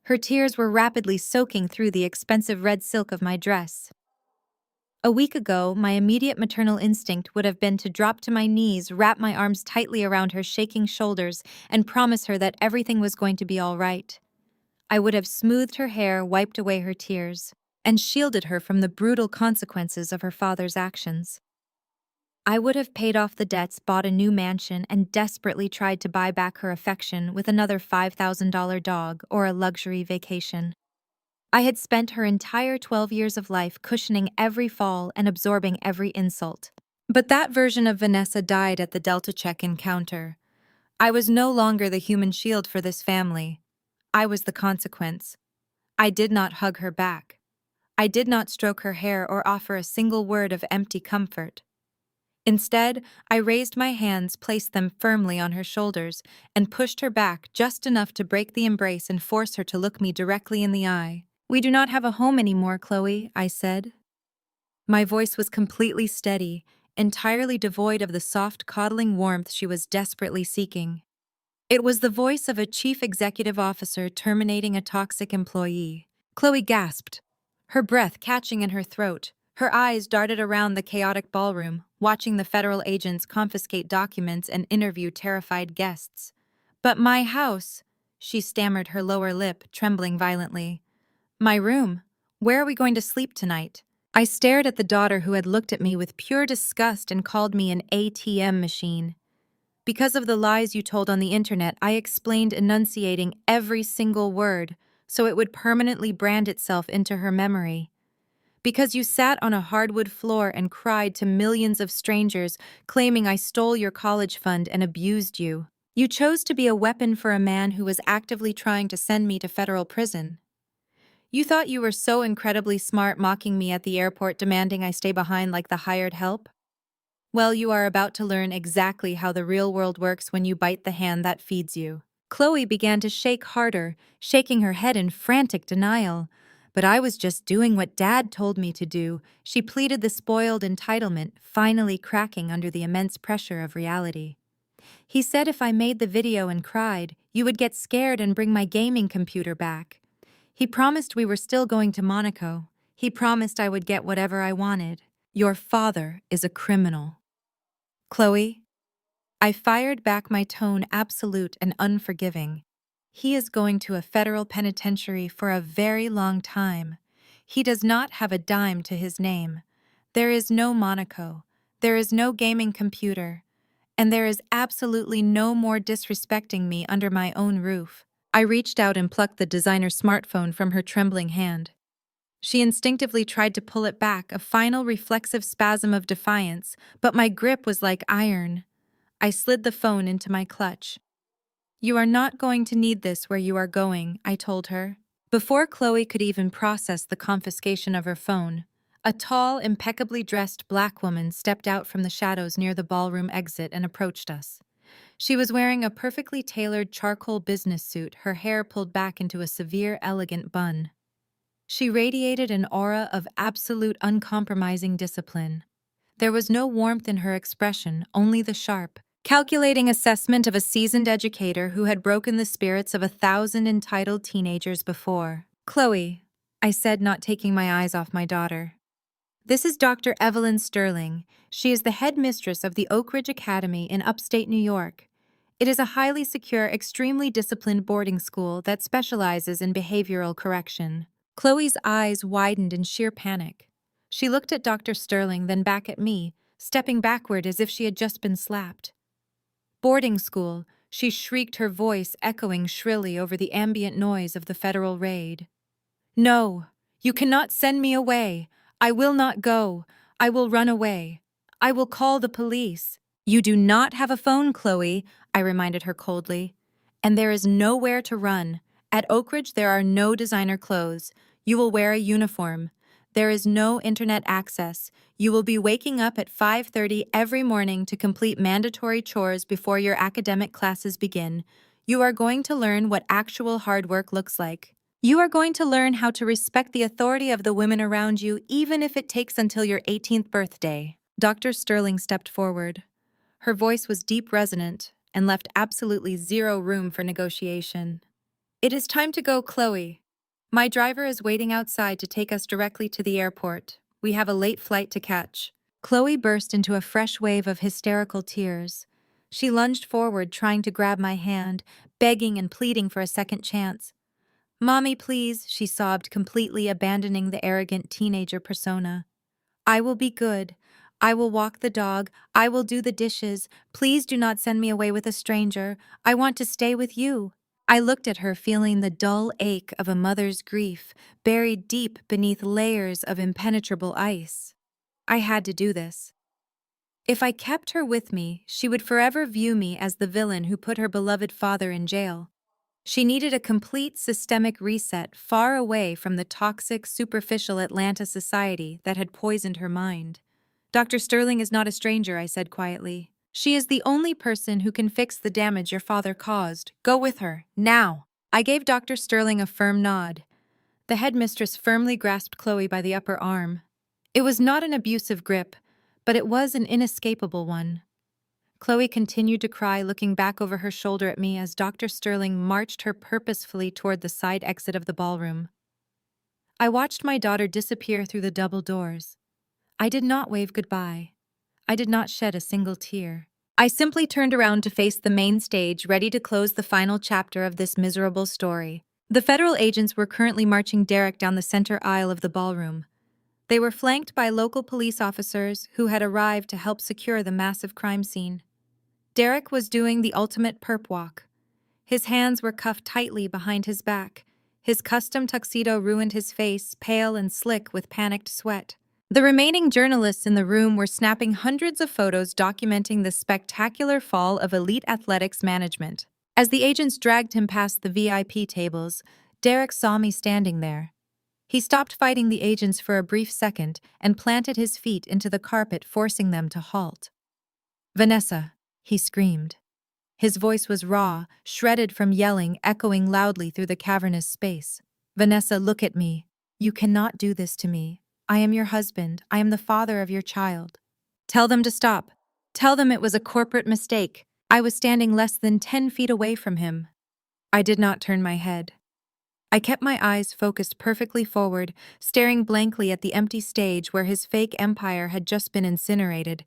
Her tears were rapidly soaking through the expensive red silk of my dress. A week ago, my immediate maternal instinct would have been to drop to my knees, wrap my arms tightly around her shaking shoulders, and promise her that everything was going to be all right. I would have smoothed her hair, wiped away her tears, and shielded her from the brutal consequences of her father's actions. I would have paid off the debts, bought a new mansion, and desperately tried to buy back her affection with another $5,000 dog or a luxury vacation. I had spent her entire 12 years of life cushioning every fall and absorbing every insult. But that version of Vanessa died at the Delta check-in counter. I was no longer the human shield for this family. I was the consequence. I did not hug her back. I did not stroke her hair or offer a single word of empty comfort. Instead, I raised my hands, placed them firmly on her shoulders, and pushed her back just enough to break the embrace and force her to look me directly in the eye. "We do not have a home anymore, Chloe," I said. My voice was completely steady, entirely devoid of the soft, coddling warmth she was desperately seeking. It was the voice of a chief executive officer terminating a toxic employee. Chloe gasped, her breath catching in her throat. Her eyes darted around the chaotic ballroom, watching the federal agents confiscate documents and interview terrified guests. "But my house," she stammered, her lower lip trembling violently. "My room. Where are we going to sleep tonight?" I stared at the daughter who had looked at me with pure disgust and called me an ATM machine. Because of the lies you told on the internet, I explained, enunciating every single word, so it would permanently brand itself into her memory. Because you sat on a hardwood floor and cried to millions of strangers, claiming I stole your college fund and abused you. You chose to be a weapon for a man who was actively trying to send me to federal prison. You thought you were so incredibly smart, mocking me at the airport, demanding I stay behind like the hired help? Well, you are about to learn exactly how the real world works when you bite the hand that feeds you. Chloe began to shake harder, shaking her head in frantic denial. But I was just doing what Dad told me to do, she pleaded, the spoiled entitlement finally cracking under the immense pressure of reality. He said if I made the video and cried, you would get scared and bring my gaming computer back. He promised we were still going to Monaco. He promised I would get whatever I wanted. Your father is a criminal. Chloe, I fired back, my tone absolute and unforgiving. He is going to a federal penitentiary for a very long time. He does not have a dime to his name. There is no Monaco. There is no gaming computer. And there is absolutely no more disrespecting me under my own roof. I reached out and plucked the designer smartphone from her trembling hand. She instinctively tried to pull it back, a final reflexive spasm of defiance, but my grip was like iron. I slid the phone into my clutch. "You are not going to need this where you are going," I told her. Before Chloe could even process the confiscation of her phone, a tall, impeccably dressed black woman stepped out from the shadows near the ballroom exit and approached us. She was wearing a perfectly tailored charcoal business suit, her hair pulled back into a severe, elegant bun. She radiated an aura of absolute, uncompromising discipline. There was no warmth in her expression, only the sharp, calculating assessment of a seasoned educator who had broken the spirits of 1,000 entitled teenagers before. "Chloe," I said, not taking my eyes off my daughter. "This is Dr. Evelyn Sterling. She is the head mistress of the Oak Ridge Academy in upstate New York. It is a highly secure, extremely disciplined boarding school that specializes in behavioral correction." Chloe's eyes widened in sheer panic. She looked at Dr. Sterling, then back at me, stepping backward as if she had just been slapped. "Boarding school," she shrieked, her voice echoing shrilly over the ambient noise of the federal raid. "No, you cannot send me away. I will not go. I will run away. I will call the police." "You do not have a phone, Chloe," I reminded her coldly. "And there is nowhere to run. At Oak Ridge there are no designer clothes. You will wear a uniform. There is no internet access. You will be waking up at 5:30 every morning to complete mandatory chores before your academic classes begin. You are going to learn what actual hard work looks like. You are going to learn how to respect the authority of the women around you, even if it takes until your 18th birthday." Dr. Sterling stepped forward. Her voice was deep, resonant, and left absolutely zero room for negotiation. "It is time to go, Chloe. My driver is waiting outside to take us directly to the airport. We have a late flight to catch." Chloe burst into a fresh wave of hysterical tears. She lunged forward, trying to grab my hand, begging and pleading for a second chance. "Mommy, please," she sobbed, completely abandoning the arrogant teenager persona. "I will be good. I will walk the dog. I will do the dishes. Please do not send me away with a stranger. I want to stay with you." I looked at her, feeling the dull ache of a mother's grief, buried deep beneath layers of impenetrable ice. I had to do this. If I kept her with me, she would forever view me as the villain who put her beloved father in jail. She needed a complete systemic reset, far away from the toxic, superficial Atlanta society that had poisoned her mind. "Dr. Sterling is not a stranger," I said quietly. "She is the only person who can fix the damage your father caused. Go with her, now." I gave Dr. Sterling a firm nod. The headmistress firmly grasped Chloe by the upper arm. It was not an abusive grip, but it was an inescapable one. Chloe continued to cry, looking back over her shoulder at me as Dr. Sterling marched her purposefully toward the side exit of the ballroom. I watched my daughter disappear through the double doors. I did not wave goodbye. I did not shed a single tear. I simply turned around to face the main stage, ready to close the final chapter of this miserable story. The federal agents were currently marching Derek down the center aisle of the ballroom. They were flanked by local police officers who had arrived to help secure the massive crime scene. Derek was doing the ultimate perp walk. His hands were cuffed tightly behind his back. His custom tuxedo ruined his face, pale and slick with panicked sweat. The remaining journalists in the room were snapping hundreds of photos documenting the spectacular fall of elite athletics management. As the agents dragged him past the VIP tables, Derek saw me standing there. He stopped fighting the agents for a brief second and planted his feet into the carpet, forcing them to halt. "Vanessa," he screamed. His voice was raw, shredded from yelling, echoing loudly through the cavernous space. "Vanessa, look at me. You cannot do this to me. I am your husband. I am the father of your child. Tell them to stop. Tell them it was a corporate mistake." I was standing less than 10 feet away from him. I did not turn my head. I kept my eyes focused perfectly forward, staring blankly at the empty stage where his fake empire had just been incinerated.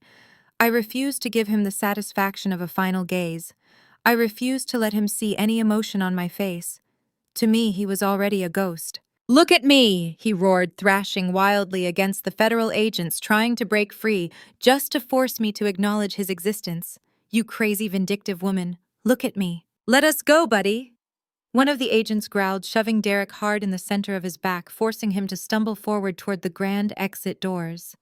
I refused to give him the satisfaction of a final gaze. I refused to let him see any emotion on my face. To me, he was already a ghost. "Look at me!" he roared, thrashing wildly against the federal agents trying to break free just to force me to acknowledge his existence. "You crazy, vindictive woman. Look at me. Let us go, buddy!" One of the agents growled, shoving Derek hard in the center of his back, forcing him to stumble forward toward the grand exit doors.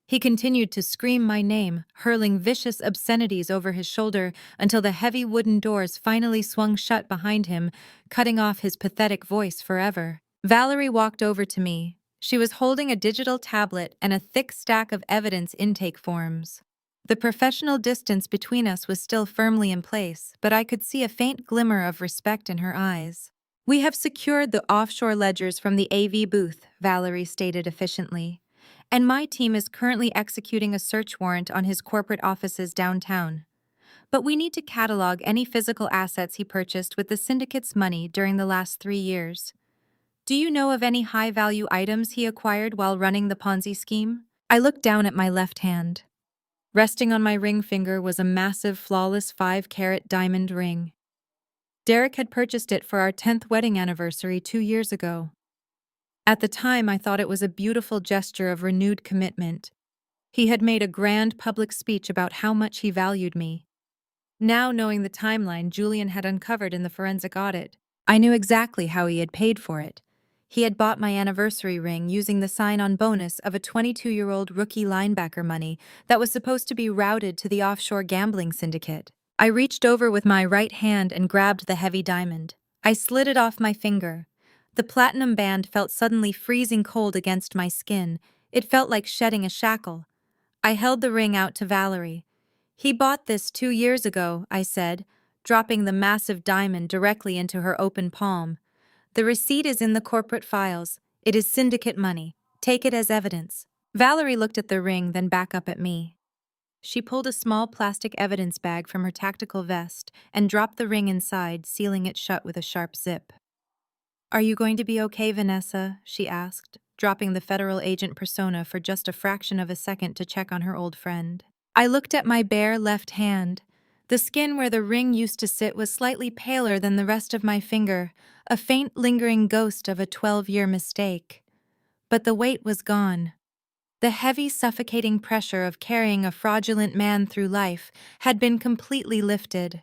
He continued to scream my name, hurling vicious obscenities over his shoulder until the heavy wooden doors finally swung shut behind him, cutting off his pathetic voice forever. Valerie walked over to me. She was holding a digital tablet and a thick stack of evidence intake forms. The professional distance between us was still firmly in place, but I could see a faint glimmer of respect in her eyes. "We have secured the offshore ledgers from the AV booth," Valerie stated efficiently, "and my team is currently executing a search warrant on his corporate offices downtown. But we need to catalog any physical assets he purchased with the syndicate's money during the last 3 years. Do you know of any high-value items he acquired while running the Ponzi scheme?" I looked down at my left hand. Resting on my ring finger was a massive, flawless 5-carat diamond ring. Derek had purchased it for our 10th wedding anniversary 2 years ago. At the time, I thought it was a beautiful gesture of renewed commitment. He had made a grand public speech about how much he valued me. Now, knowing the timeline Julian had uncovered in the forensic audit, I knew exactly how he had paid for it. He had bought my anniversary ring using the sign-on bonus of a 22-year-old rookie linebacker money that was supposed to be routed to the offshore gambling syndicate. I reached over with my right hand and grabbed the heavy diamond. I slid it off my finger. The platinum band felt suddenly freezing cold against my skin. It felt like shedding a shackle. I held the ring out to Valerie. "He bought this 2 years ago," I said, dropping the massive diamond directly into her open palm. "The receipt is in the corporate files. It is syndicate money. Take it as evidence." Valerie looked at the ring, then back up at me. She pulled a small plastic evidence bag from her tactical vest and dropped the ring inside, sealing it shut with a sharp zip. "Are you going to be okay, Vanessa?" she asked, dropping the federal agent persona for just a fraction of a second to check on her old friend. I looked at my bare left hand. The skin where the ring used to sit was slightly paler than the rest of my finger, a faint lingering ghost of a 12-year mistake. But the weight was gone. The heavy, suffocating pressure of carrying a fraudulent man through life had been completely lifted.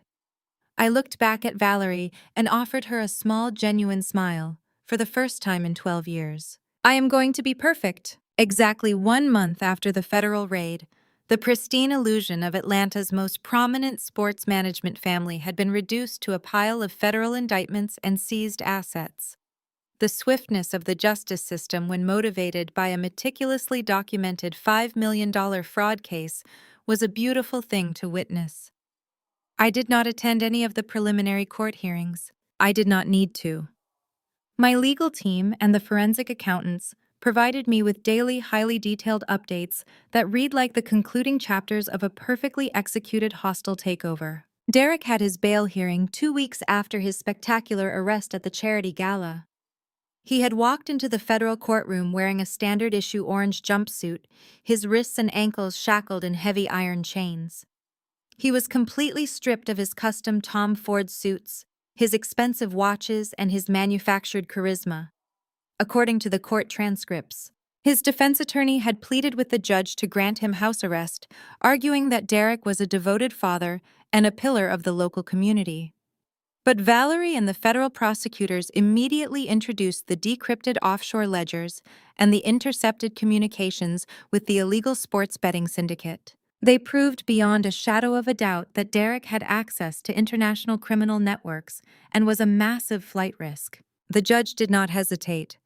I looked back at Valerie and offered her a small, genuine smile, for the first time in 12 years. "I am going to be perfect." Exactly 1 month after the federal raid, the pristine illusion of Atlanta's most prominent sports management family had been reduced to a pile of federal indictments and seized assets. The swiftness of the justice system when motivated by a meticulously documented $5 million fraud case was a beautiful thing to witness. I did not attend any of the preliminary court hearings. I did not need to. My legal team and the forensic accountants provided me with daily, highly detailed updates that read like the concluding chapters of a perfectly executed hostile takeover. Derek had his bail hearing 2 weeks after his spectacular arrest at the charity gala. He had walked into the federal courtroom wearing a standard-issue orange jumpsuit, his wrists and ankles shackled in heavy iron chains. He was completely stripped of his custom Tom Ford suits, his expensive watches, and his manufactured charisma. According to the court transcripts, his defense attorney had pleaded with the judge to grant him house arrest, arguing that Derek was a devoted father and a pillar of the local community. But Valerie and the federal prosecutors immediately introduced the decrypted offshore ledgers and the intercepted communications with the illegal sports betting syndicate. They proved beyond a shadow of a doubt that Derek had access to international criminal networks and was a massive flight risk. The judge did not hesitate.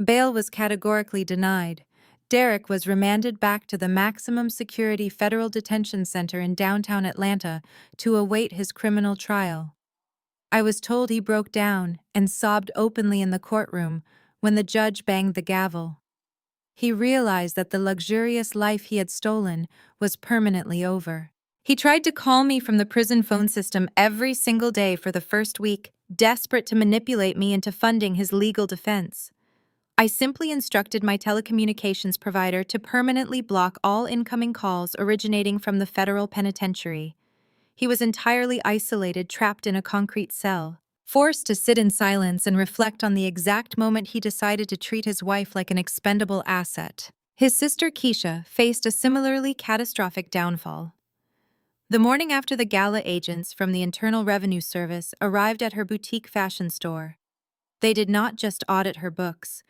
Bail was categorically denied. Derek was remanded back to the maximum security federal detention center in downtown Atlanta to await his criminal trial. I was told he broke down and sobbed openly in the courtroom when the judge banged the gavel. He realized that the luxurious life he had stolen was permanently over. He tried to call me from the prison phone system every single day for the first week, desperate to manipulate me into funding his legal defense. I simply instructed my telecommunications provider to permanently block all incoming calls originating from the federal penitentiary. He was entirely isolated, trapped in a concrete cell, forced to sit in silence and reflect on the exact moment he decided to treat his wife like an expendable asset. His sister Keisha faced a similarly catastrophic downfall. The morning after the gala agents from the Internal Revenue Service arrived at her boutique fashion store, they did not just audit her books.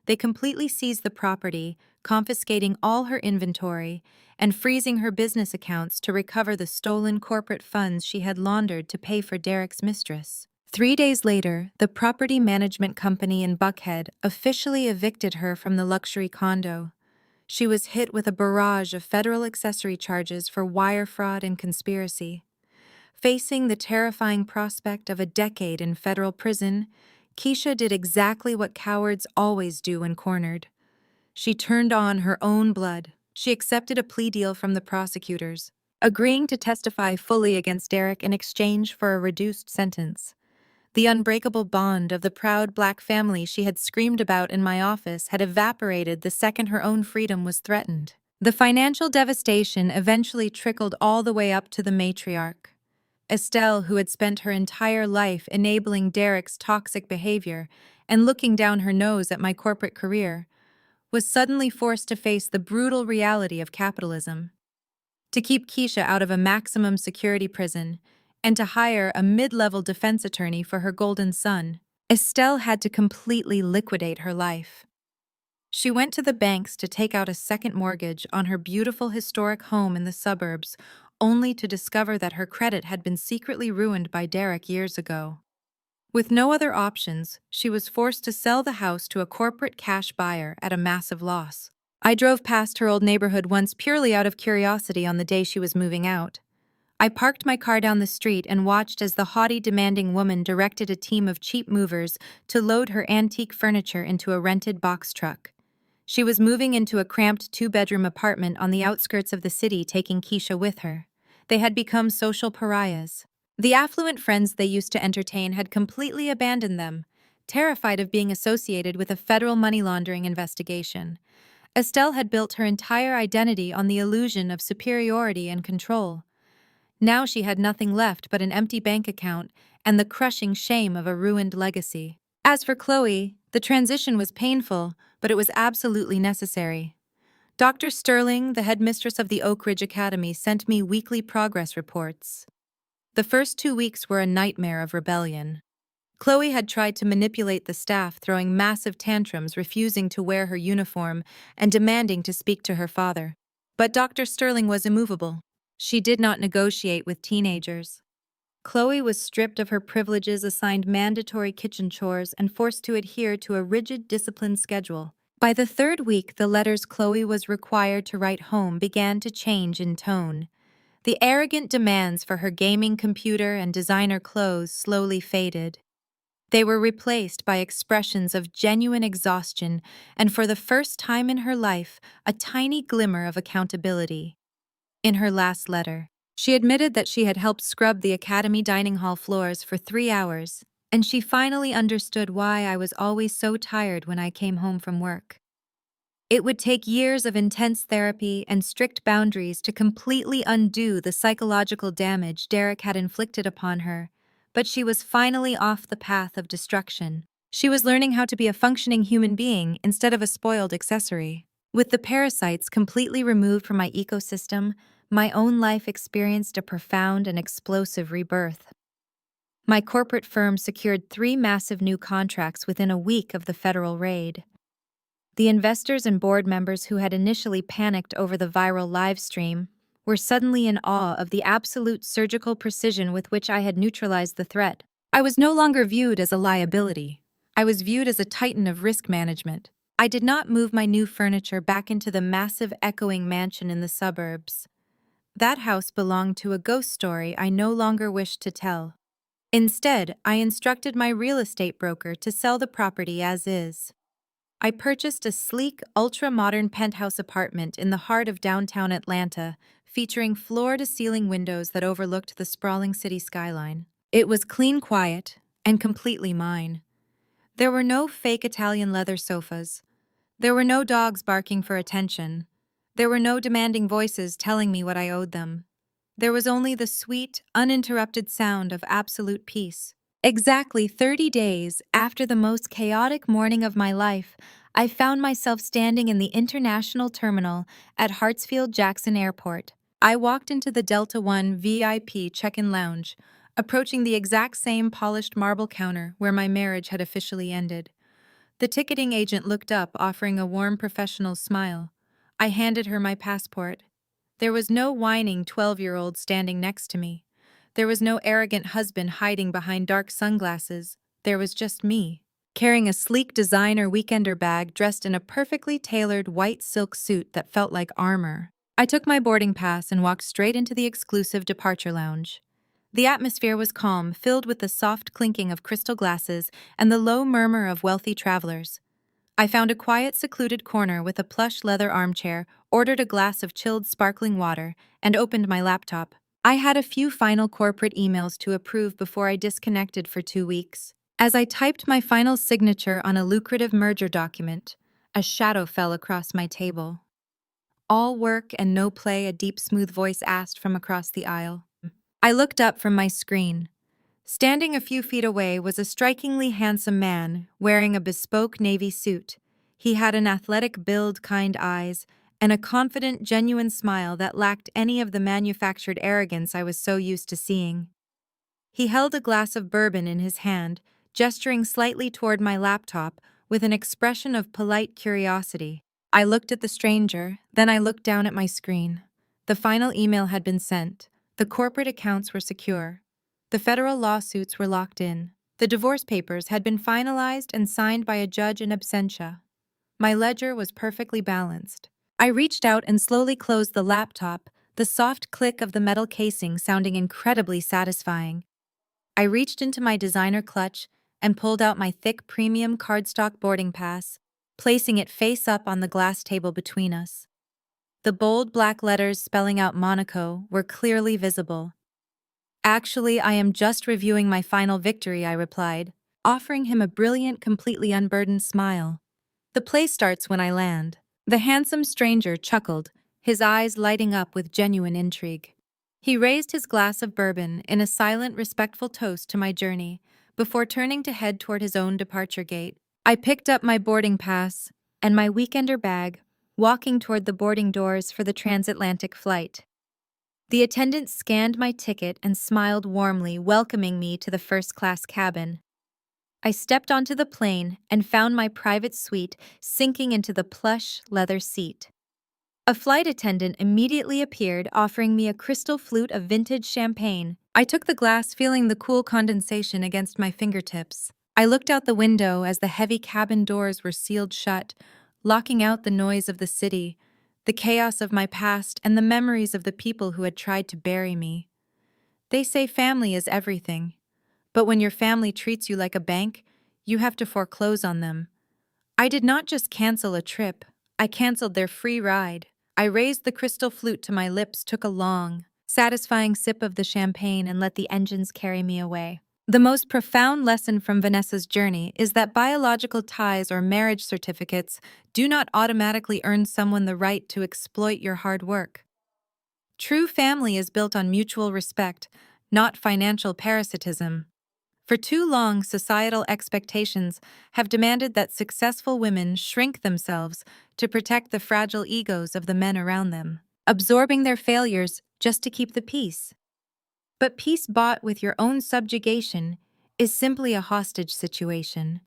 They completely seized the property, confiscating all her inventory and freezing her business accounts to recover the stolen corporate funds she had laundered to pay for Derek's mistress. 3 days later, the property management company in Buckhead officially evicted her from the luxury condo. She was hit with a barrage of federal accessory charges for wire fraud and conspiracy. Facing the terrifying prospect of a decade in federal prison, Keisha did exactly what cowards always do when cornered. She turned on her own blood. She accepted a plea deal from the prosecutors, agreeing to testify fully against Derek in exchange for a reduced sentence. The unbreakable bond of the proud black family she had screamed about in my office had evaporated the second her own freedom was threatened. The financial devastation eventually trickled all the way up to the matriarch. Estelle, who had spent her entire life enabling Derek's toxic behavior and looking down her nose at my corporate career, was suddenly forced to face the brutal reality of capitalism. To keep Keisha out of a maximum security prison and to hire a mid-level defense attorney for her golden son, Estelle had to completely liquidate her life. She went to the banks to take out a second mortgage on her beautiful historic home in the suburbs, only to discover that her credit had been secretly ruined by Derek years ago. With no other options, she was forced to sell the house to a corporate cash buyer at a massive loss. I drove past her old neighborhood once purely out of curiosity on the day she was moving out. I parked my car down the street and watched as the haughty, demanding woman directed a team of cheap movers to load her antique furniture into a rented box truck. She was moving into a cramped two-bedroom apartment on the outskirts of the city, taking Keisha with her. They had become social pariahs. The affluent friends they used to entertain had completely abandoned them, terrified of being associated with a federal money laundering investigation. Estelle had built her entire identity on the illusion of superiority and control. Now she had nothing left but an empty bank account and the crushing shame of a ruined legacy. As for Chloe, the transition was painful, but it was absolutely necessary. Dr. Sterling, the headmistress of the Oak Ridge Academy, sent me weekly progress reports. The first 2 weeks were a nightmare of rebellion. Chloe had tried to manipulate the staff, throwing massive tantrums, refusing to wear her uniform, and demanding to speak to her father. But Dr. Sterling was immovable. She did not negotiate with teenagers. Chloe was stripped of her privileges, assigned mandatory kitchen chores, and forced to adhere to a rigid discipline schedule. By the third week, the letters Chloe was required to write home began to change in tone. The arrogant demands for her gaming computer and designer clothes slowly faded. They were replaced by expressions of genuine exhaustion and, for the first time in her life, a tiny glimmer of accountability. In her last letter, she admitted that she had helped scrub the academy dining hall floors for 3 hours, and she finally understood why I was always so tired when I came home from work. It would take years of intense therapy and strict boundaries to completely undo the psychological damage Derek had inflicted upon her, but she was finally off the path of destruction. She was learning how to be a functioning human being instead of a spoiled accessory. With the parasites completely removed from my ecosystem, my own life experienced a profound and explosive rebirth. My corporate firm secured 3 massive new contracts within a week of the federal raid. The investors and board members who had initially panicked over the viral live stream were suddenly in awe of the absolute surgical precision with which I had neutralized the threat. I was no longer viewed as a liability. I was viewed as a titan of risk management. I did not move my new furniture back into the massive echoing mansion in the suburbs. That house belonged to a ghost story I no longer wished to tell. Instead, I instructed my real estate broker to sell the property as is. I purchased a sleek, ultra-modern penthouse apartment in the heart of downtown Atlanta, featuring floor-to-ceiling windows that overlooked the sprawling city skyline. It was clean, quiet, and completely mine. There were no fake Italian leather sofas. There were no dogs barking for attention. There were no demanding voices telling me what I owed them. There was only the sweet, uninterrupted sound of absolute peace. Exactly 30 days after the most chaotic morning of my life, I found myself standing in the international terminal at Hartsfield-Jackson Airport. I walked into the Delta One VIP check-in lounge, approaching the exact same polished marble counter where my marriage had officially ended. The ticketing agent looked up, offering a warm professional smile. I handed her my passport. There was no whining 12-year-old standing next to me. There was no arrogant husband hiding behind dark sunglasses. There was just me, carrying a sleek designer weekender bag dressed in a perfectly tailored white silk suit that felt like armor. I took my boarding pass and walked straight into the exclusive departure lounge. The atmosphere was calm, filled with the soft clinking of crystal glasses and the low murmur of wealthy travelers. I found a quiet, secluded corner with a plush leather armchair, ordered a glass of chilled sparkling water, and opened my laptop. I had a few final corporate emails to approve before I disconnected for 2 weeks. As I typed my final signature on a lucrative merger document, a shadow fell across my table. "All work and no play," a deep, smooth voice asked from across the aisle. I looked up from my screen. Standing a few feet away was a strikingly handsome man wearing a bespoke navy suit. He had an athletic build, kind eyes, and a confident, genuine smile that lacked any of the manufactured arrogance I was so used to seeing. He held a glass of bourbon in his hand, gesturing slightly toward my laptop with an expression of polite curiosity. I looked at the stranger, then I looked down at my screen. The final email had been sent. The corporate accounts were secure. The federal lawsuits were locked in. The divorce papers had been finalized and signed by a judge in absentia. My ledger was perfectly balanced. I reached out and slowly closed the laptop, the soft click of the metal casing sounding incredibly satisfying. I reached into my designer clutch and pulled out my thick premium cardstock boarding pass, placing it face up on the glass table between us. The bold black letters spelling out Monaco were clearly visible. "Actually, I am just reviewing my final victory," I replied, offering him a brilliant, completely unburdened smile. "The play starts when I land." The handsome stranger chuckled, his eyes lighting up with genuine intrigue. He raised his glass of bourbon in a silent, respectful toast to my journey before turning to head toward his own departure gate. I picked up my boarding pass and my weekender bag, walking toward the boarding doors for the transatlantic flight. The attendant scanned my ticket and smiled warmly, welcoming me to the first-class cabin. I stepped onto the plane and found my private suite sinking into the plush leather seat. A flight attendant immediately appeared, offering me a crystal flute of vintage champagne. I took the glass, feeling the cool condensation against my fingertips. I looked out the window as the heavy cabin doors were sealed shut, locking out the noise of the city, the chaos of my past, and the memories of the people who had tried to bury me. They say family is everything, but when your family treats you like a bank, you have to foreclose on them. I did not just cancel a trip, I canceled their free ride. I raised the crystal flute to my lips, took a long, satisfying sip of the champagne, and let the engines carry me away. The most profound lesson from Vanessa's journey is that biological ties or marriage certificates do not automatically earn someone the right to exploit your hard work. True family is built on mutual respect, not financial parasitism. For too long, societal expectations have demanded that successful women shrink themselves to protect the fragile egos of the men around them, absorbing their failures just to keep the peace. But peace bought with your own subjugation is simply a hostage situation.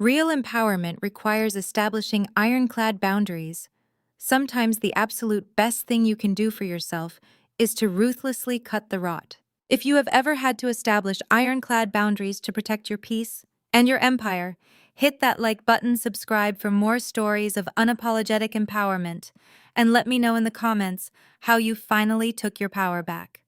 Real empowerment requires establishing ironclad boundaries. Sometimes the absolute best thing you can do for yourself is to ruthlessly cut the rot. If you have ever had to establish ironclad boundaries to protect your peace and your empire, hit that like button, subscribe for more stories of unapologetic empowerment, and let me know in the comments how you finally took your power back.